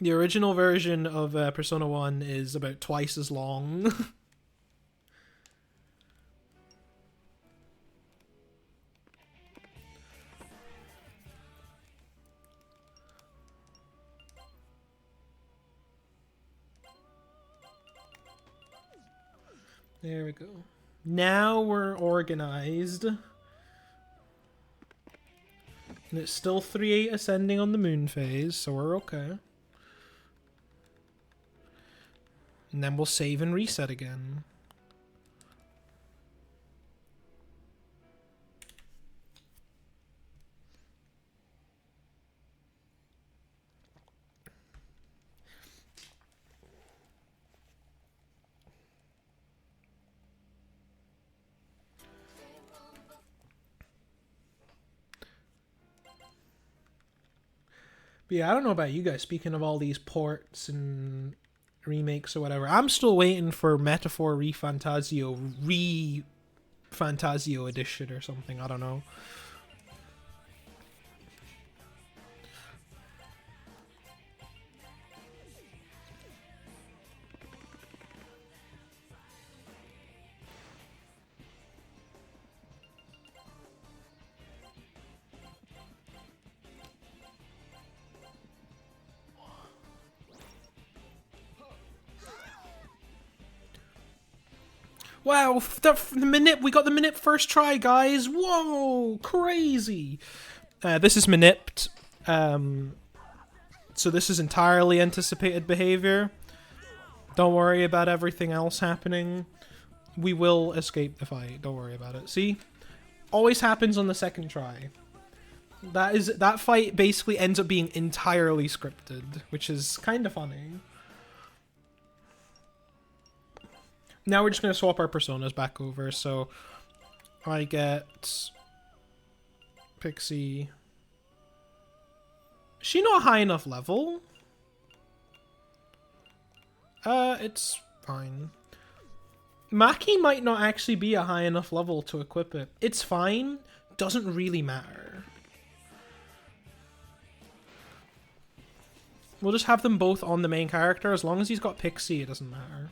The original version of Persona 1 is about twice as long. There we go. Now we're organized. And it's still 3-8 ascending on the moon phase, so we're okay. And then we'll save and reset again. But yeah, I don't know about you guys, speaking of all these ports and remakes or whatever, I'm still waiting for Metaphor ReFantasio Fantasio edition or something. I don't know. Wow, we got the Manip first try, guys. Whoa, crazy. This is Manipped. So this is entirely anticipated behavior. Don't worry about everything else happening. We will escape the fight. Don't worry about it. See? Always happens on the second try. That fight basically ends up being entirely scripted, which is kind of funny. Now we're just going to swap our personas back over, so I get Pixie. Is she not high enough level? It's fine. Maki might not actually be a high enough level to equip it. It's fine, doesn't really matter. We'll just have them both on the main character. As long as he's got Pixie, it doesn't matter.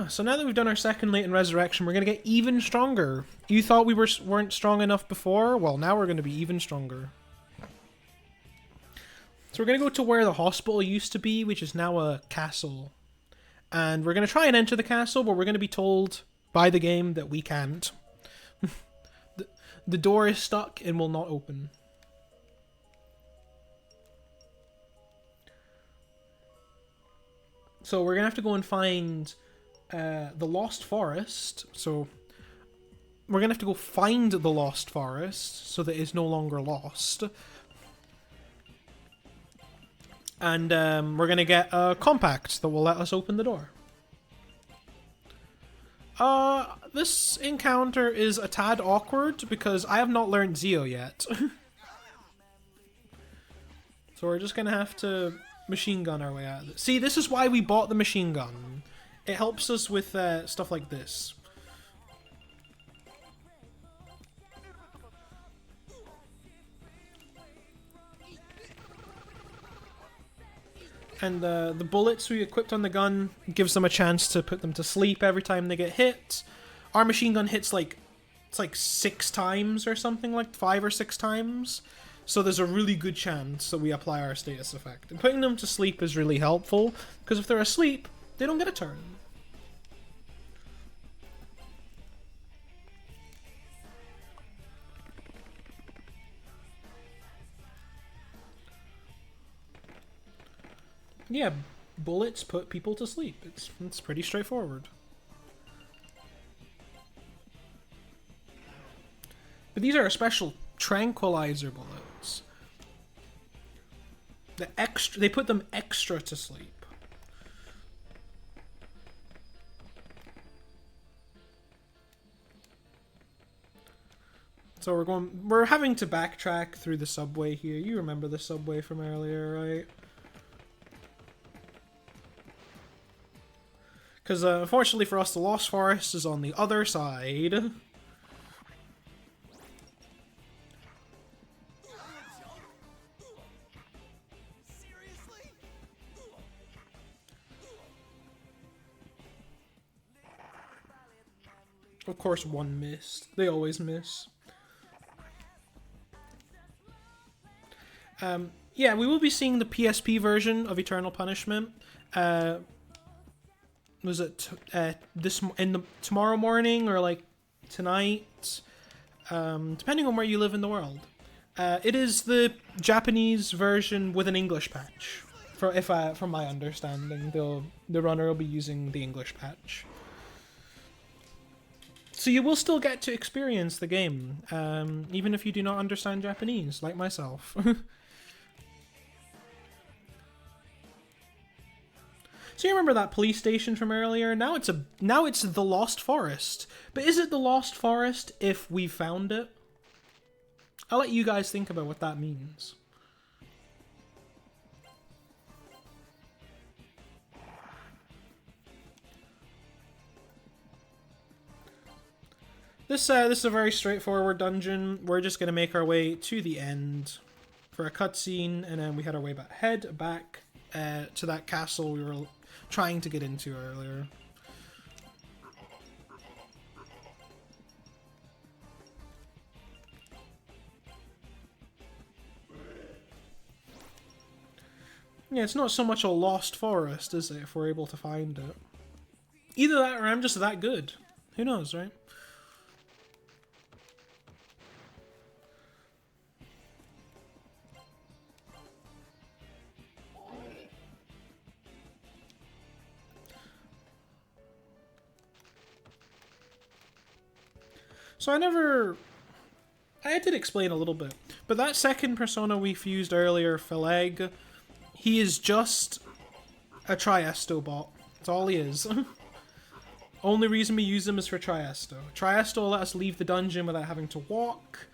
So now that we've done our second latent resurrection, we're going to get even stronger. You thought we weren't strong enough before? Well, now we're going to be even stronger. So we're going to go to where the hospital used to be, which is now a castle. And we're going to try and enter the castle, but we're going to be told by the game that we can't. The door is stuck and will not open. So we're going to have to go and find the Lost Forest. So we're going to have to go find the Lost Forest so that it's no longer lost. And we're going to get a compact that will let us open the door. This encounter is a tad awkward because I have not learned Zeo yet. So we're just going to have to machine gun our way out of it. See, this is why we bought the machine gun. It helps us with stuff like this. And the bullets we equipped on the gun gives them a chance to put them to sleep every time they get hit. Our machine gun hits it's like 6 times or something, like 5 or 6 times. So there's a really good chance that we apply our status effect. And putting them to sleep is really helpful, because if they're asleep, they don't get a turn. Yeah, bullets put people to sleep. It's pretty straightforward. But these are special tranquilizer bullets. They put them extra to sleep. So we're having to backtrack through the subway here. You remember the subway from earlier, right? Because unfortunately for us, the Lost Forest is on the other side. Seriously? Of course, one missed. They always miss. Yeah, we will be seeing the PSP version of Eternal Punishment. Was it tomorrow morning or like tonight? Depending on where you live in the world. It is the Japanese version with an English patch. From my understanding, the runner will be using the English patch. So you will still get to experience the game, even if you do not understand Japanese, like myself. So you remember that police station from earlier? Now it's the Lost Forest. But is it the Lost Forest if we found it? I'll let you guys think about what that means. This is a very straightforward dungeon. We're just gonna make our way to the end for a cutscene, and then we head our way back to that castle we were trying to get into earlier. Yeah, it's not so much a lost forest, is it, if we're able to find it? Either that or I'm just that good. Who knows, right? So I did explain a little bit, but that second persona we fused earlier, Phaleg, he is just a Triesto bot. That's all he is. Only reason we use him is for Triesto. Triesto will let us leave the dungeon without having to walk,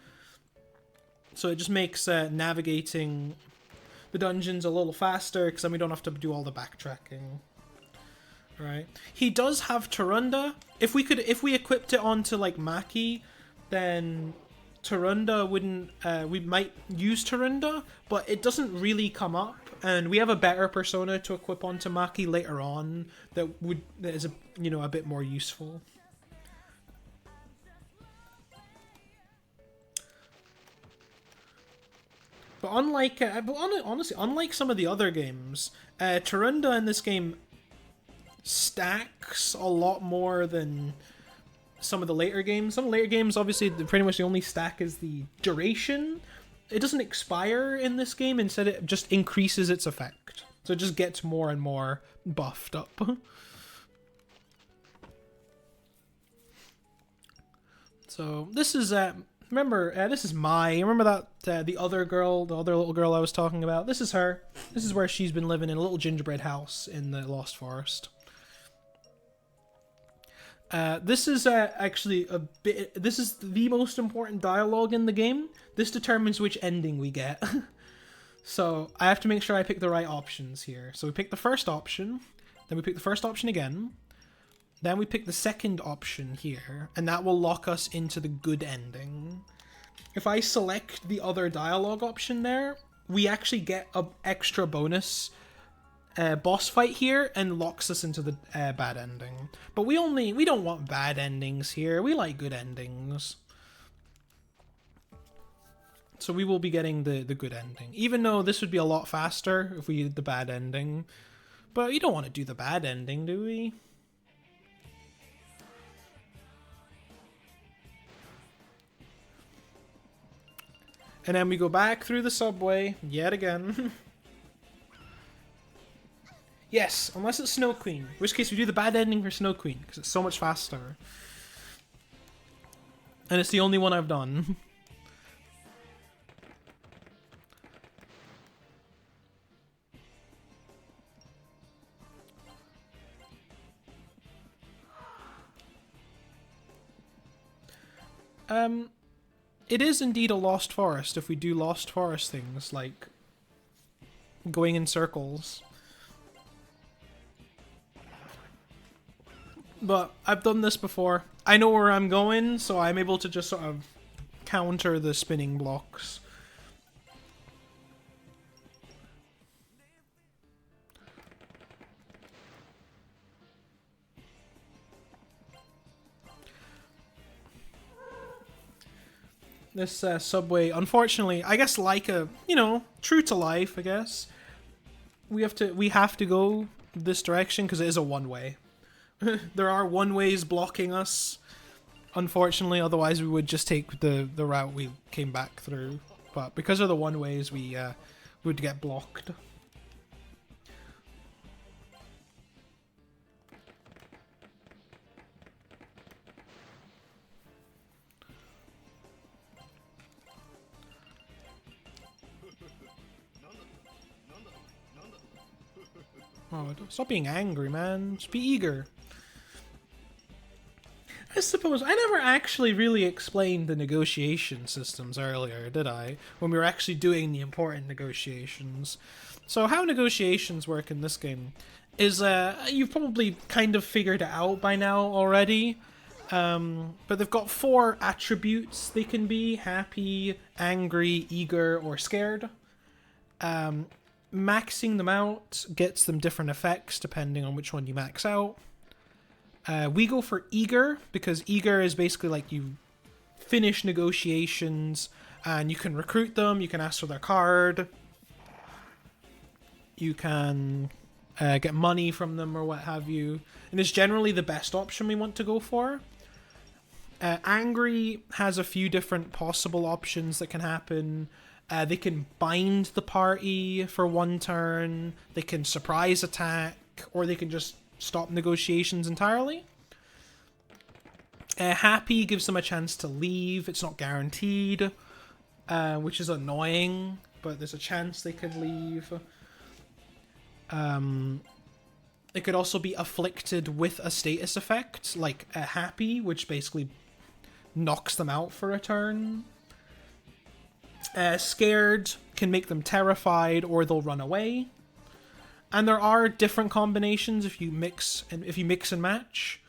so it just makes navigating the dungeons a little faster, because then we don't have to do all the backtracking. Right. He does have Tarunda. If we equipped it onto like Maki, then Tarunda wouldn't. We might use Tarunda, but it doesn't really come up. And we have a better persona to equip onto Maki later on that is a bit more useful. But honestly, unlike some of the other games, Tarunda in this game stacks a lot more than some of the later games. Some later games, obviously, pretty much the only stack is the duration. It doesn't expire in this game. Instead, it just increases its effect. So it just gets more and more buffed up. So this is remember this is Mai. Remember that the other little girl I was talking about. This is her. This is where she's been living in a little gingerbread house in the Lost Forest. This is actually this is the most important dialogue in the game. This determines which ending we get. So I have to make sure I pick the right options here. So we pick the first option, then we pick the first option again, then we pick the second option here, and that will lock us into the good ending. If I select the other dialogue option there, we actually get an extra bonus boss fight here and locks us into the bad ending. But we don't want bad endings here. We like good endings. So we will be getting the good ending. Even though this would be a lot faster if we did the bad ending. But you don't want to do the bad ending, do we? And then we go back through the subway yet again. Yes, unless it's Snow Queen. In which case we do the bad ending for Snow Queen, because it's so much faster. And it's the only one I've done. It is indeed a Lost Forest if we do Lost Forest things, like going in circles. But I've done this before. I know where I'm going, so I'm able to just sort of counter the spinning blocks. This subway, unfortunately, I guess like a, true to life, I guess. We have to go this direction because it is a one-way. There are one-ways blocking us, unfortunately, otherwise we would just take the route we came back through. But because of the one-ways, we would get blocked. Oh, stop being angry, man. Just be eager. I suppose I never actually really explained the negotiation systems earlier, did I? When we were actually doing the important negotiations. So how negotiations work in this game is, you've probably kind of figured it out by now already. But they've got 4 attributes they can be: happy, angry, eager, or scared. Maxing them out gets them different effects depending on which one you max out. We go for eager, because eager is basically like you finish negotiations and you can recruit them, you can ask for their card, you can get money from them or what have you, and it's generally the best option we want to go for. Angry has a few different possible options that can happen. They can bind the party for 1 turn, they can surprise attack, or they can just stop negotiations entirely. Happy gives them a chance to leave. It's not guaranteed, which is annoying, but there's a chance they can leave. It could also be afflicted with a status effect, like a happy, which basically knocks them out for a turn. Scared can make them terrified, or they'll run away. And there are different combinations if you mix and match,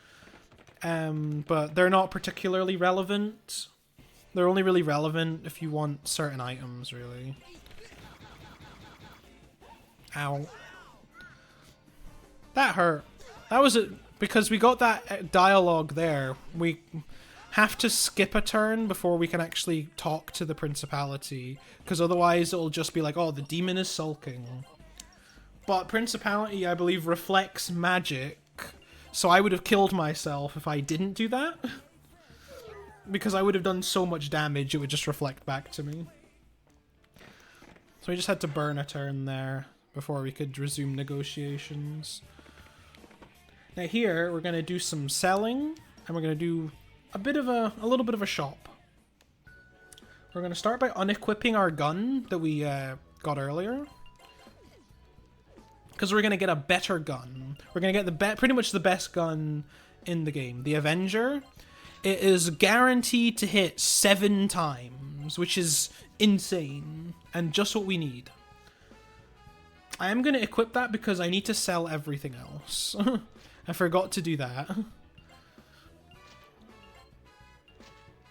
but they're not particularly relevant. They're only really relevant if you want certain items, really. Ow. That hurt. That was it, because we got that dialogue there. We have to skip a turn before we can actually talk to the Principality, because otherwise it'll just be like, oh, the demon is sulking. But Principality, I believe, reflects magic, so I would have killed myself if I didn't do that. Because I would have done so much damage, it would just reflect back to me. So we just had to burn a turn there before we could resume negotiations. Now here, we're going to do some selling, and we're going to do a little bit of a shop. We're going to start by unequipping our gun that we got earlier, because we're going to get a better gun. We're going to get pretty much the best gun in the game. The Avenger. It is guaranteed to hit 7 times, which is insane, and just what we need. I am going to equip that because I need to sell everything else. I forgot to do that.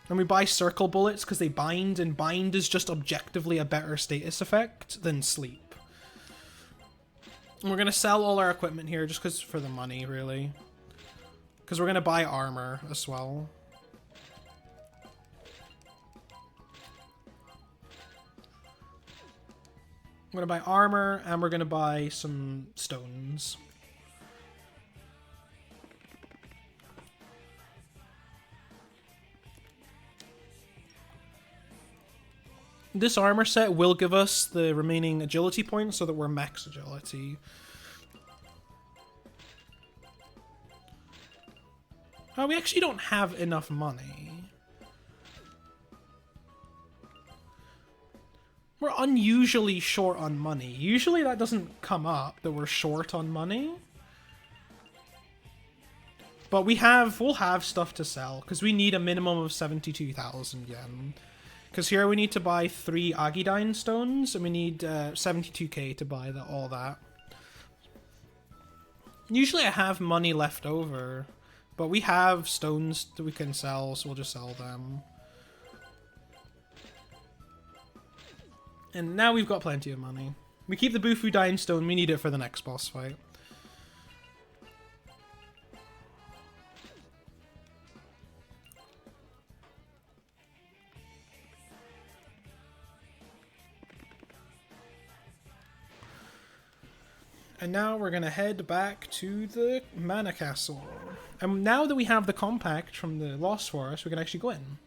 And we buy circle bullets because they bind, and bind is just objectively a better status effect than sleep. And we're going to sell all our equipment here just because for the money, really. Because we're going to buy armor as well. I'm going to buy armor, and we're going to buy some stones. This armor set will give us the remaining agility points so that we're max agility. Oh, we actually don't have enough money. We're unusually short on money. Usually that doesn't come up, that we're short on money. But we'll have stuff to sell, because we need a minimum of 72,000 yen. Because here we need to buy 3 Agidine stones, and we need 72k to buy all that. Usually I have money left over, but we have stones that we can sell, so we'll just sell them. And now we've got plenty of money. We keep the Bufu Dine Stone, we need it for the next boss fight. And now we're going to head back to the Mana Castle. And now that we have the compact from the Lost Forest, we can actually go in.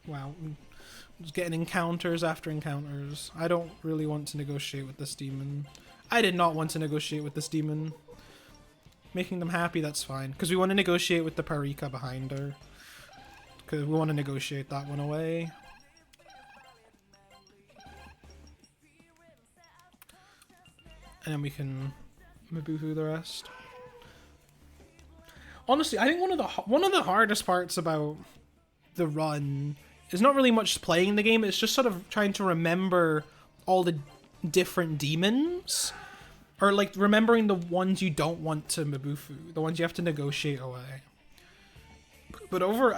Wow. Just getting encounters after encounters. I don't really want to negotiate with this demon. I did not want to negotiate with this demon. Making them happy, that's fine. Because we want to negotiate with the Parika behind her. Because we want to negotiate that one away. and then we can move through the rest. Honestly, I think one of the hardest parts about the run is not really much playing the game. It's just sort of trying to remember all the different demons, or like remembering the ones you don't want to Mabufu, the ones you have to negotiate away. But over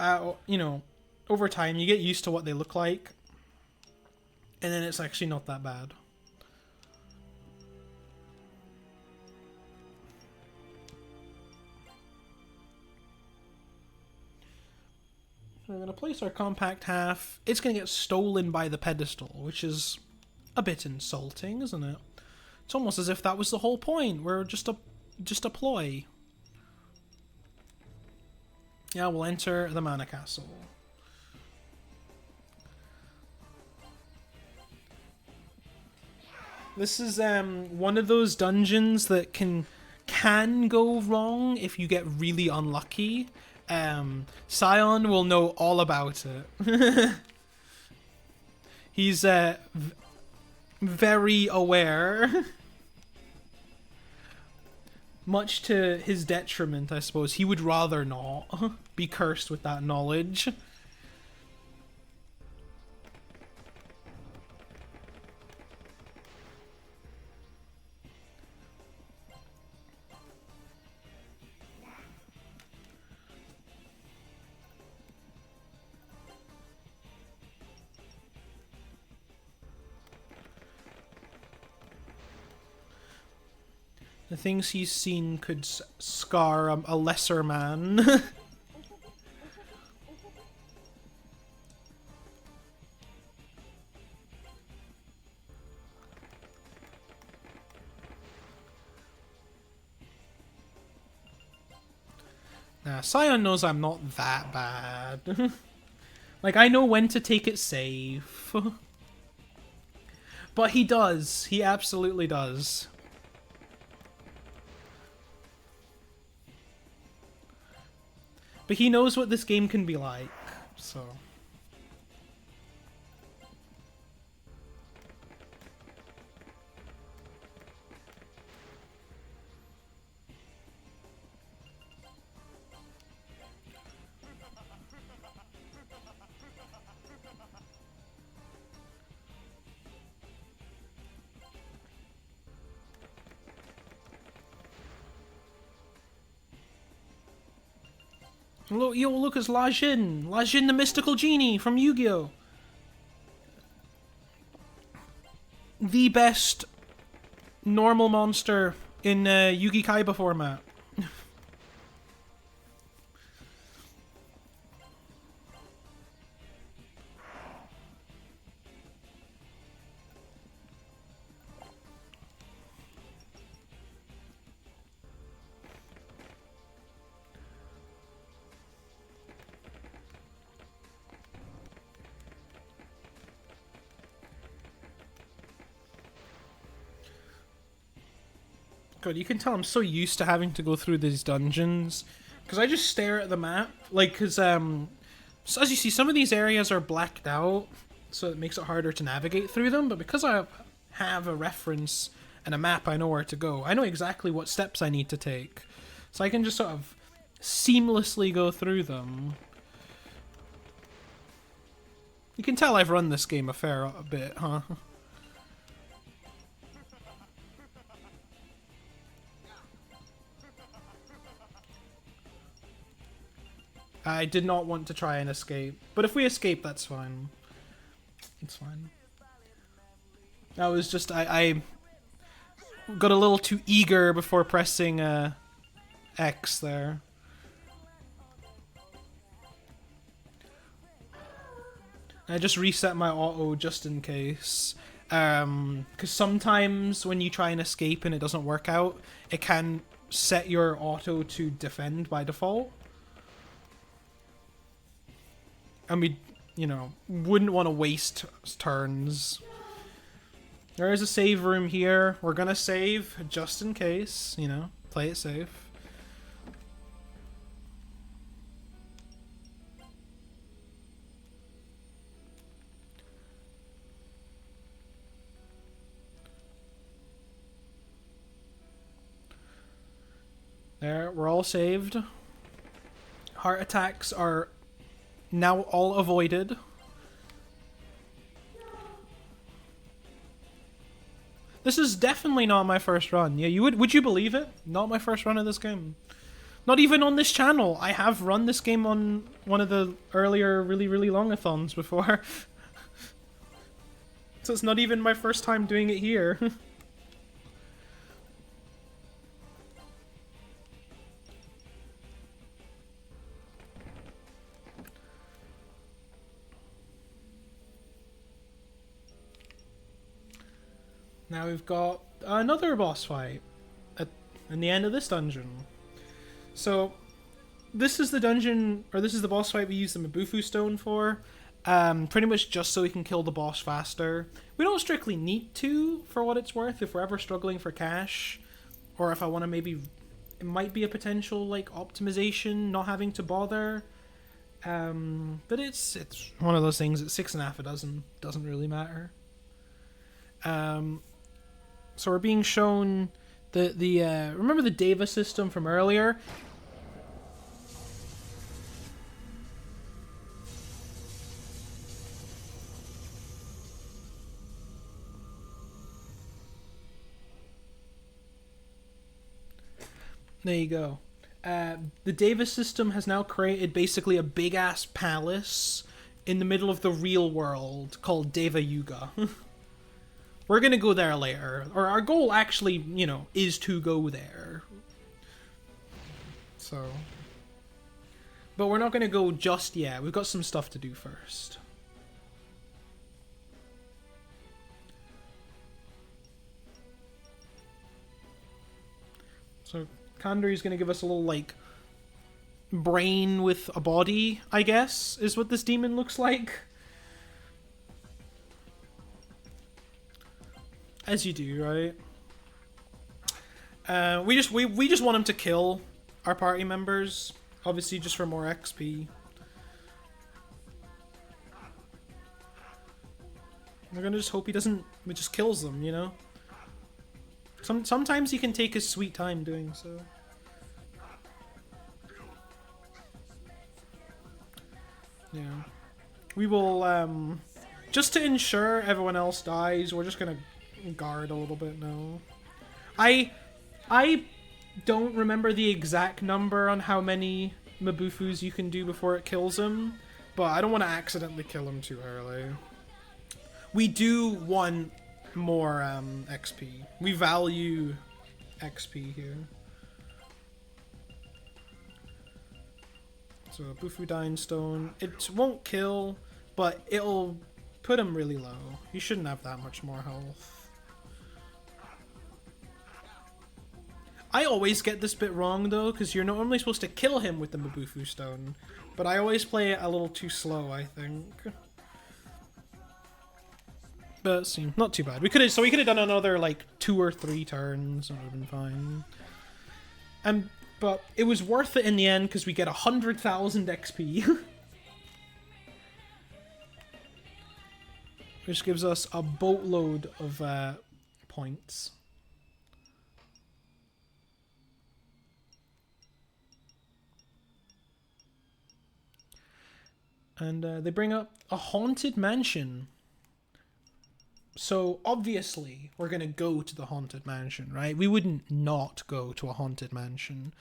time, you get used to what they look like, and then it's actually not that bad. So we're going to place our compact half. It's going to get stolen by the pedestal, which is a bit insulting, isn't it? It's almost as if that was the whole point. We're just a ploy. Yeah, we'll enter the Mana Castle. This is one of those dungeons that can go wrong if you get really unlucky. Scion will know all about it. He's very aware. Much to his detriment, I suppose. He would rather not be cursed with that knowledge. The things he's seen could scar a lesser man. Nah, Scion knows I'm not that bad. Like, I know when to take it safe. But he does. He absolutely does. But he knows what this game can be like, so... Look, it's La Shin! La Shin, the mystical genie from Yu-Gi-Oh! The best normal monster in Yugi Kaiba format. God, you can tell I'm so used to having to go through these dungeons. Because I just stare at the map. Like, because, so as you see, some of these areas are blacked out, so it makes it harder to navigate through them. But because I have a reference and a map, I know where to go. I know exactly what steps I need to take. So I can just sort of seamlessly go through them. You can tell I've run this game a bit, huh? I did not want to try and escape. But if we escape, that's fine. It's fine. I was just... I got a little too eager before pressing X there. I just reset my auto just in case. Because sometimes when you try and escape and it doesn't work out, it can set your auto to defend by default. And we, wouldn't want to waste turns. There is a save room here. We're gonna save just in case, play it safe. There, we're all saved. Heart attacks are now all avoided. This is definitely not my first run. Yeah, would you believe it? Not my first run of this game. Not even on this channel. I have run this game on one of the earlier really long-a-thons before. So it's not even my first time doing it here. Now we've got another boss fight in the end of this dungeon. So this is the dungeon, or this is the boss fight we use the Mabufu stone for. Pretty much just so we can kill the boss faster. We don't strictly need to, for what it's worth, if we're ever struggling for cash. Or if I want to maybe... It might be a potential, like, optimization, not having to bother. But it's one of those things, it's 6.5 a dozen, doesn't really matter. So we're being shown the remember the Deva system from earlier? There you go. The Deva system has now created basically a big-ass palace in the middle of the real world called Deva Yuga. We're gonna go there later. Or our goal actually, you know, is to go there. So... But we're not gonna go just yet. We've got some stuff to do first. So Kandari's gonna give us a little, like, brain with a body, I guess, is what this demon looks like. As you do, right? We just want him to kill our party members, obviously just for more XP. We're gonna just hope he doesn't, he just kills them, you know? Sometimes he can take his sweet time doing so. Yeah. We will, just to ensure everyone else dies, we're just gonna guard a little bit now. I don't remember the exact number on how many Mabufus you can do before it kills him, but I don't want to accidentally kill him too early. We do want more XP. We value XP here. So a Bufudine Stone. It won't kill, but it'll put him really low. He shouldn't have that much more health. I always get this bit wrong though, because you're normally supposed to kill him with the Mabufu Stone, but I always play it a little too slow, I think. But see, not too bad. We could have done another like 2 or 3 turns, and it would have been fine. But it was worth it in the end because we get 100,000 XP. Which gives us a boatload of points. And they bring up a haunted mansion. So obviously we're going to go to the haunted mansion, right? We wouldn't not go to a haunted mansion.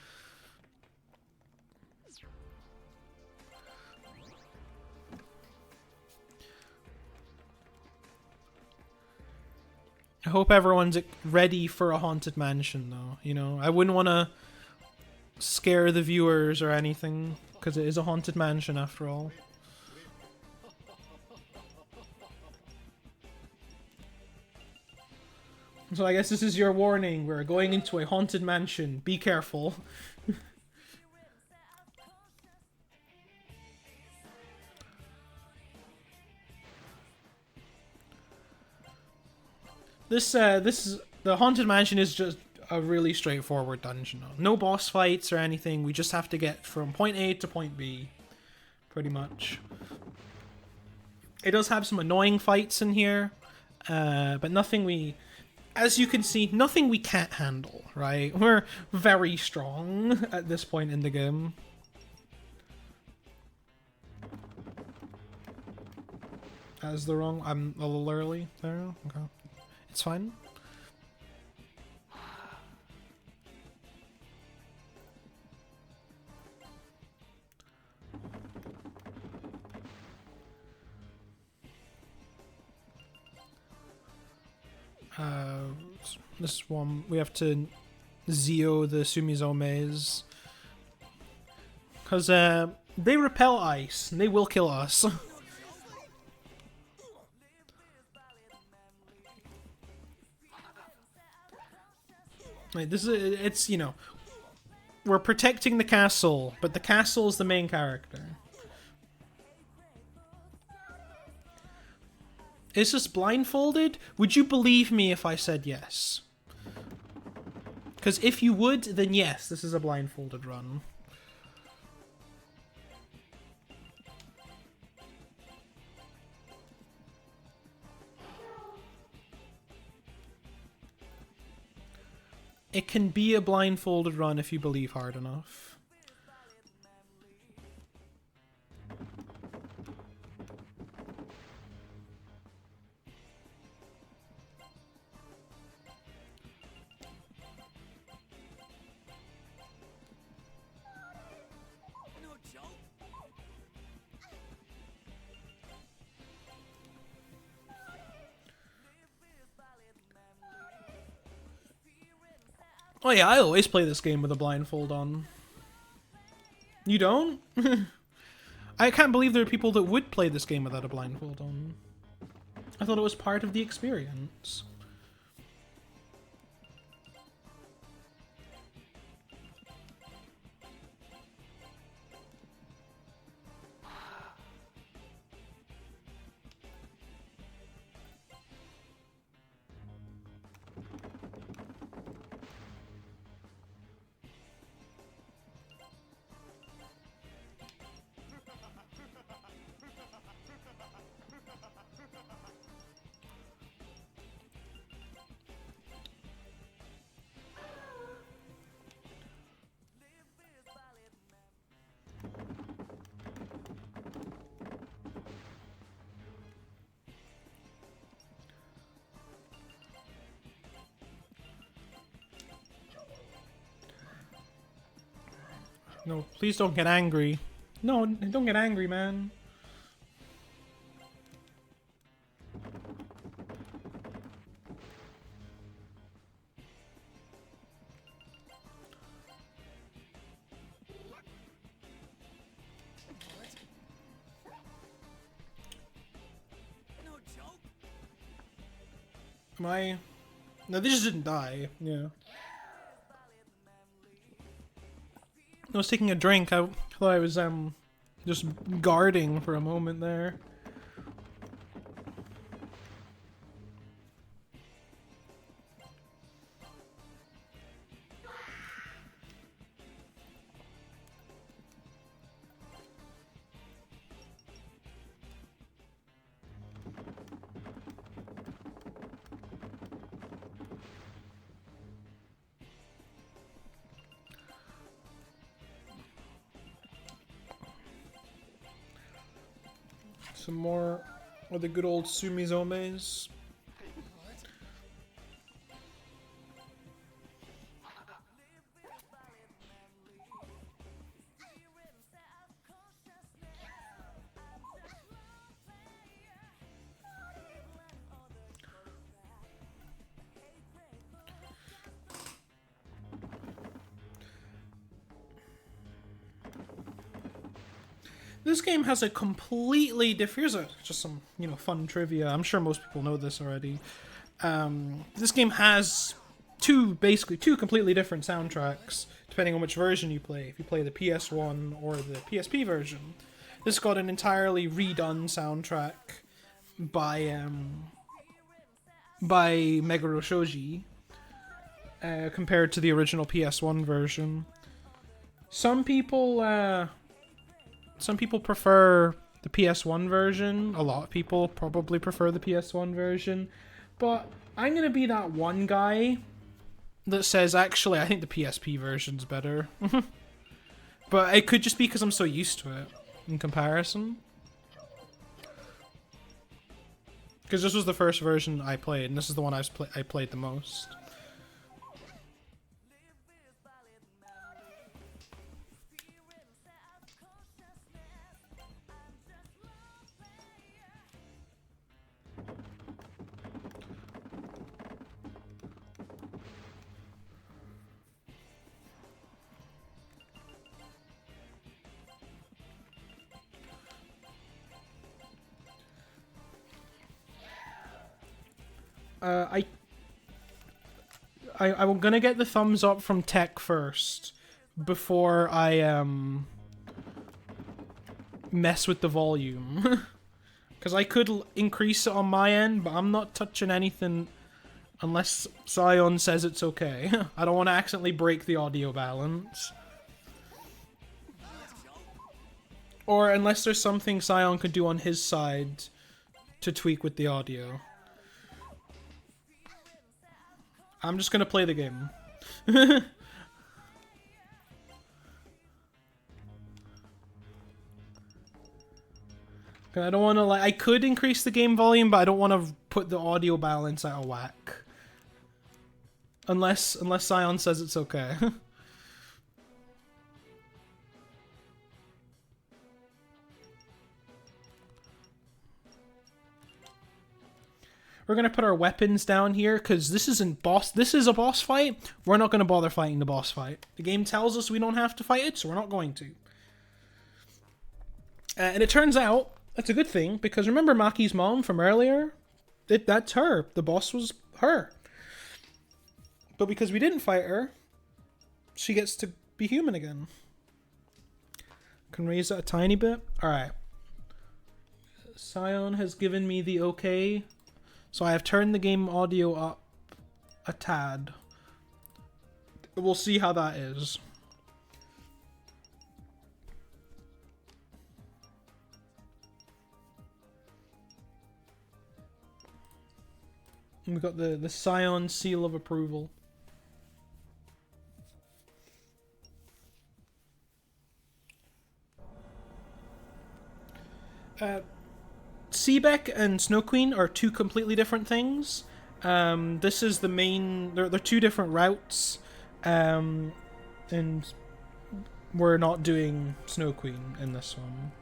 I hope everyone's ready for a haunted mansion though, you know? I wouldn't want to scare the viewers or anything, because it is a haunted mansion after all. So I guess this is your warning. We're going into a haunted mansion. Be careful. The haunted mansion is just a really straightforward dungeon. No boss fights or anything. We just have to get from point A to point B, pretty much. It does have some annoying fights in here, but nothing we as you can see, nothing we can't handle, right? We're very strong at this point in the game. That is the wrong... I'm a little early there. Okay. It's fine. This one, we have to Zeo the Sumizomes. Because, they repel ice, and they will kill us. Like, this is, it's, you know, we're protecting the castle, but the castle is the main character. Is this blindfolded? Would you believe me if I said yes? Because if you would, then yes, this is a blindfolded run. It can be a blindfolded run if you believe hard enough. Oh yeah, I always play this game with a blindfold on. You don't? I can't believe there are people that would play this game without a blindfold on. I thought it was part of the experience. No, please don't get angry. No, don't get angry, man. Am I... No, they just didn't die. Yeah. I was taking a drink. I thought I was just guarding for a moment there. Some more of the good old Sumizomes. This game has a completely different... Here's just some, you know, fun trivia. I'm sure most people know this already. This game has basically two completely different soundtracks, depending on which version you play. If you play the PS1 or the PSP version. This got an entirely redone soundtrack by Meguro Shoji, compared to the original PS1 version. Some people prefer the PS1 version. A lot of people probably prefer the PS1 version. But I'm gonna be that one guy that says, actually, I think the PSP version's better. But it could just be because I'm so used to it in comparison. Because this was the first version I played, and this is the one I played the most. I'm gonna get the thumbs up from tech first before I mess with the volume. Because I could increase it on my end, but I'm not touching anything unless Scion says it's okay. I don't want to accidentally break the audio balance. Or unless there's something Scion could do on his side to tweak with the audio. I'm just gonna play the game. I don't want to, like, I could increase the game volume, but I don't want to put the audio balance out of whack. Unless Scion says it's okay. We're gonna put our weapons down here because this isn't boss. This is a boss fight. We're not gonna bother fighting the boss fight. The game tells us we don't have to fight it, so we're not going to. And it turns out that's a good thing because remember Maki's mom from earlier? That's her. The boss was her. But because we didn't fight her, she gets to be human again. Can raise it a tiny bit. All right. Scion has given me the okay. So I have turned the game audio up a tad. We'll see how that is. We've got the Scion seal of approval. SEBEC and Snow Queen are two completely different things. This is the main... They're two different routes. And we're not doing Snow Queen in this one.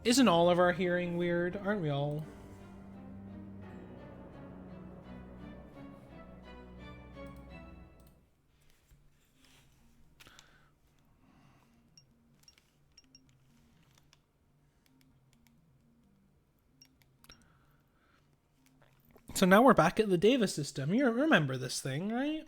Isn't all of our hearing weird? Aren't we all? So now we're back at the Deva system. You remember this thing, right?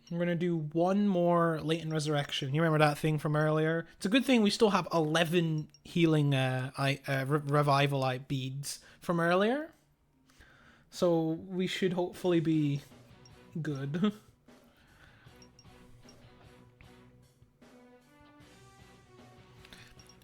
We're going to do one more Latent Resurrection. You remember that thing from earlier? It's a good thing we still have 11 healing revival beads from earlier. So we should hopefully be good.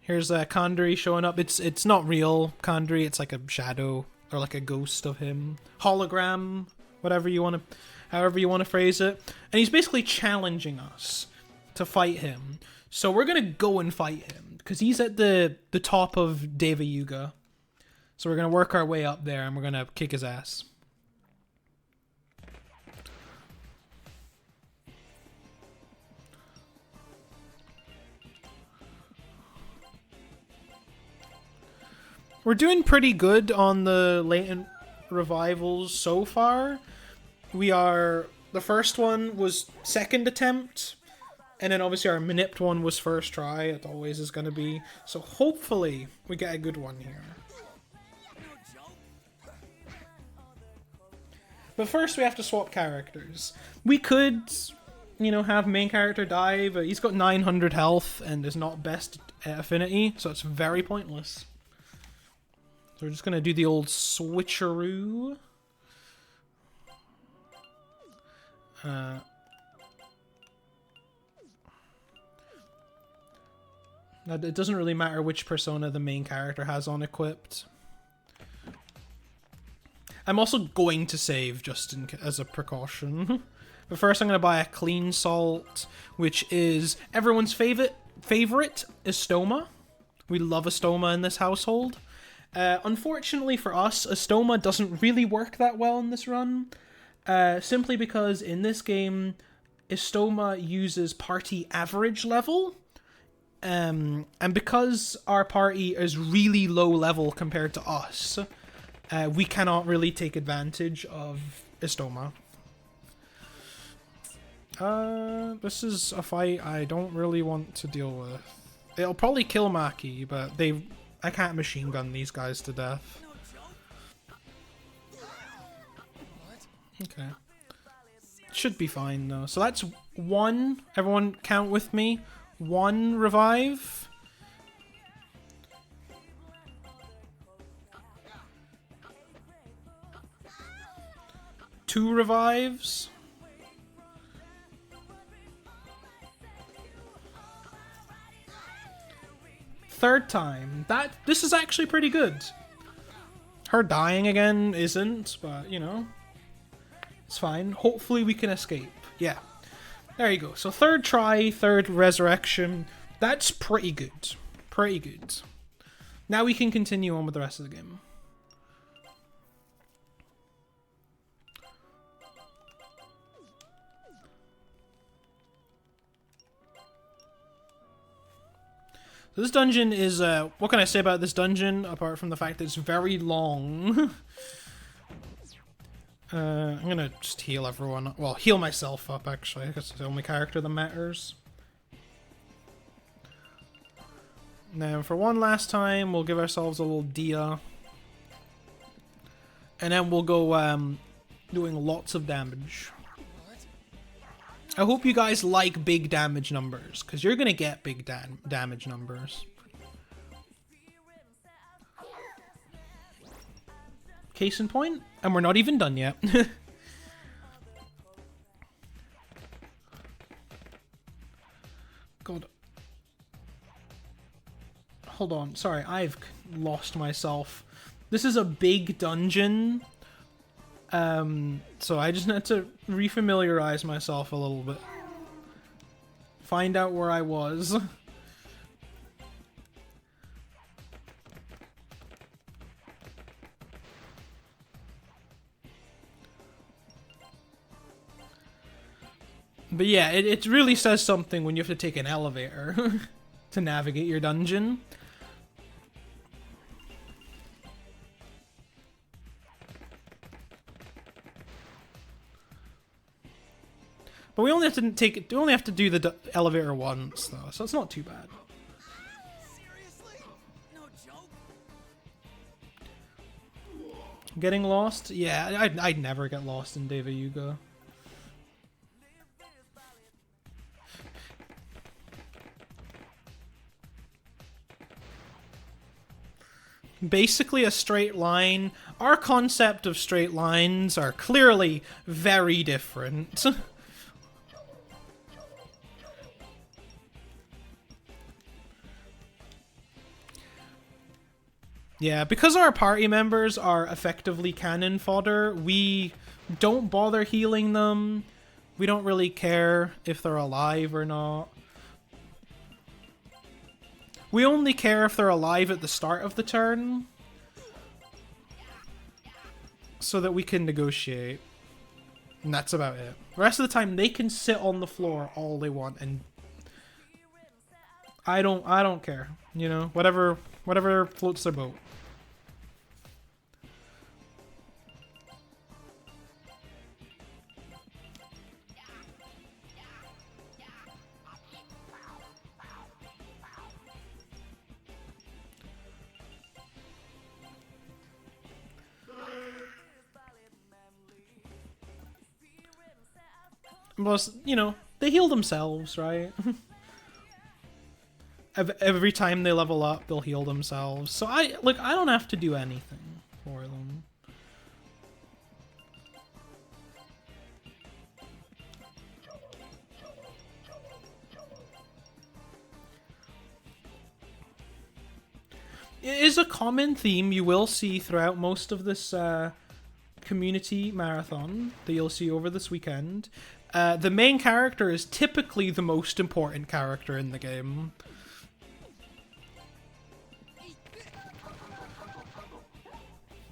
Here's Kandri showing up. It's not real Kandri. It's like a shadow or like a ghost of him. Hologram, whatever you want to... However you want to phrase it. And he's basically challenging us to fight him. So we're going to go and fight him. Because he's at the top of Deva Yuga. So we're going to work our way up there and we're going to kick his ass. We're doing pretty good on the latent revivals so far. We are... The first one was second attempt. And then obviously our Manipt one was first try. It always is going to be. So hopefully we get a good one here. But first we have to swap characters. We could, you know, have main character die, but he's got 900 health and is not best at affinity. So it's very pointless. So we're just gonna do the old switcheroo. It doesn't really matter which persona the main character has on equipped. I'm also going to save just as a precaution. But first I'm going to buy a clean salt, which is everyone's favorite, Estoma. We love Estoma in this household. Unfortunately for us, Estoma doesn't really work that well in this run. Simply because in this game, Estoma uses party average level. And because our party is really low level compared to us, we cannot really take advantage of Estoma. This is a fight I don't really want to deal with. It'll probably kill Maki, but I can't machine gun these guys to death. Okay. Should be fine though. So that's 1. Everyone count with me. 1 revive. 2 revives. 3rd time. This is actually pretty good. Her dying again isn't, but you know, it's fine. Hopefully we can escape. Yeah. There you go. So 3rd try, 3rd resurrection. That's pretty good. Pretty good. Now we can continue on with the rest of the game. So this dungeon is, what can I say about this dungeon, apart from the fact that it's very long? I'm gonna just heal everyone. Well, heal myself up, actually, because it's the only character that matters. Now, for one last time, we'll give ourselves a little Dia. And then we'll go, doing lots of damage. I hope you guys like big damage numbers, because you're gonna get big damage numbers. Case in point, and we're not even done yet. God. Hold on, sorry, I've lost myself. This is a big dungeon. So I just need to refamiliarize myself a little bit. Find out where I was. But yeah, it really says something when you have to take an elevator to navigate your dungeon. But we only have to do the elevator once, though, so it's not too bad. Seriously? No joke? Getting lost? Yeah, I'd never get lost in Deva Yuga. Basically a straight line. Our concept of straight lines are clearly very different. Yeah, because our party members are effectively cannon fodder, we don't bother healing them. We don't really care if they're alive or not. We only care if they're alive at the start of the turn, so that we can negotiate. And that's about it. The rest of the time, they can sit on the floor all they want, and I don't care. You know, whatever floats their boat. Plus, you know, they heal themselves, right? every time they level up, they'll heal themselves. So I don't have to do anything for them. It is a common theme you will see throughout most of this community marathon that you'll see over this weekend. The main character is typically the most important character in the game.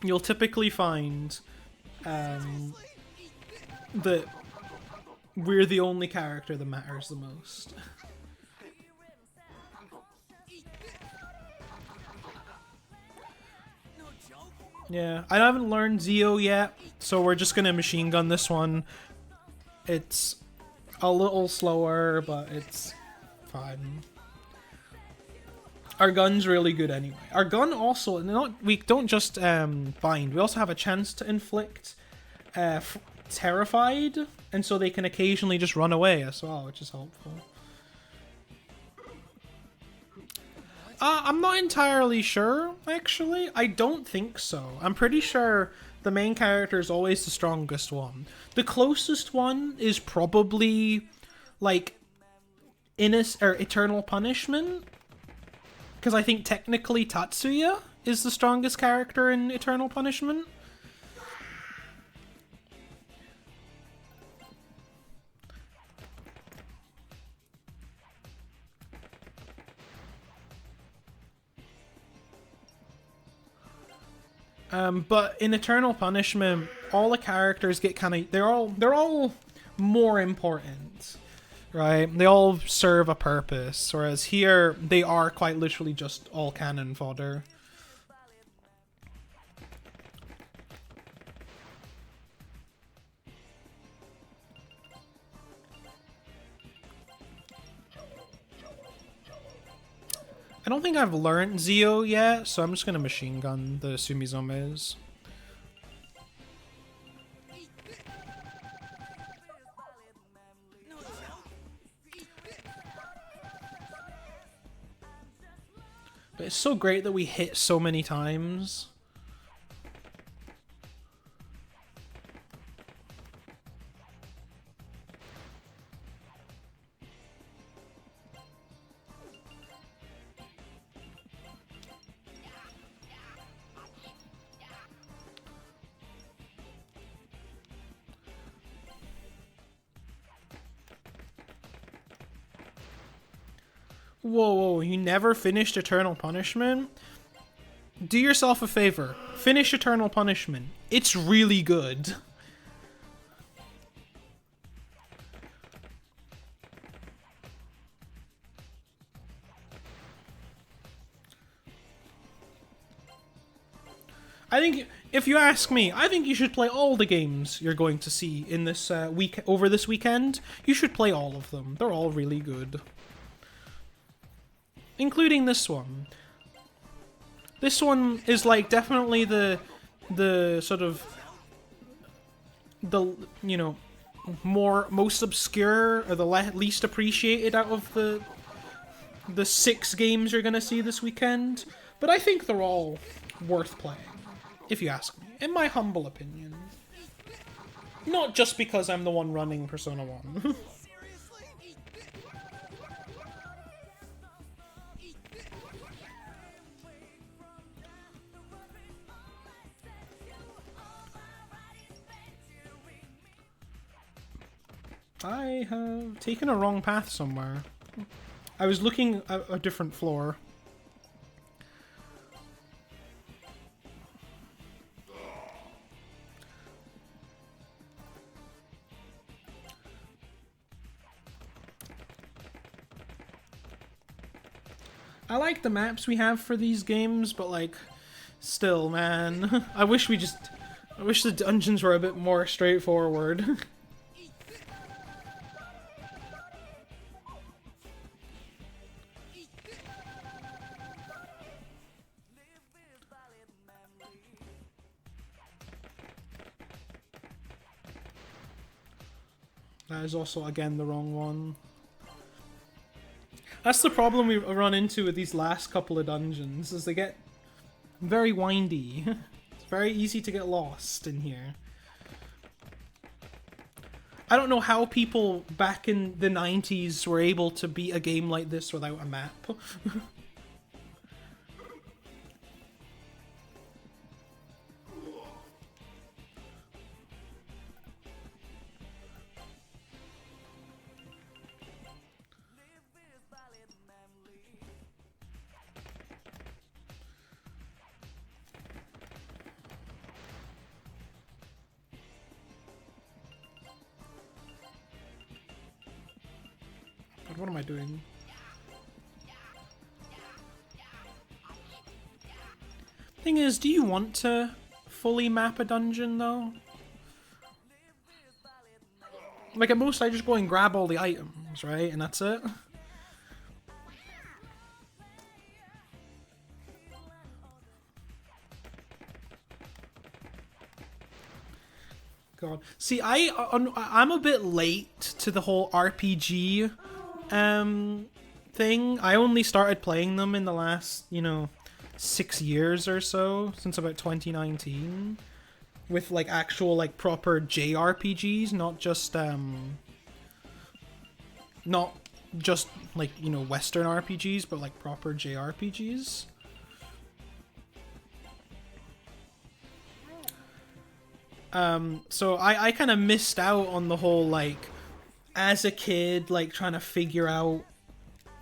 You'll typically find that we're the only character that matters the most. Yeah, I haven't learned Zeo yet, so we're just gonna machine gun this one. It's a little slower, but it's fine. Our gun's really good anyway. Our gun also, we don't just bind, we also have a chance to inflict terrified, and so they can occasionally just run away as well, which is helpful. I'm not entirely sure, actually. I don't think so. I'm pretty sure the main character is always the strongest one. The closest one is probably, like, Eternal Punishment. Because I think technically Tatsuya is the strongest character in Eternal Punishment. But in Eternal Punishment, all the characters get kind of they're all more important, right? They all serve a purpose, whereas here they are quite literally just all cannon fodder. I don't think I've learned Zeo yet, so I'm just gonna machine gun the Sumizomes. But it's so great that we hit so many times. Whoa, you never finished Eternal Punishment? Do yourself a favor. Finish Eternal Punishment. It's really good. I think, if you ask me, I think you should play all the games you're going to see in this over this weekend. You should play all of them. They're all really good. Including this one. This one is like definitely the sort of the, you know, most obscure or the least appreciated out of the 6 games you're gonna see this weekend. But I think they're all worth playing, if you ask me, in my humble opinion. Not just because I'm the one running Persona 1. I have taken a wrong path somewhere. I was looking at a different floor. I like the maps we have for these games, but like, still, man. I wish the dungeons were a bit more straightforward. That is also, again, the wrong one. That's the problem we run into with these last couple of dungeons, is they get very windy. It's very easy to get lost in here. I don't know how people back in the 90s were able to beat a game like this without a map. God, what am I doing? Thing is, do you want to fully map a dungeon though? Like at most I just go and grab all the items, right? And that's it. God. See, I'm a bit late to the whole RPG thing. I only started playing them in the last, 6 years or so, since about 2019, with like actual like proper JRPGs, not just like, Western RPGs, but like proper JRPGs. So I kind of missed out on the whole, like, as a kid, like, trying to figure out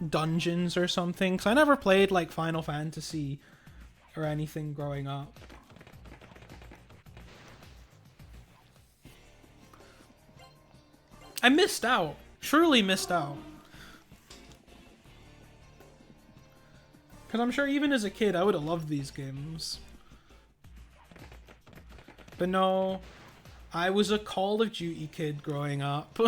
dungeons or something. So I never played, like, Final Fantasy or anything growing up. I missed out. Surely missed out. Because I'm sure even as a kid, I would have loved these games. But no, I was a Call of Duty kid growing up.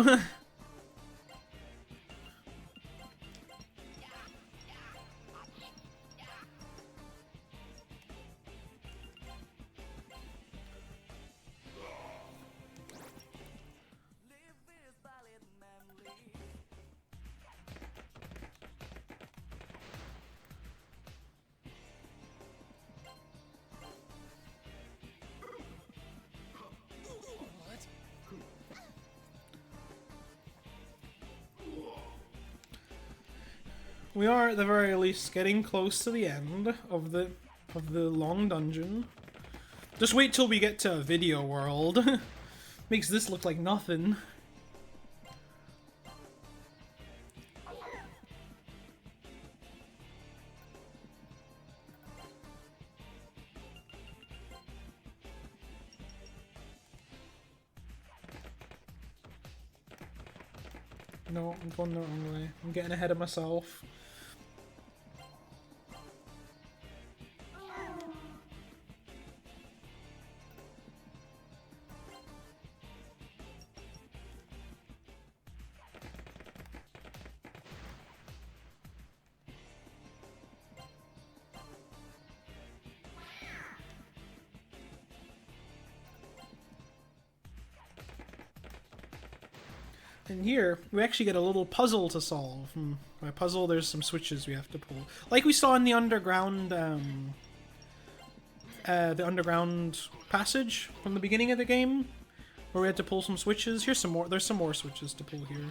We are at the very least getting close to the end of the long dungeon. Just wait till we get to Video World. Makes this look like nothing. No, I'm going the wrong way. I'm getting ahead of myself. And here, we actually get a little puzzle to solve. By puzzle, there's some switches we have to pull. Like we saw in the underground passage from the beginning of the game, where we had to pull some switches. Here's some more. There's some more switches to pull here.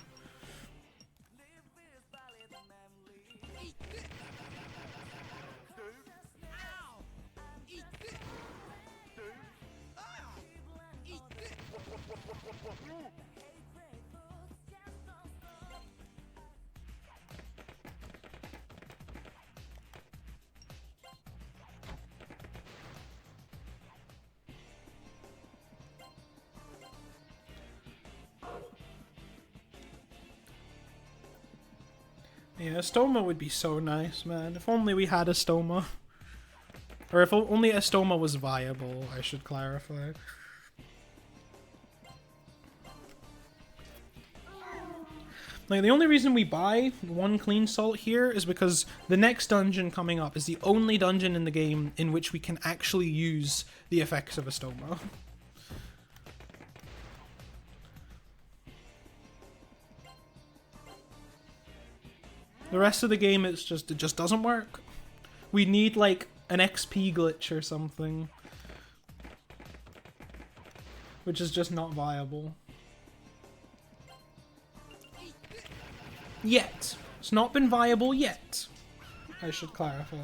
Yeah, a stoma would be so nice, man. If only we had a stoma. Or if only a stoma was viable, I should clarify. Like, the only reason we buy one clean salt here is because the next dungeon coming up is the only dungeon in the game in which we can actually use the effects of a stoma. The rest of the game, it just doesn't work. We need like an XP glitch or something, which is just not viable. Yet. It's not been viable yet. I should clarify.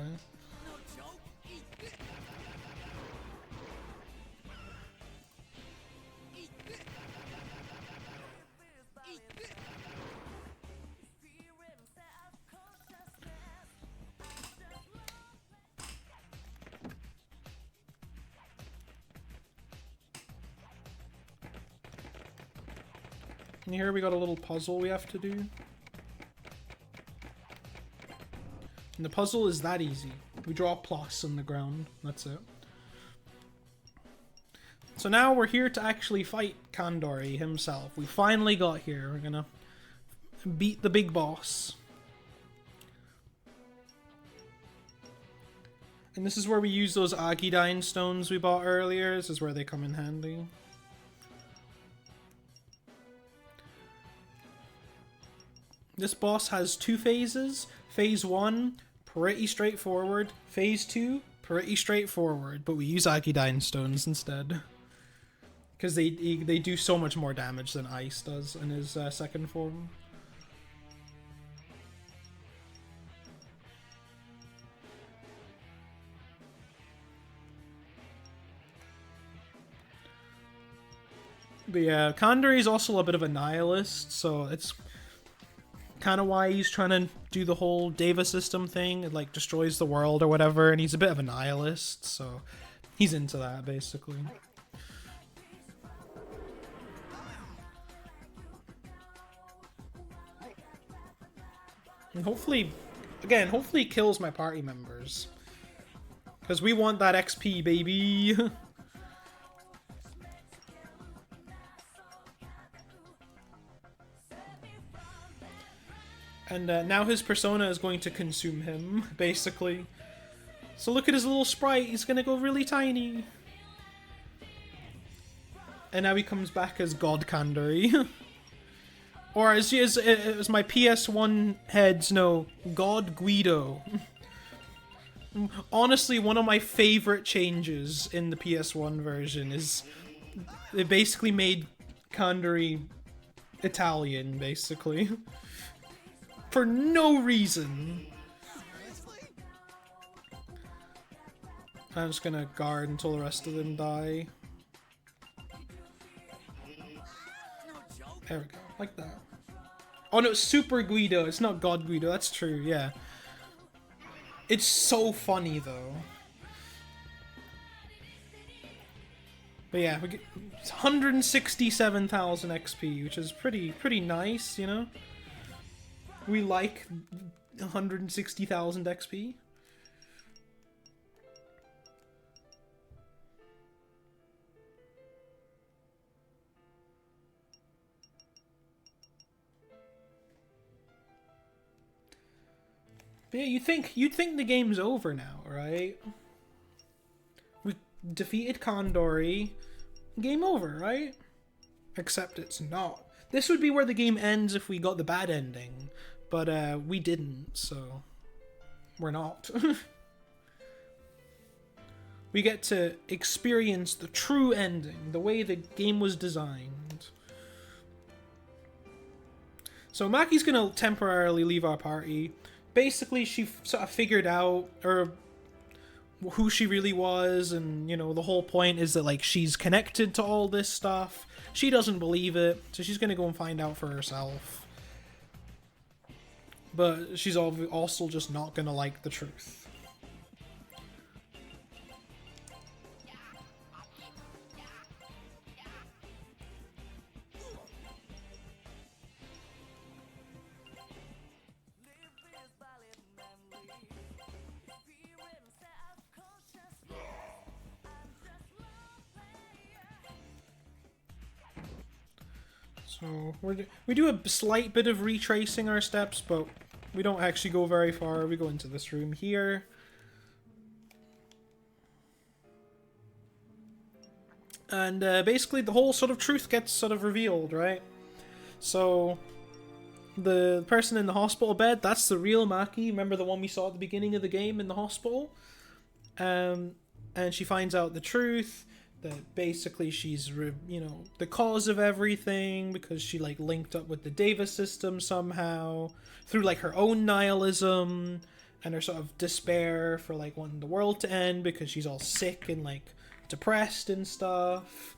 And here we got a little puzzle we have to do. And the puzzle is that easy. We draw a plus on the ground. That's it. So now we're here to actually fight Kandori himself. We finally got here. We're gonna beat the big boss. And this is where we use those Agidine stones we bought earlier. This is where they come in handy. This boss has two phases. Phase 1, pretty straightforward. Phase 2, pretty straightforward. But we use Agidine stones instead. Because they do so much more damage than Ice does in his second form. But yeah, Kandori is also a bit of a nihilist, so it's kind of why he's trying to do the whole Deva system thing. It like destroys the world or whatever, and he's a bit of a nihilist, so he's into that basically. And hopefully, again, hopefully he kills my party members. Because we want that XP, baby. And now his persona is going to consume him, basically. So look at his little sprite, he's gonna go really tiny. And now he comes back as God Kandori. Or as my PS1 heads know, God Guido. Honestly, one of my favorite changes in the PS1 version is they basically made Kandori Italian, basically. For no reason. I'm just gonna guard until the rest of them die. There we go, like that. Oh no, it's Super Guido, it's not God Guido, that's true, yeah. It's so funny though. But yeah, we get 167,000 XP, which is pretty nice, you know? We like 160,000 XP. But yeah, you'd think the game's over now, right? We defeated Kandori. Game over, right? Except it's not. This would be where the game ends if we got the bad ending. But we didn't, so we're not. We get to experience the true ending, the way the game was designed. So Maki's gonna temporarily leave our party. Basically, she sort of figured out who she really was, and, you know, the whole point is that, like, she's connected to all this stuff. She doesn't believe it, so she's gonna go and find out for herself. But she's also just not gonna like the truth. So we do a slight bit of retracing our steps, but we don't actually go very far. We go into this room here. And basically the whole sort of truth gets sort of revealed, right? So the person in the hospital bed, that's the real Maki. Remember the one we saw at the beginning of the game in the hospital? And she finds out the truth, that basically she's, the cause of everything, because she, like, linked up with the Davis system somehow, through, like, her own nihilism, and her sort of despair for, like, wanting the world to end, because she's all sick and, like, depressed and stuff.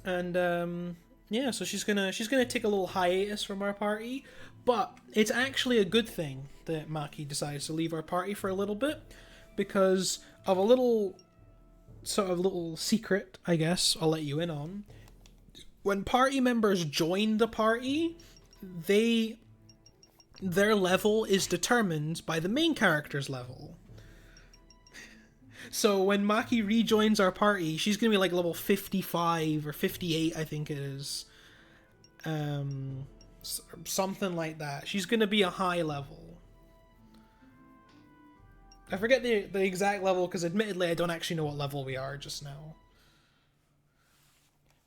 And, yeah, so she's gonna take a little hiatus from our party, but it's actually a good thing that Maki decides to leave our party for a little bit, because of a little secret, I guess, I'll let you in on. When party members join the party, their level is determined by the main character's level. So when Maki rejoins our party, she's gonna be like level 55 or 58, I think it is. Something like that. She's gonna be a high level. I forget the exact level, because admittedly I don't actually know what level we are just now.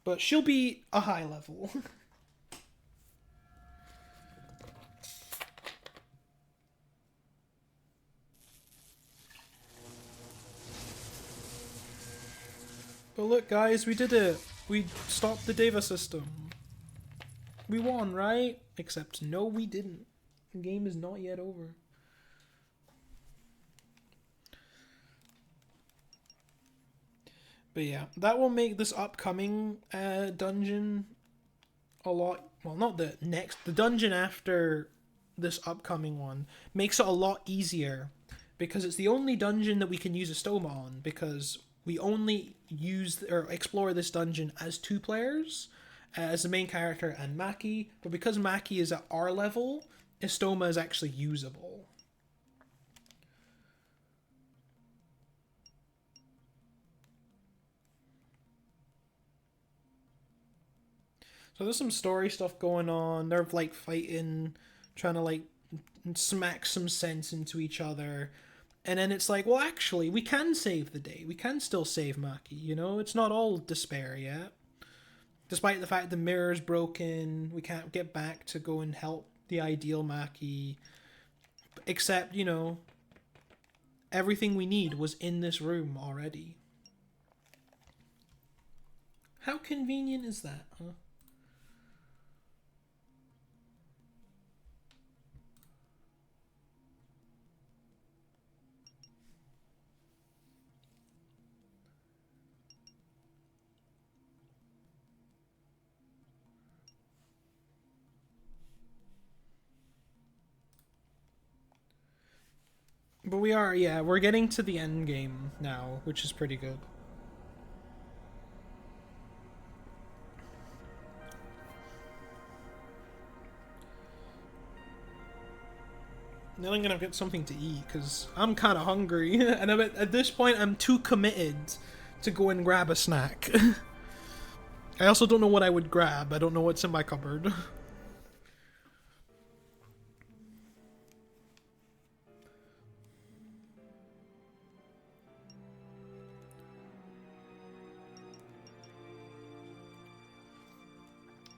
But she'll be a high level. But look, guys, we did it. We stopped the Deva system. We won, right? Except no, we didn't. The game is not yet over. But yeah, that will make this upcoming dungeon a lot... Well, not the next... The dungeon after this upcoming one makes it a lot easier, because it's the only dungeon that we can use a stoma on, because we only use or explore this dungeon as 2 players, as the main character and Maki, but because Maki is at our level, Estoma is actually usable. So there's some story stuff going on. They're like fighting, trying to like smack some sense into each other. And then it's like, well, actually, we can save the day. We can still save Maki, you know? It's not all despair yet. Despite the fact the mirror's broken, we can't get back to go and help the ideal Maki. Except, you know, everything we need was in this room already. How convenient is that, huh? But we are, yeah, we're getting to the end game now, which is pretty good. Then I'm gonna get something to eat, because I'm kind of hungry, and at this point I'm too committed to go and grab a snack. I also don't know what I would grab. I don't know what's in my cupboard.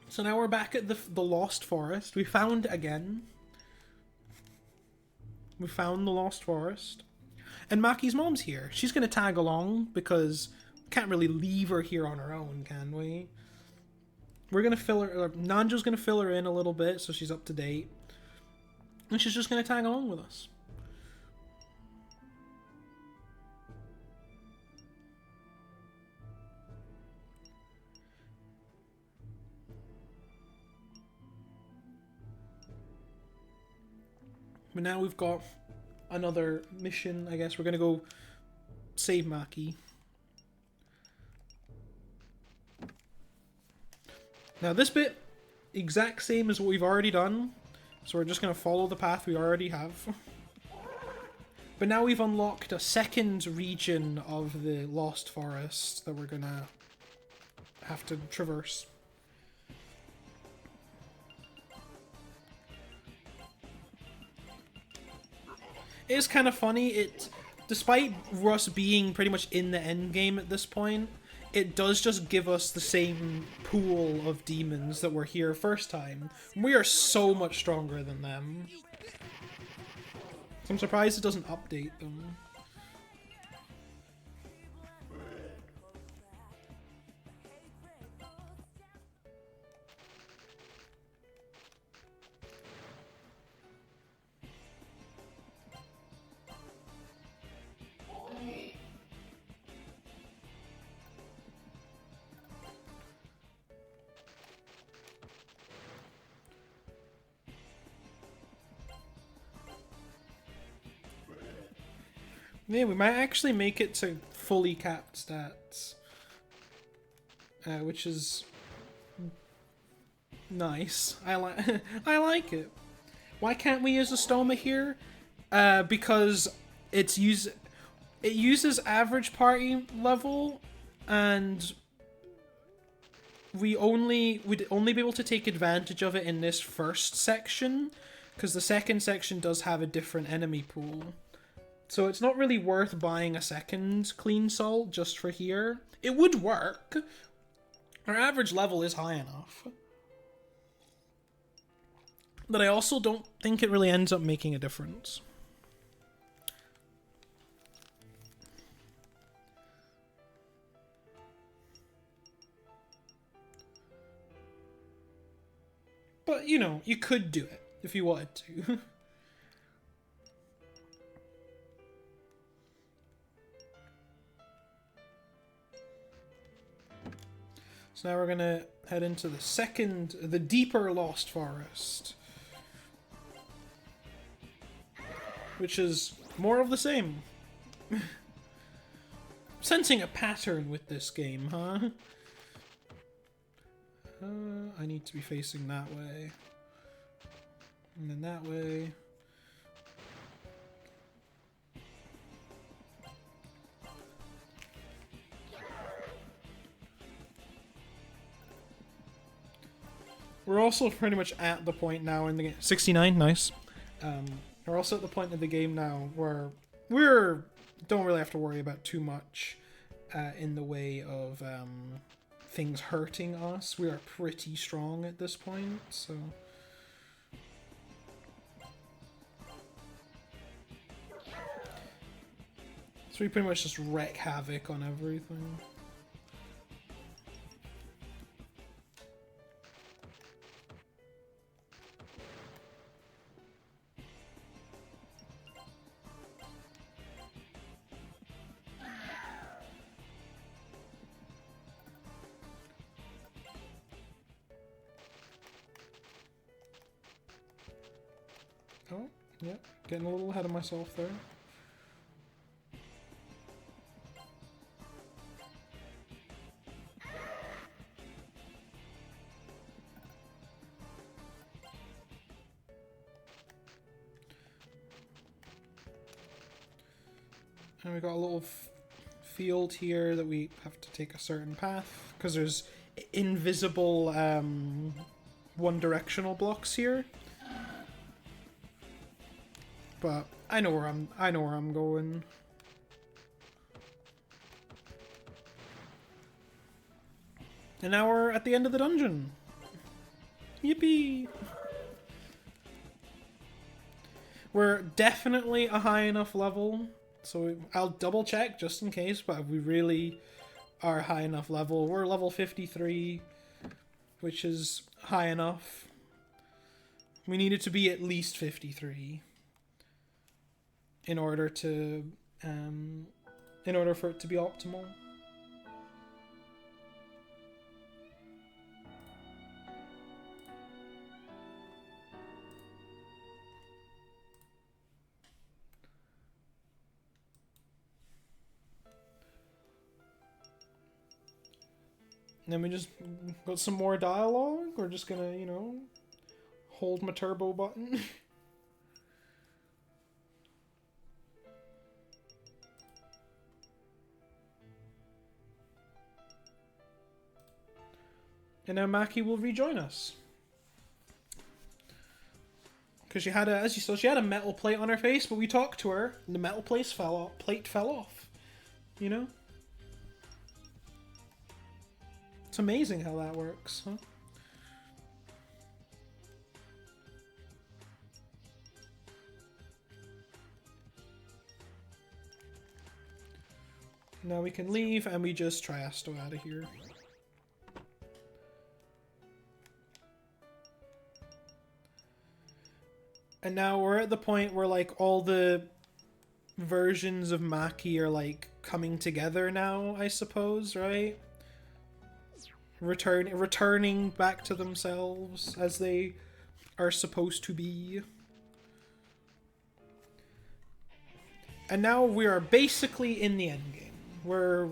So now we're back at the Lost Forest. We found it again. We found the Lost Forest. And Maki's mom's here. She's going to tag along, because we can't really leave her here on her own, can we? We're going to fill her... Nanjo's going to fill her in a little bit, so she's up to date. And she's just going to tag along with us. But now we've got another mission, I guess. We're going to go save Maki. Now this bit, exact same as what we've already done. So we're just going to follow the path we already have. But now we've unlocked a second region of the Lost Forest that we're going to have to traverse. It is kind of funny. Despite Russ being pretty much in the end game at this point, it does just give us the same pool of demons that were here first time. We are so much stronger than them. So I'm surprised it doesn't update them. Yeah, we might actually make it to fully capped stats. Which is nice. I like it. Why can't we use a stoma here? Because it uses average party level, and we'd only be able to take advantage of it in this first section, because the second section does have a different enemy pool. So it's not really worth buying a second clean salt just for here. It would work. Our average level is high enough. But I also don't think it really ends up making a difference. But, you know, you could do it if you wanted to. So now we're gonna head into the deeper Lost Forest. Which is more of the same. Sensing a pattern with this game, huh? I need to be facing that way. And then that way. We're also pretty much at the point now in the game. 69, nice. We're also at the point of the game now where don't really have to worry about too much in the way of things hurting us. We are pretty strong at this point, so. So we pretty much just wreak havoc on everything. Oh, yeah, getting a little ahead of myself there. And we got a little field here that we have to take a certain path, because there's invisible one-directional blocks here. But I know where I'm going. And now we're at the end of the dungeon. Yippee! We're definitely a high enough level, so I'll double check just in case, but we really are high enough level. We're level 53, which is high enough. We needed to be at least 53. In order for it to be optimal. And then we just got some more dialogue. We're just gonna, you know, hold my turbo button. And now Maki will rejoin us. Because she had a, as you saw, she had a metal plate on her face, but we talked to her, and the metal plate fell off. You know? amazing how that works, huh? Now we can leave and we just Triasto out of here. And now we're at the point where like all the versions of Maki are like coming together now, I suppose, right? Returning back to themselves as they are supposed to be. And now we are basically in the endgame. We're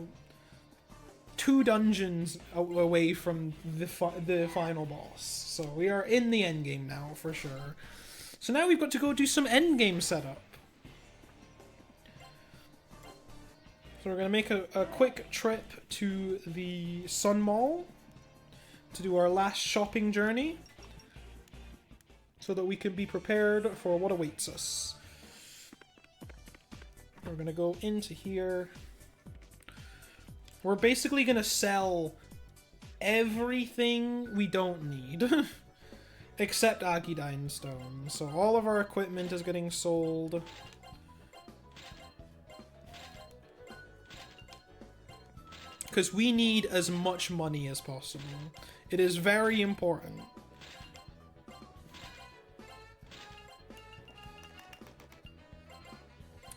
2 dungeons away from the final boss. So we are in the endgame now, for sure. So now we've got to go do some endgame setup. So we're going to make a quick trip to the Sun Mall to do our last shopping journey so that we can be prepared for what awaits us. We're going to go into here. We're basically going to sell everything we don't need. Except Agidine Stone. So all of our equipment is getting sold. Because we need as much money as possible. It is very important.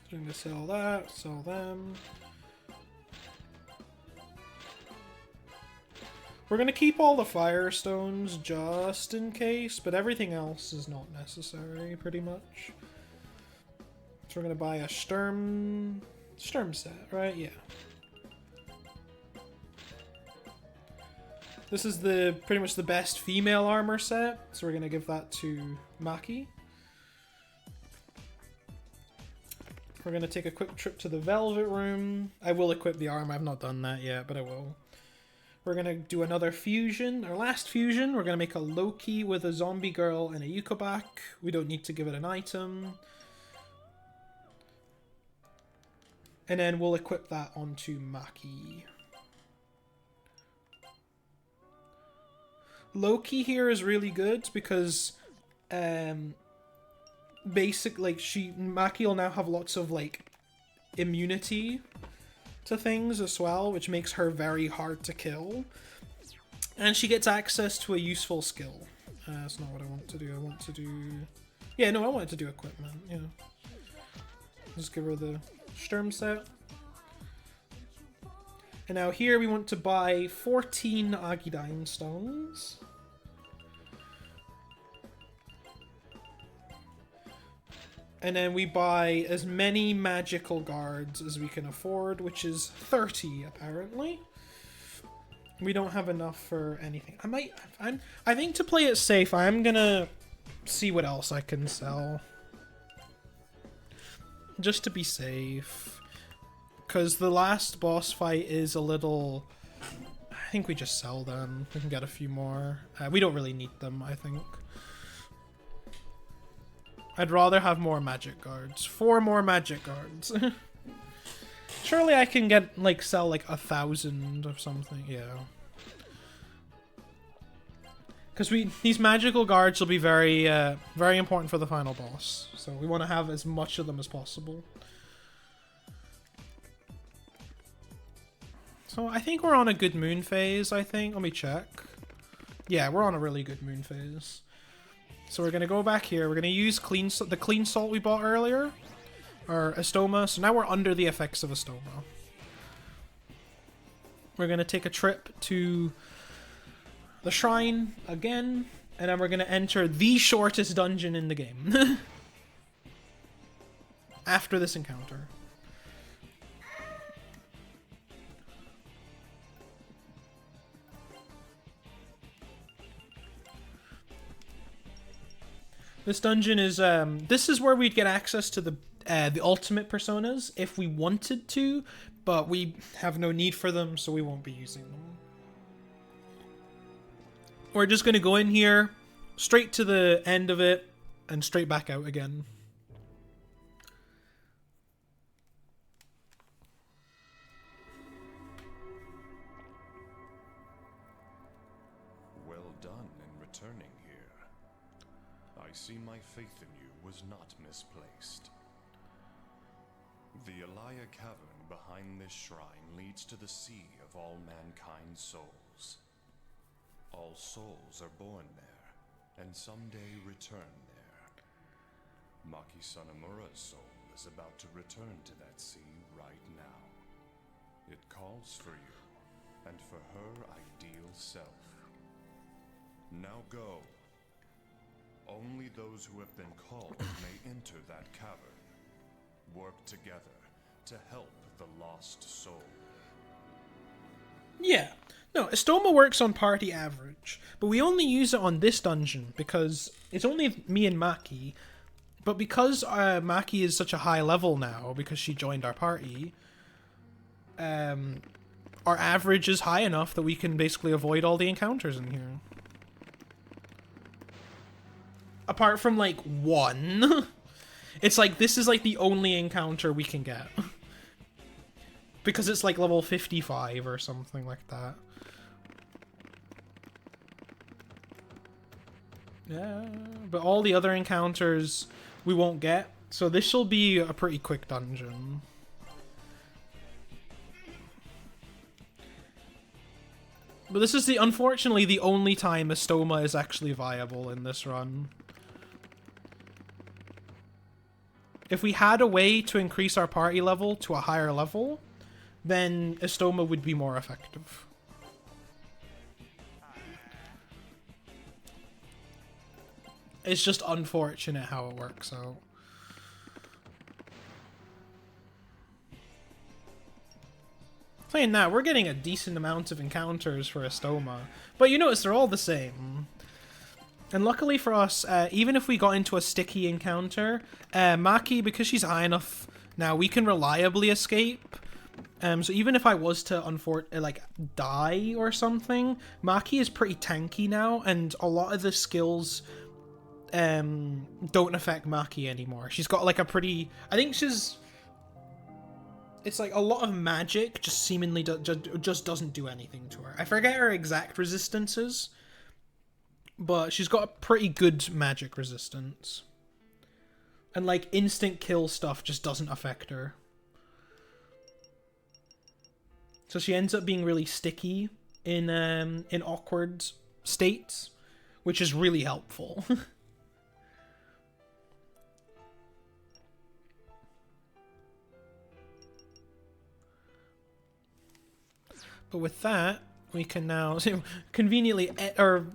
So I'm going to sell that, sell them. We're going to keep all the Firestones just in case, but everything else is not necessary, pretty much. So we're going to buy a Sturm set, right? Yeah. This is pretty much the best female armor set, so we're going to give that to Maki. We're going to take a quick trip to the Velvet Room. I will equip the armor, I've not done that yet, but I will. We're going to do another fusion. Our last fusion, we're going to make a Loki with a zombie girl and a Yukobak. We don't need to give it an item. And then we'll equip that onto Maki. Loki here is really good because Maki will now have lots of like immunity to things as well, which makes her very hard to kill. And she gets access to a useful skill. That's not what I want to do. I want to do... Yeah, no, I wanted to do equipment, yeah. Just give her the Sturm set. And now here we want to buy 14 Agidine Stones. And then we buy as many magical guards as we can afford, which is 30 apparently. We don't have enough for anything. I think to play it safe, I'm gonna see what else I can sell. Just to be safe. Because the last boss fight is a little... I think we just sell them. We can get a few more. We don't really need them, I think. I'd rather have more magic guards. 4 more magic guards. Surely I can get, like, sell, like, 1,000 or something. Yeah. Because these magical guards will be very, very important for the final boss. So we want to have as much of them as possible. So I think we're on a good moon phase, I think. Let me check. Yeah, we're on a really good moon phase. So we're going to go back here. We're going to use the clean salt we bought earlier. Or Astoma. So now we're under the effects of Astoma. We're going to take a trip to the shrine again. And then we're going to enter the shortest dungeon in the game. After this encounter. This dungeon is, this is where we'd get access to the ultimate personas if we wanted to, but we have no need for them, so we won't be using them. We're just going to go in here, straight to the end of it, and straight back out again. see my faith in you was not misplaced. The Elia Cavern behind this shrine leads to the sea of all mankind's souls. All souls are born there, and someday return there. Maki Sanamura's soul is about to return to that sea right now. It calls for you, and for her ideal self. Now go. Only those who have been called may enter that cavern. Work together to help the lost soul. Yeah. No, Estoma works on party average, but we only use it on this dungeon because it's only me and Maki. But because Maki is such a high level now, because she joined our party, our average is high enough that we can basically avoid all the encounters in here. Apart from, like, one. It's like, this is, like, the only encounter we can get. Because it's, like, level 55 or something like that. Yeah, but all the other encounters we won't get. So this shall be a pretty quick dungeon. But this is unfortunately the only time Estoma is actually viable in this run. If we had a way to increase our party level to a higher level, then Estoma would be more effective. It's just unfortunate how it works out. Saying that, we're getting a decent amount of encounters for Estoma. But you notice they're all the same. And luckily for us, even if we got into a sticky encounter, Maki, because she's high enough now, we can reliably escape. So even if I was to die or something, Maki is pretty tanky now, and a lot of the skills don't affect Maki anymore. She's got like a pretty... I think she's... It's like a lot of magic just seemingly just doesn't do anything to her. I forget her exact resistances, but she's got a pretty good magic resistance. And like instant kill stuff just doesn't affect her. So she ends up being really sticky in awkward states, which is really helpful. But with that, we can now conveniently our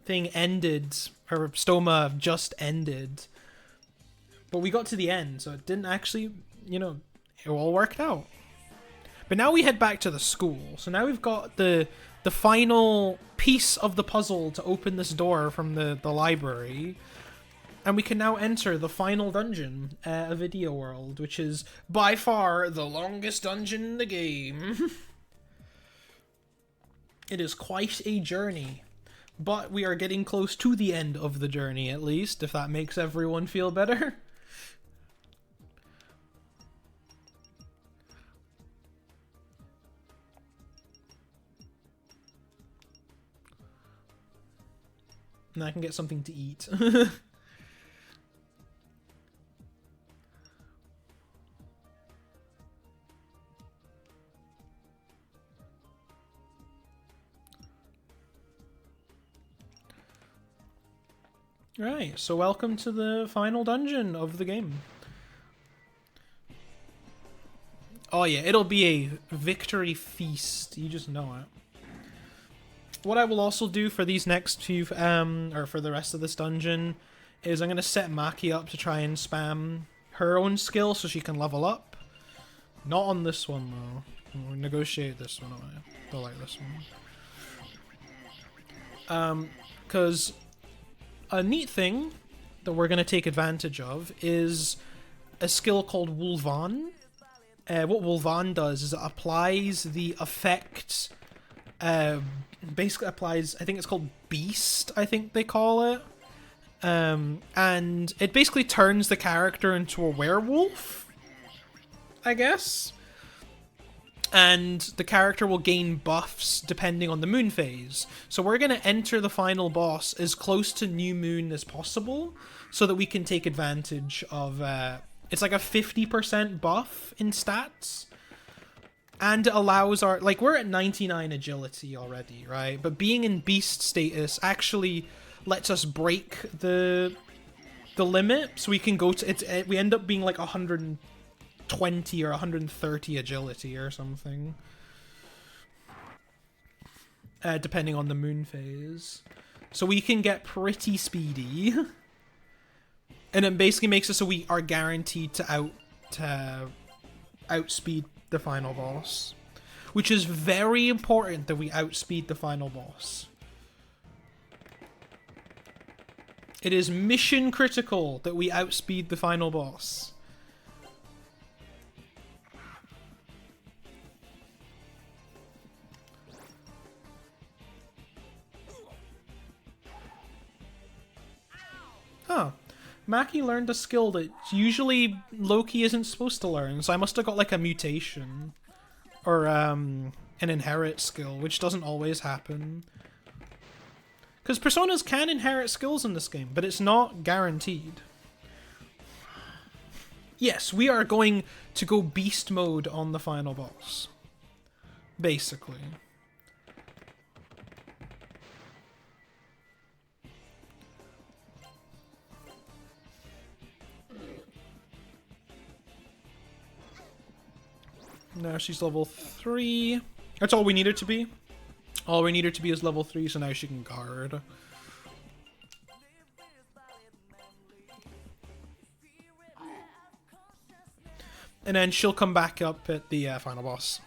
thing ended. Our Stoma just ended, but we got to the end, so it didn't actually, it all worked out. But now we head back to the school. So now we've got the final piece of the puzzle to open this door from the library. And we can now enter the final dungeon of Video World, which is by far the longest dungeon in the game. It is quite a journey. But we are getting close to the end of the journey, at least, if that makes everyone feel better. And I can get something to eat. Right, so welcome to the final dungeon of the game. Oh yeah, it'll be a victory feast, you just know it. What I will also do for these next few, or for the rest of this dungeon, is I'm going to set Maki up to try and spam her own skill so she can level up. Not on this one though. We'll negotiate this one away. Don't like this one. Because a neat thing that we're going to take advantage of is a skill called Wulvan. What Wulvan does is it applies the effect, basically applies, I think it's called Beast, I think they call it. And it basically turns the character into a werewolf, I guess. and the character will gain buffs depending on the moon phase. So we're going to enter the final boss as close to new moon as possible so that we can take advantage of... it's like a 50% buff in stats. And it allows our... Like, we're at 99 agility already, right? But being in beast status actually lets us break the limit. So we can go to... we end up being like 120 or 130 agility or something. Depending on the moon phase. So we can get pretty speedy. And it basically makes it so we are guaranteed to outspeed the final boss, which is very important that we outspeed the final boss. It is mission critical that we outspeed the final boss. Huh. Maki learned a skill that usually Loki isn't supposed to learn, so I must have got like a mutation. Or an inherit skill, which doesn't always happen. Because personas can inherit skills in this game, but it's not guaranteed. Yes, we are going to go beast mode on the final boss. Basically. Now she's level 3. That's all we need her to be. All we need her to be is level 3, so now she can guard. And then she'll come back up at the final boss.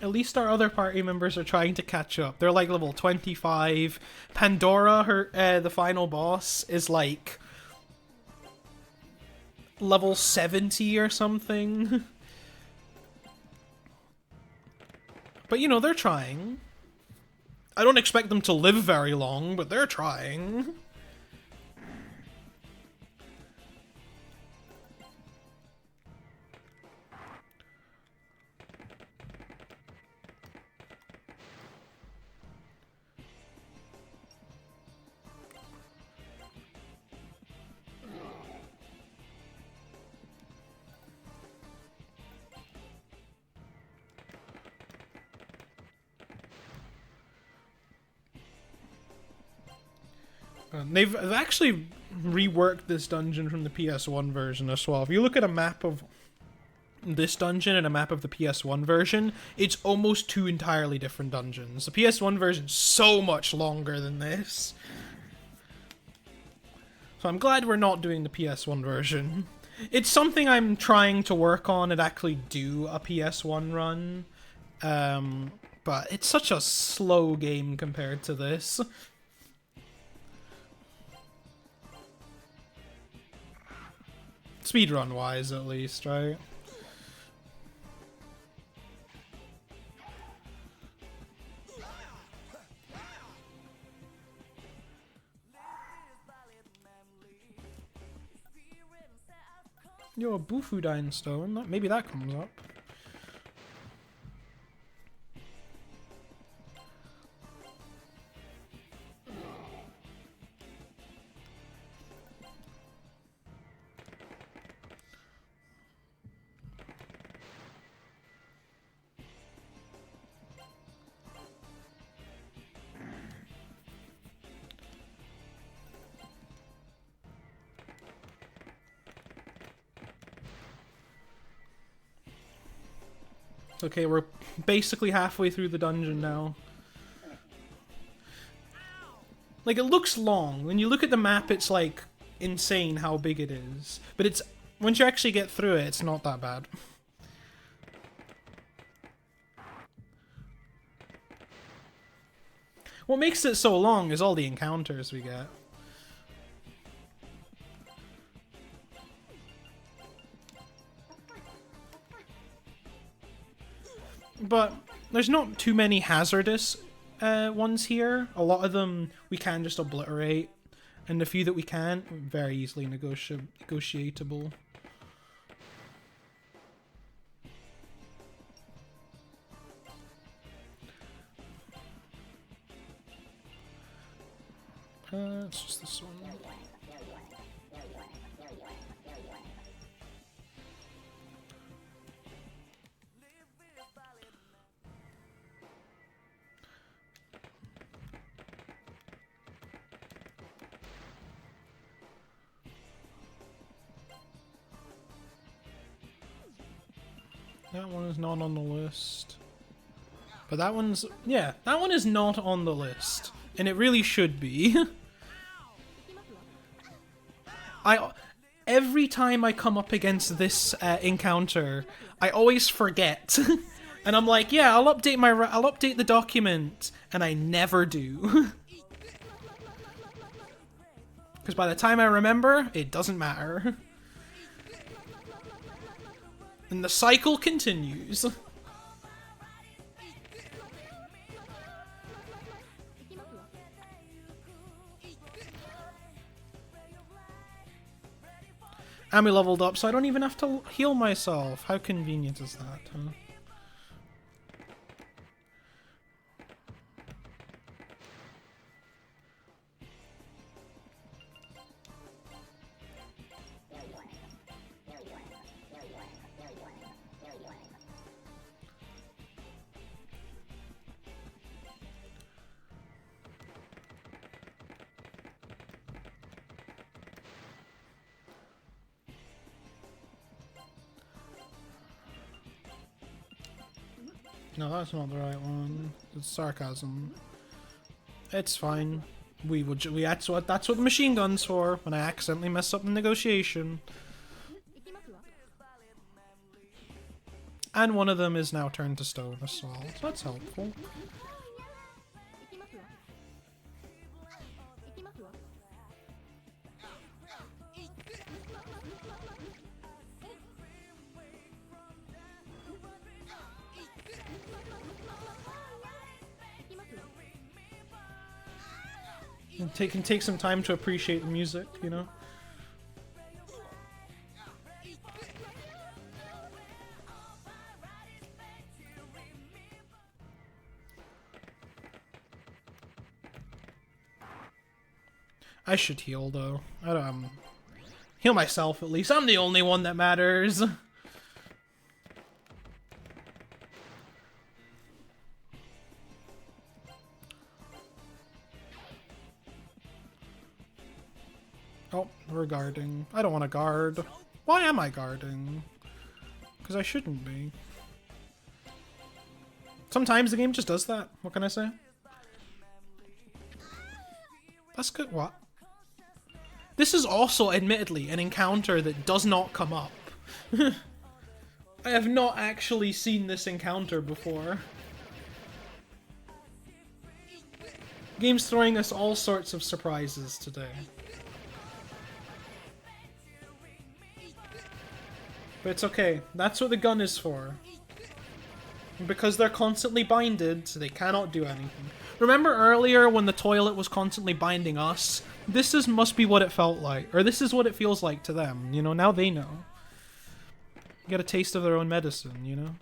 At least our other party members are trying to catch up. They're like level 25. Pandora, the final boss, is like level 70 or something. But you know, they're trying. I don't expect them to live very long, but they're trying. They've actually reworked this dungeon from the PS1 version as well. If you look at a map of this dungeon and a map of the PS1 version, it's almost two entirely different dungeons. The PS1 version is so much longer than this. So I'm glad we're not doing the PS1 version. It's something I'm trying to work on and actually do a PS1 run. But it's such a slow game compared to this. Speedrun wise, at least, right? Yo, a Bufudyne stone. Maybe that comes up. Okay, we're basically halfway through the dungeon now. Like, it looks long. When you look at the map, it's, like, insane how big it is. But it's... once you actually get through it, it's not that bad. What makes it so long is all the encounters we get. But there's not too many hazardous ones here. A lot of them we can just obliterate, and the few that we can't, very easily negotiatable. It's just this one. That one is not on the list. But that one's... yeah, that one is not on the list. And it really should be. Every time I come up against this encounter, I always forget. And I'm like, yeah, I'll update the document. And I never do. Because by the time I remember, it doesn't matter. And the cycle continues. And we leveled up, so I don't even have to heal myself. How convenient is that, huh? No, that's not the right one. It's sarcasm. It's fine. That's what the machine gun's for. When I accidentally mess up the negotiation. And one of them is now turned to stone as well. So that's helpful. It can take some time to appreciate the music, you know? I should heal, though. I don't... heal myself, at least. I'm the only one that matters. Oh, we're guarding. I don't want to guard. Why am I guarding? Because I shouldn't be. Sometimes the game just does that. What can I say? That's good. What? This is also, admittedly, an encounter that does not come up. I have not actually seen this encounter before. Game's throwing us all sorts of surprises today. But it's okay. That's what the gun is for. And because they're constantly binded, they cannot do anything. Remember earlier when the toilet was constantly binding us? This must be what it felt like. Or this is what it feels like to them. You know, now they know. Get a taste of their own medicine, you know?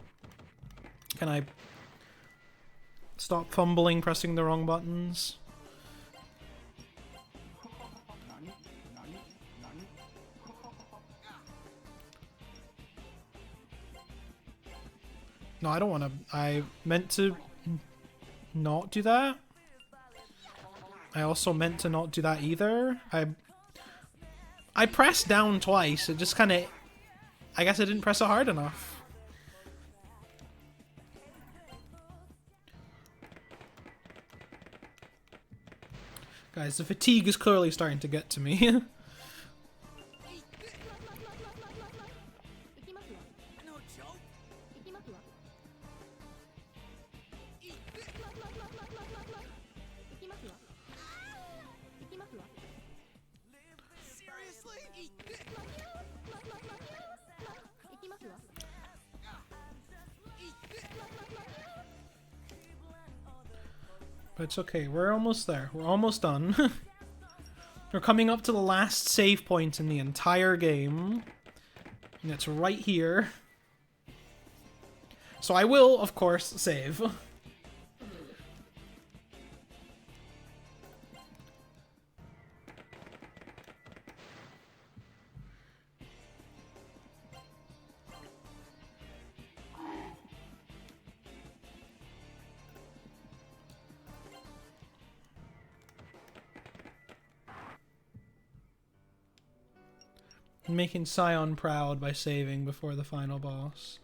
Can I stop fumbling, pressing the wrong buttons? No, I don't want to. I meant to not do that. I also meant to not do that either. I pressed down twice. It just kind of... I guess I didn't press it hard enough. Guys, the fatigue is clearly starting to get to me. But it's okay, we're almost there. We're almost done. We're coming up to the last save point in the entire game. And it's right here. So I will, of course, save. Making Scion proud by saving before the final boss.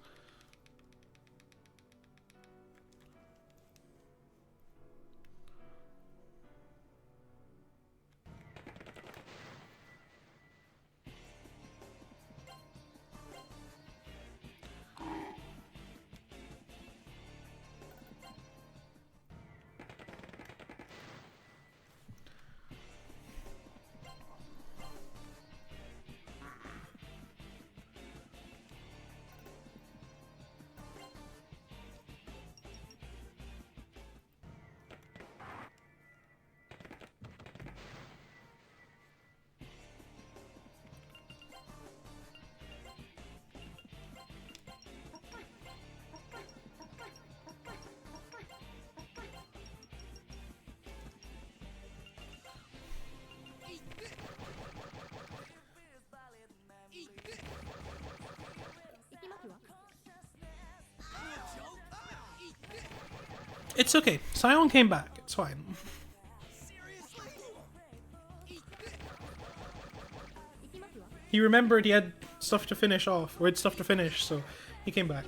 It's okay. Scion came back. It's fine. He remembered he had stuff to finish off. Or had stuff to finish, so he came back.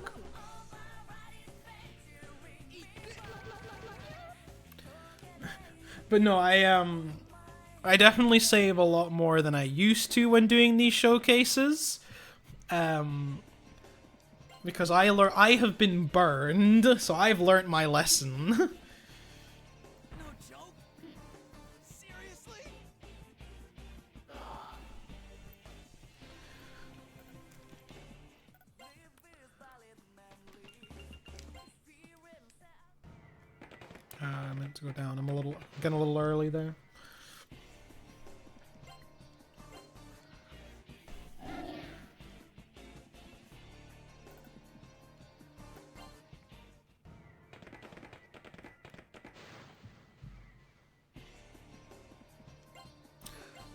But no, I definitely save a lot more than I used to when doing these showcases. Because I have been burned, so I've learnt my lesson. No joke? Seriously? I meant to go down. I'm getting a little early there.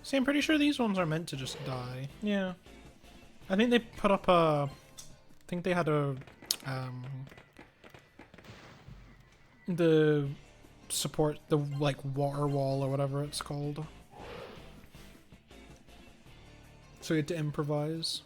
See, I'm pretty sure these ones are meant to just die. Yeah. I think they put up a... I think they had a... the support, the, like, water wall or whatever it's called. So you had to improvise.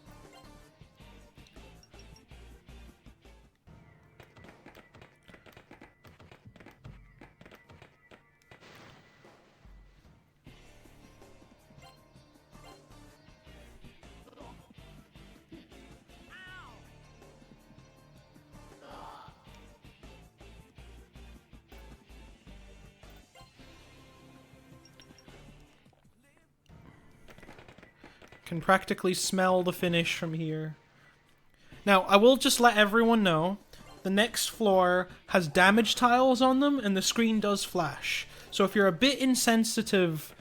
Can practically smell the finish from here. Now, I will just let everyone know, the next floor has damage tiles on them, and the screen does flash. So if you're a bit insensitive,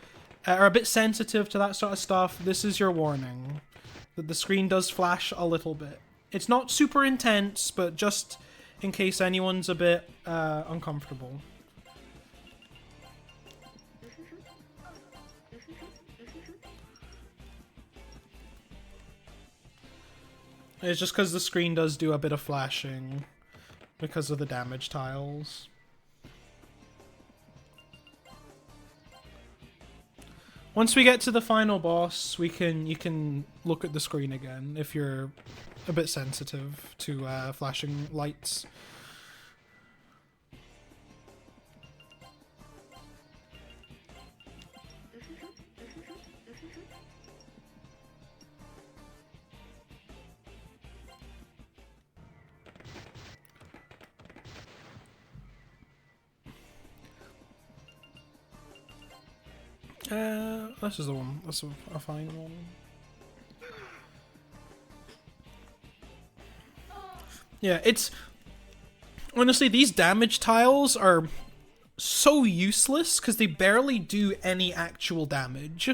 or a bit sensitive to that sort of stuff, this is your warning. That the screen does flash a little bit. It's not super intense, but just in case anyone's a bit uncomfortable. It's just because the screen does do a bit of flashing because of the damage tiles. Once we get to the final boss, you can look at the screen again if you're a bit sensitive to flashing lights. This is the one. That's a fine one. Yeah, it's... Honestly, these damage tiles are so useless because they barely do any actual damage.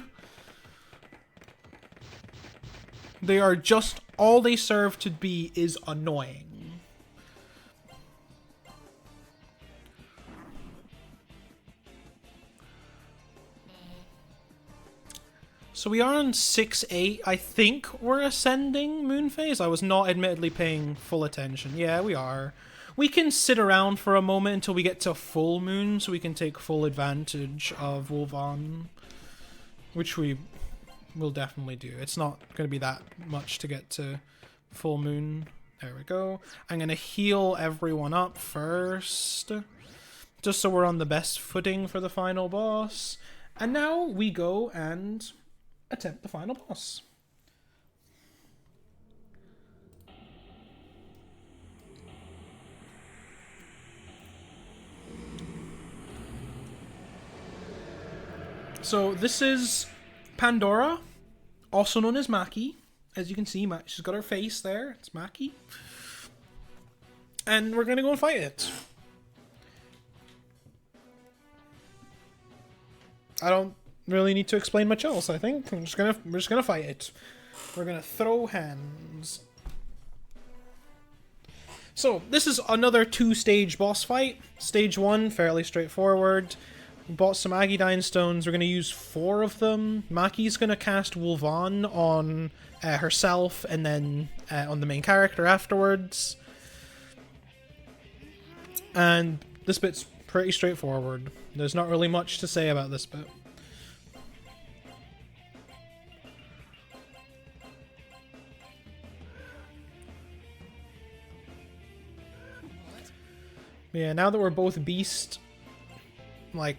They are just, all they serve to be is annoying. So we are on 6-8. I think we're ascending moon phase. I was not admittedly paying full attention. Yeah, we are. We can sit around for a moment until we get to full moon so we can take full advantage of Wolvan. Which we will definitely do. It's not going to be that much to get to full moon. There we go. I'm going to heal everyone up first. Just so we're on the best footing for the final boss. And now we go and attempt the final boss. So this is Pandora, also known as Maki. As you can see, she's got her face there. It's Maki. And we're gonna go and fight it. I don't really need to explain much else, I think. We're just gonna fight it. We're gonna throw hands. So, this is another 2-stage boss fight. Stage 1, fairly straightforward. We bought some Agidyne stones. We're gonna use 4 of them. Maki's gonna cast Wolvan on herself and then on the main character afterwards. And this bit's pretty straightforward. There's not really much to say about this bit. Yeah, now that we're both beast, like,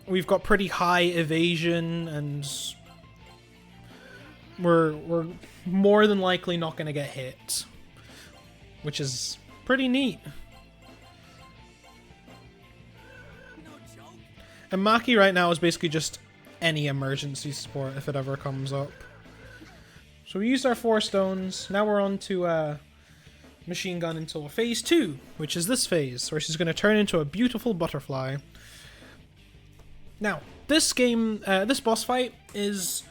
we've got pretty high evasion, and we're more than likely not going to get hit, which is pretty neat. And Maki right now is basically just any emergency support if it ever comes up. So we used our 4 stones. Now we're on to machine gun until phase 2, which is this phase, where she's going to turn into a beautiful butterfly. Now, this game, this boss fight is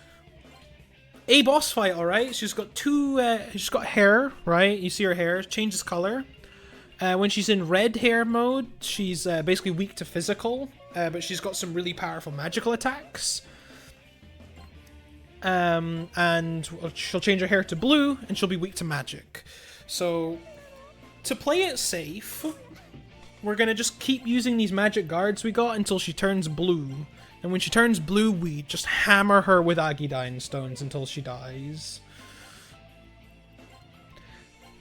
a boss fight, alright? She's got she's got hair, right? You see her hair changes color. When she's in red hair mode, she's basically weak to physical, but she's got some really powerful magical attacks. And she'll change her hair to blue, and she'll be weak to magic. So, to play it safe, we're gonna just keep using these magic guards we got until she turns blue. And when she turns blue, we just hammer her with Agidyne stones until she dies.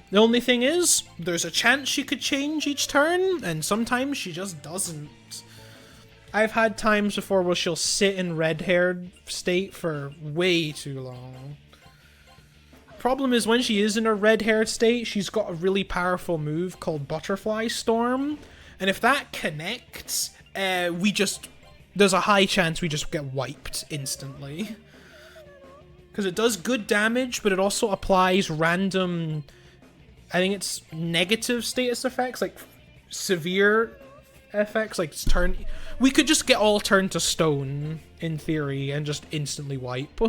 The only thing is, there's a chance she could change each turn, and sometimes she just doesn't. I've had times before where she'll sit in red-haired state for way too long. Problem is, when she is in her red-haired state, she's got a really powerful move called Butterfly Storm, and if that connects, there's a high chance we just get wiped instantly. Because it does good damage, but it also applies random, I think it's negative status effects, like severe effects, like we could just get all turned to stone, in theory, and just instantly wipe.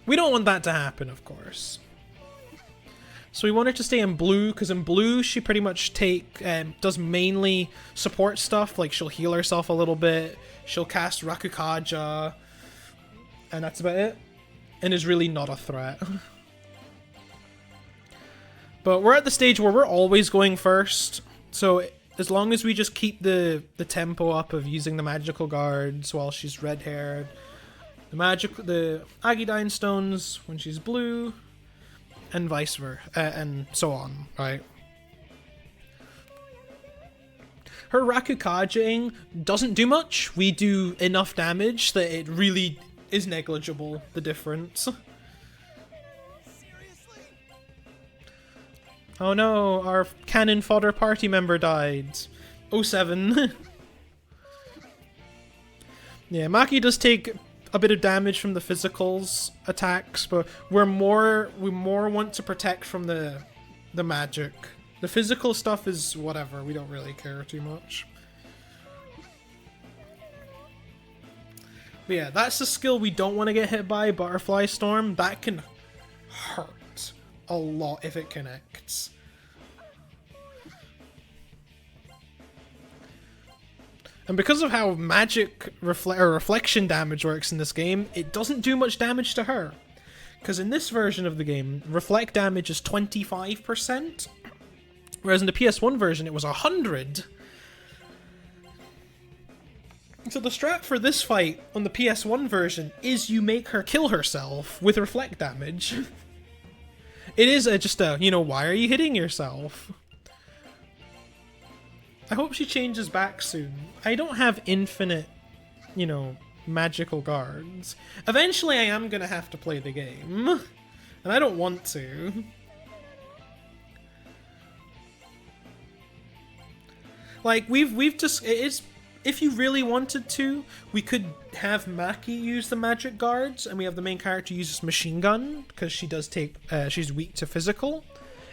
We don't want that to happen, of course. So we want her to stay in blue, because in blue she pretty much does mainly support stuff, like she'll heal herself a little bit, she'll cast Rakukaja, and that's about it. And is really not a threat. But we're at the stage where we're always going first, so as long as we just keep the tempo up of using the magical guards while she's red-haired, the Agidyne stones when she's blue, and vice versa, and so on, right? Her Rakukaja-ing doesn't do much. We do enough damage that it really is negligible, the difference. Seriously? Oh no, our cannon fodder party member died. 07. Yeah, Maki does take a bit of damage from the physicals attacks, but we more want to protect from the magic. The physical stuff is whatever, we don't really care too much. But yeah, that's a skill we don't want to get hit by, Butterfly Storm. That can hurt a lot if it connects. And because of how magic reflection damage works in this game, it doesn't do much damage to her. Because in this version of the game, reflect damage is 25%, whereas in the PS1 version it was 100%. So the strat for this fight on the PS1 version is you make her kill herself with reflect damage. It is just a, you know, why are you hitting yourself? I hope she changes back soon. I don't have infinite, you know, magical guards. Eventually I am gonna have to play the game. And I don't want to. Like, we've just, it's, if you really wanted to, we could have Maki use the magic guards, and we have the main character use this machine gun, because she does take, she's weak to physical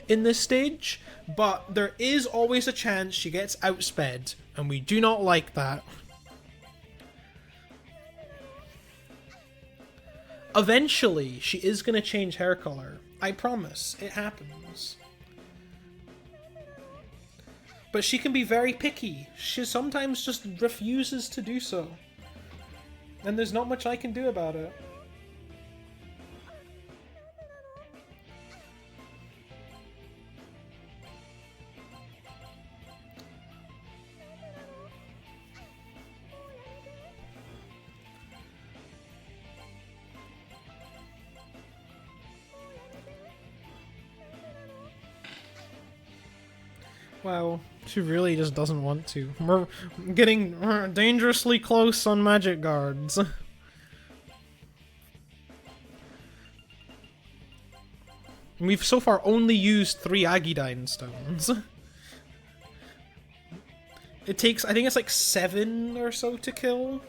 in this stage, but there is always a chance she gets outsped, and we do not like that. Eventually, she is going to change hair color. I promise. It happens. But she can be very picky. She sometimes just refuses to do so. And there's not much I can do about it. Wow, she really just doesn't want to. We're getting dangerously close on magic guards. We've so far only used 3 Agidine stones. It takes, I think it's like 7 or so to kill.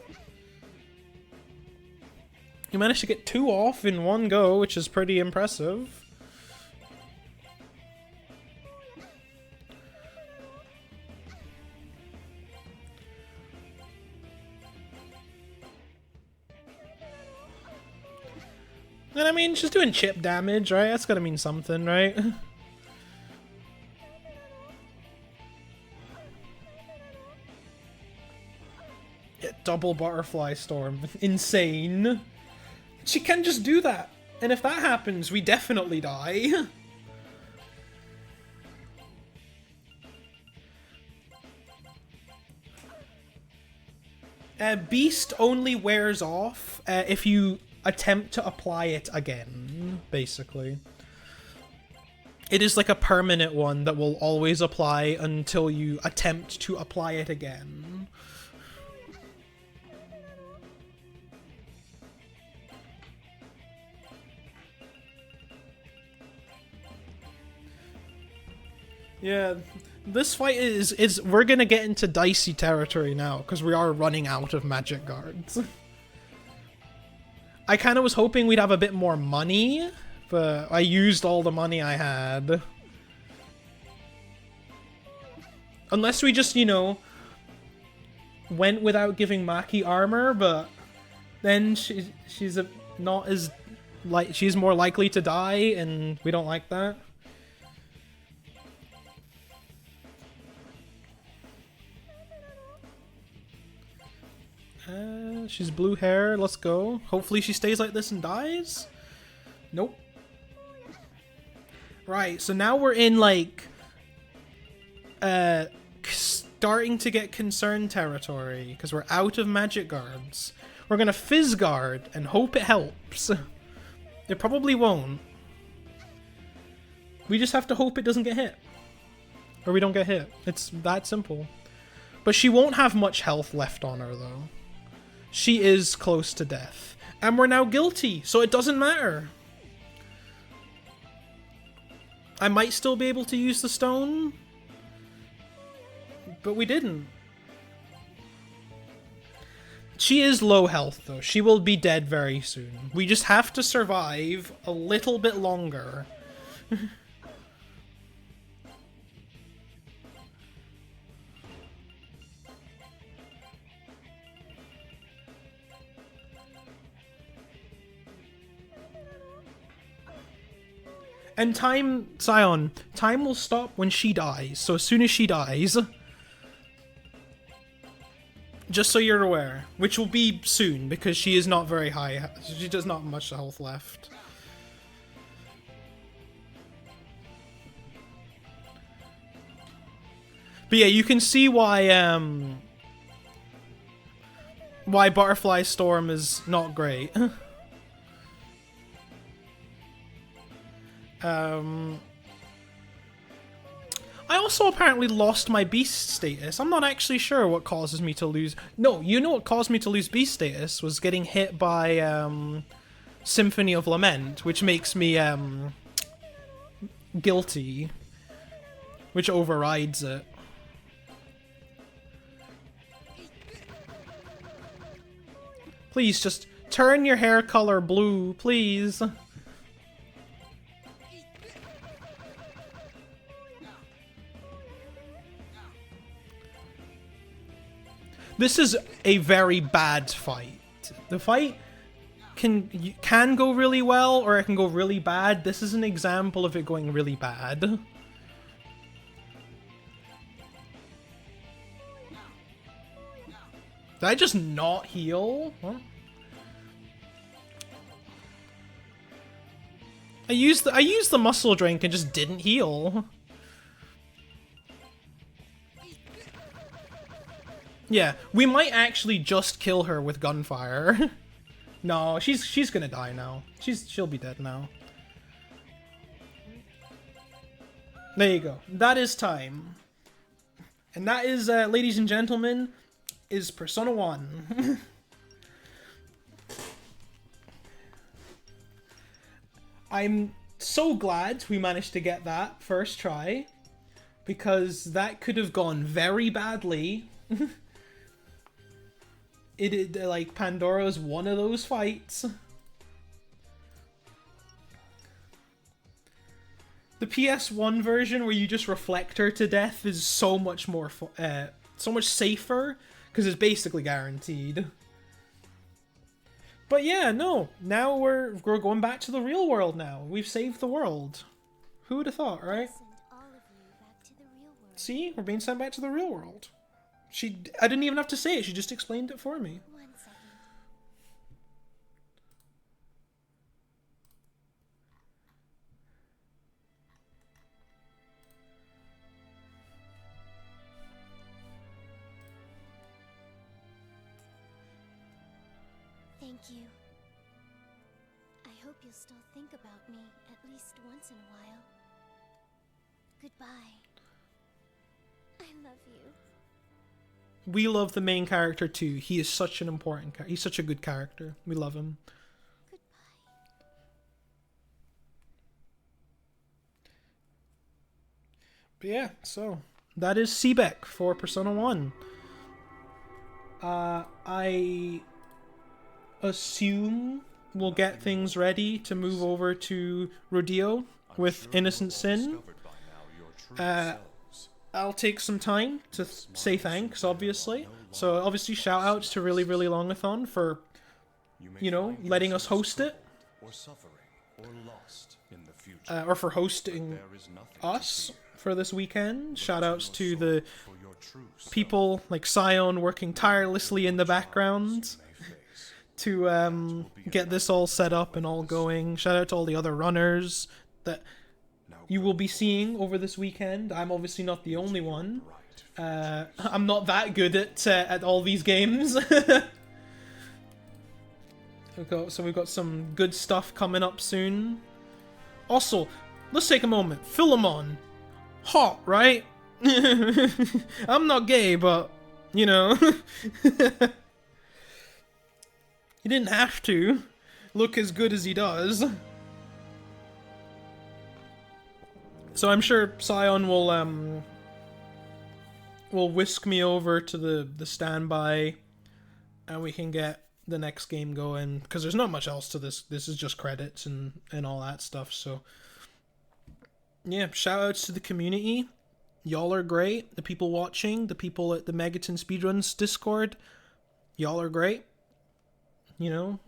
You managed to get 2 off in one go, which is pretty impressive. And I mean, she's doing chip damage, right? That's gotta mean something, right? Yeah, double butterfly storm. Insane. She can just do that. And if that happens, we definitely die. Beast only wears off if you attempt to apply it again, basically. It is like a permanent one that will always apply until you attempt to apply it again. Yeah, this fight is we're gonna get into dicey territory now, because we are running out of magic guards. I kind of was hoping we'd have a bit more money, but I used all the money I had. Unless we just, you know, went without giving Maki armor, but then she's not as like she's more likely to die, and we don't like that. She's blue hair. Let's go. Hopefully she stays like this and dies. Nope. Right, so now we're in, like, starting to get concerned territory, because we're out of magic guards. We're gonna fizz guard and hope it helps. It probably won't. We just have to hope it doesn't get hit. Or we don't get hit. It's that simple. But she won't have much health left on her, though. She is close to death. And we're now guilty, so it doesn't matter. I might still be able to use the stone, but we didn't. She is low health, though. She will be dead very soon. We just have to survive a little bit longer. And Scion, time will stop when she dies. So as soon as she dies, just so you're aware, which will be soon because she is not very high. She does not have much health left. But yeah, you can see why Butterfly Storm is not great. I also apparently lost my beast status. I'm not actually sure what causes me to lose... No, you know what caused me to lose beast status was getting hit by Symphony of Lament, which makes me guilty, which overrides it. Please, just turn your hair color blue, please. This is a very bad fight. The fight can go really well, or it can go really bad. This is an example of it going really bad. Did I just not heal? Huh? I used the muscle drink and just didn't heal. Yeah, we might actually just kill her with gunfire. No, she's gonna die now. She'll be dead now. There you go. That is time. And that is, ladies and gentlemen, is Persona 1. I'm so glad we managed to get that first try, because that could have gone very badly. Like, Pandora's one of those fights. The PS1 version where you just reflect her to death is so much more, so much safer, because it's basically guaranteed. But yeah, no, now we're going back to the real world now. We've saved the world. Who would have thought, right? See, we're being sent back to the real world. I didn't even have to say it, she just explained it for me. 1 second. Thank you. I hope you'll still think about me at least once in a while. Goodbye. I love you. We love the main character too. He is such an important character. He's such a good character. We love him. Goodbye. But yeah, so that is SEBEC for Persona 1. I assume we'll get things ready to move over to Rodeo with Innocent Sin. I'll take some time to say thanks, obviously. So obviously shout outs to Really Really Longathon for, you know, letting us host it. Or for hosting us for this weekend. Shout outs to the people like Scion working tirelessly in the background to get this all set up and all going. Shout out to all the other runners that you will be seeing over this weekend. I'm obviously not the only one. I'm not that good at all these games. We've got some good stuff coming up soon. Also, let's take a moment. Philemon. Hot, right? I'm not gay, but, you know. He didn't have to look as good as he does. So I'm sure Scion will whisk me over to the standby, and we can get the next game going, because there's not much else to this. This is just credits and all that stuff. So yeah, shout outs to the community. Y'all are great. The people watching, the people at the Megaton Speedruns Discord, y'all are great. You know,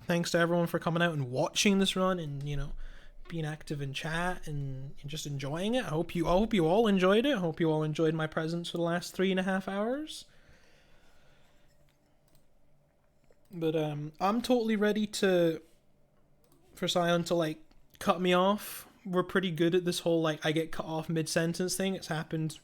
thanks to everyone for coming out and watching this run and, you know, being active in chat and just enjoying it. I hope you all enjoyed it. I hope you all enjoyed my presence for the last 3.5 hours. But I'm totally ready for Sion to like cut me off. We're pretty good at this whole like I get cut off mid-sentence thing. It's happened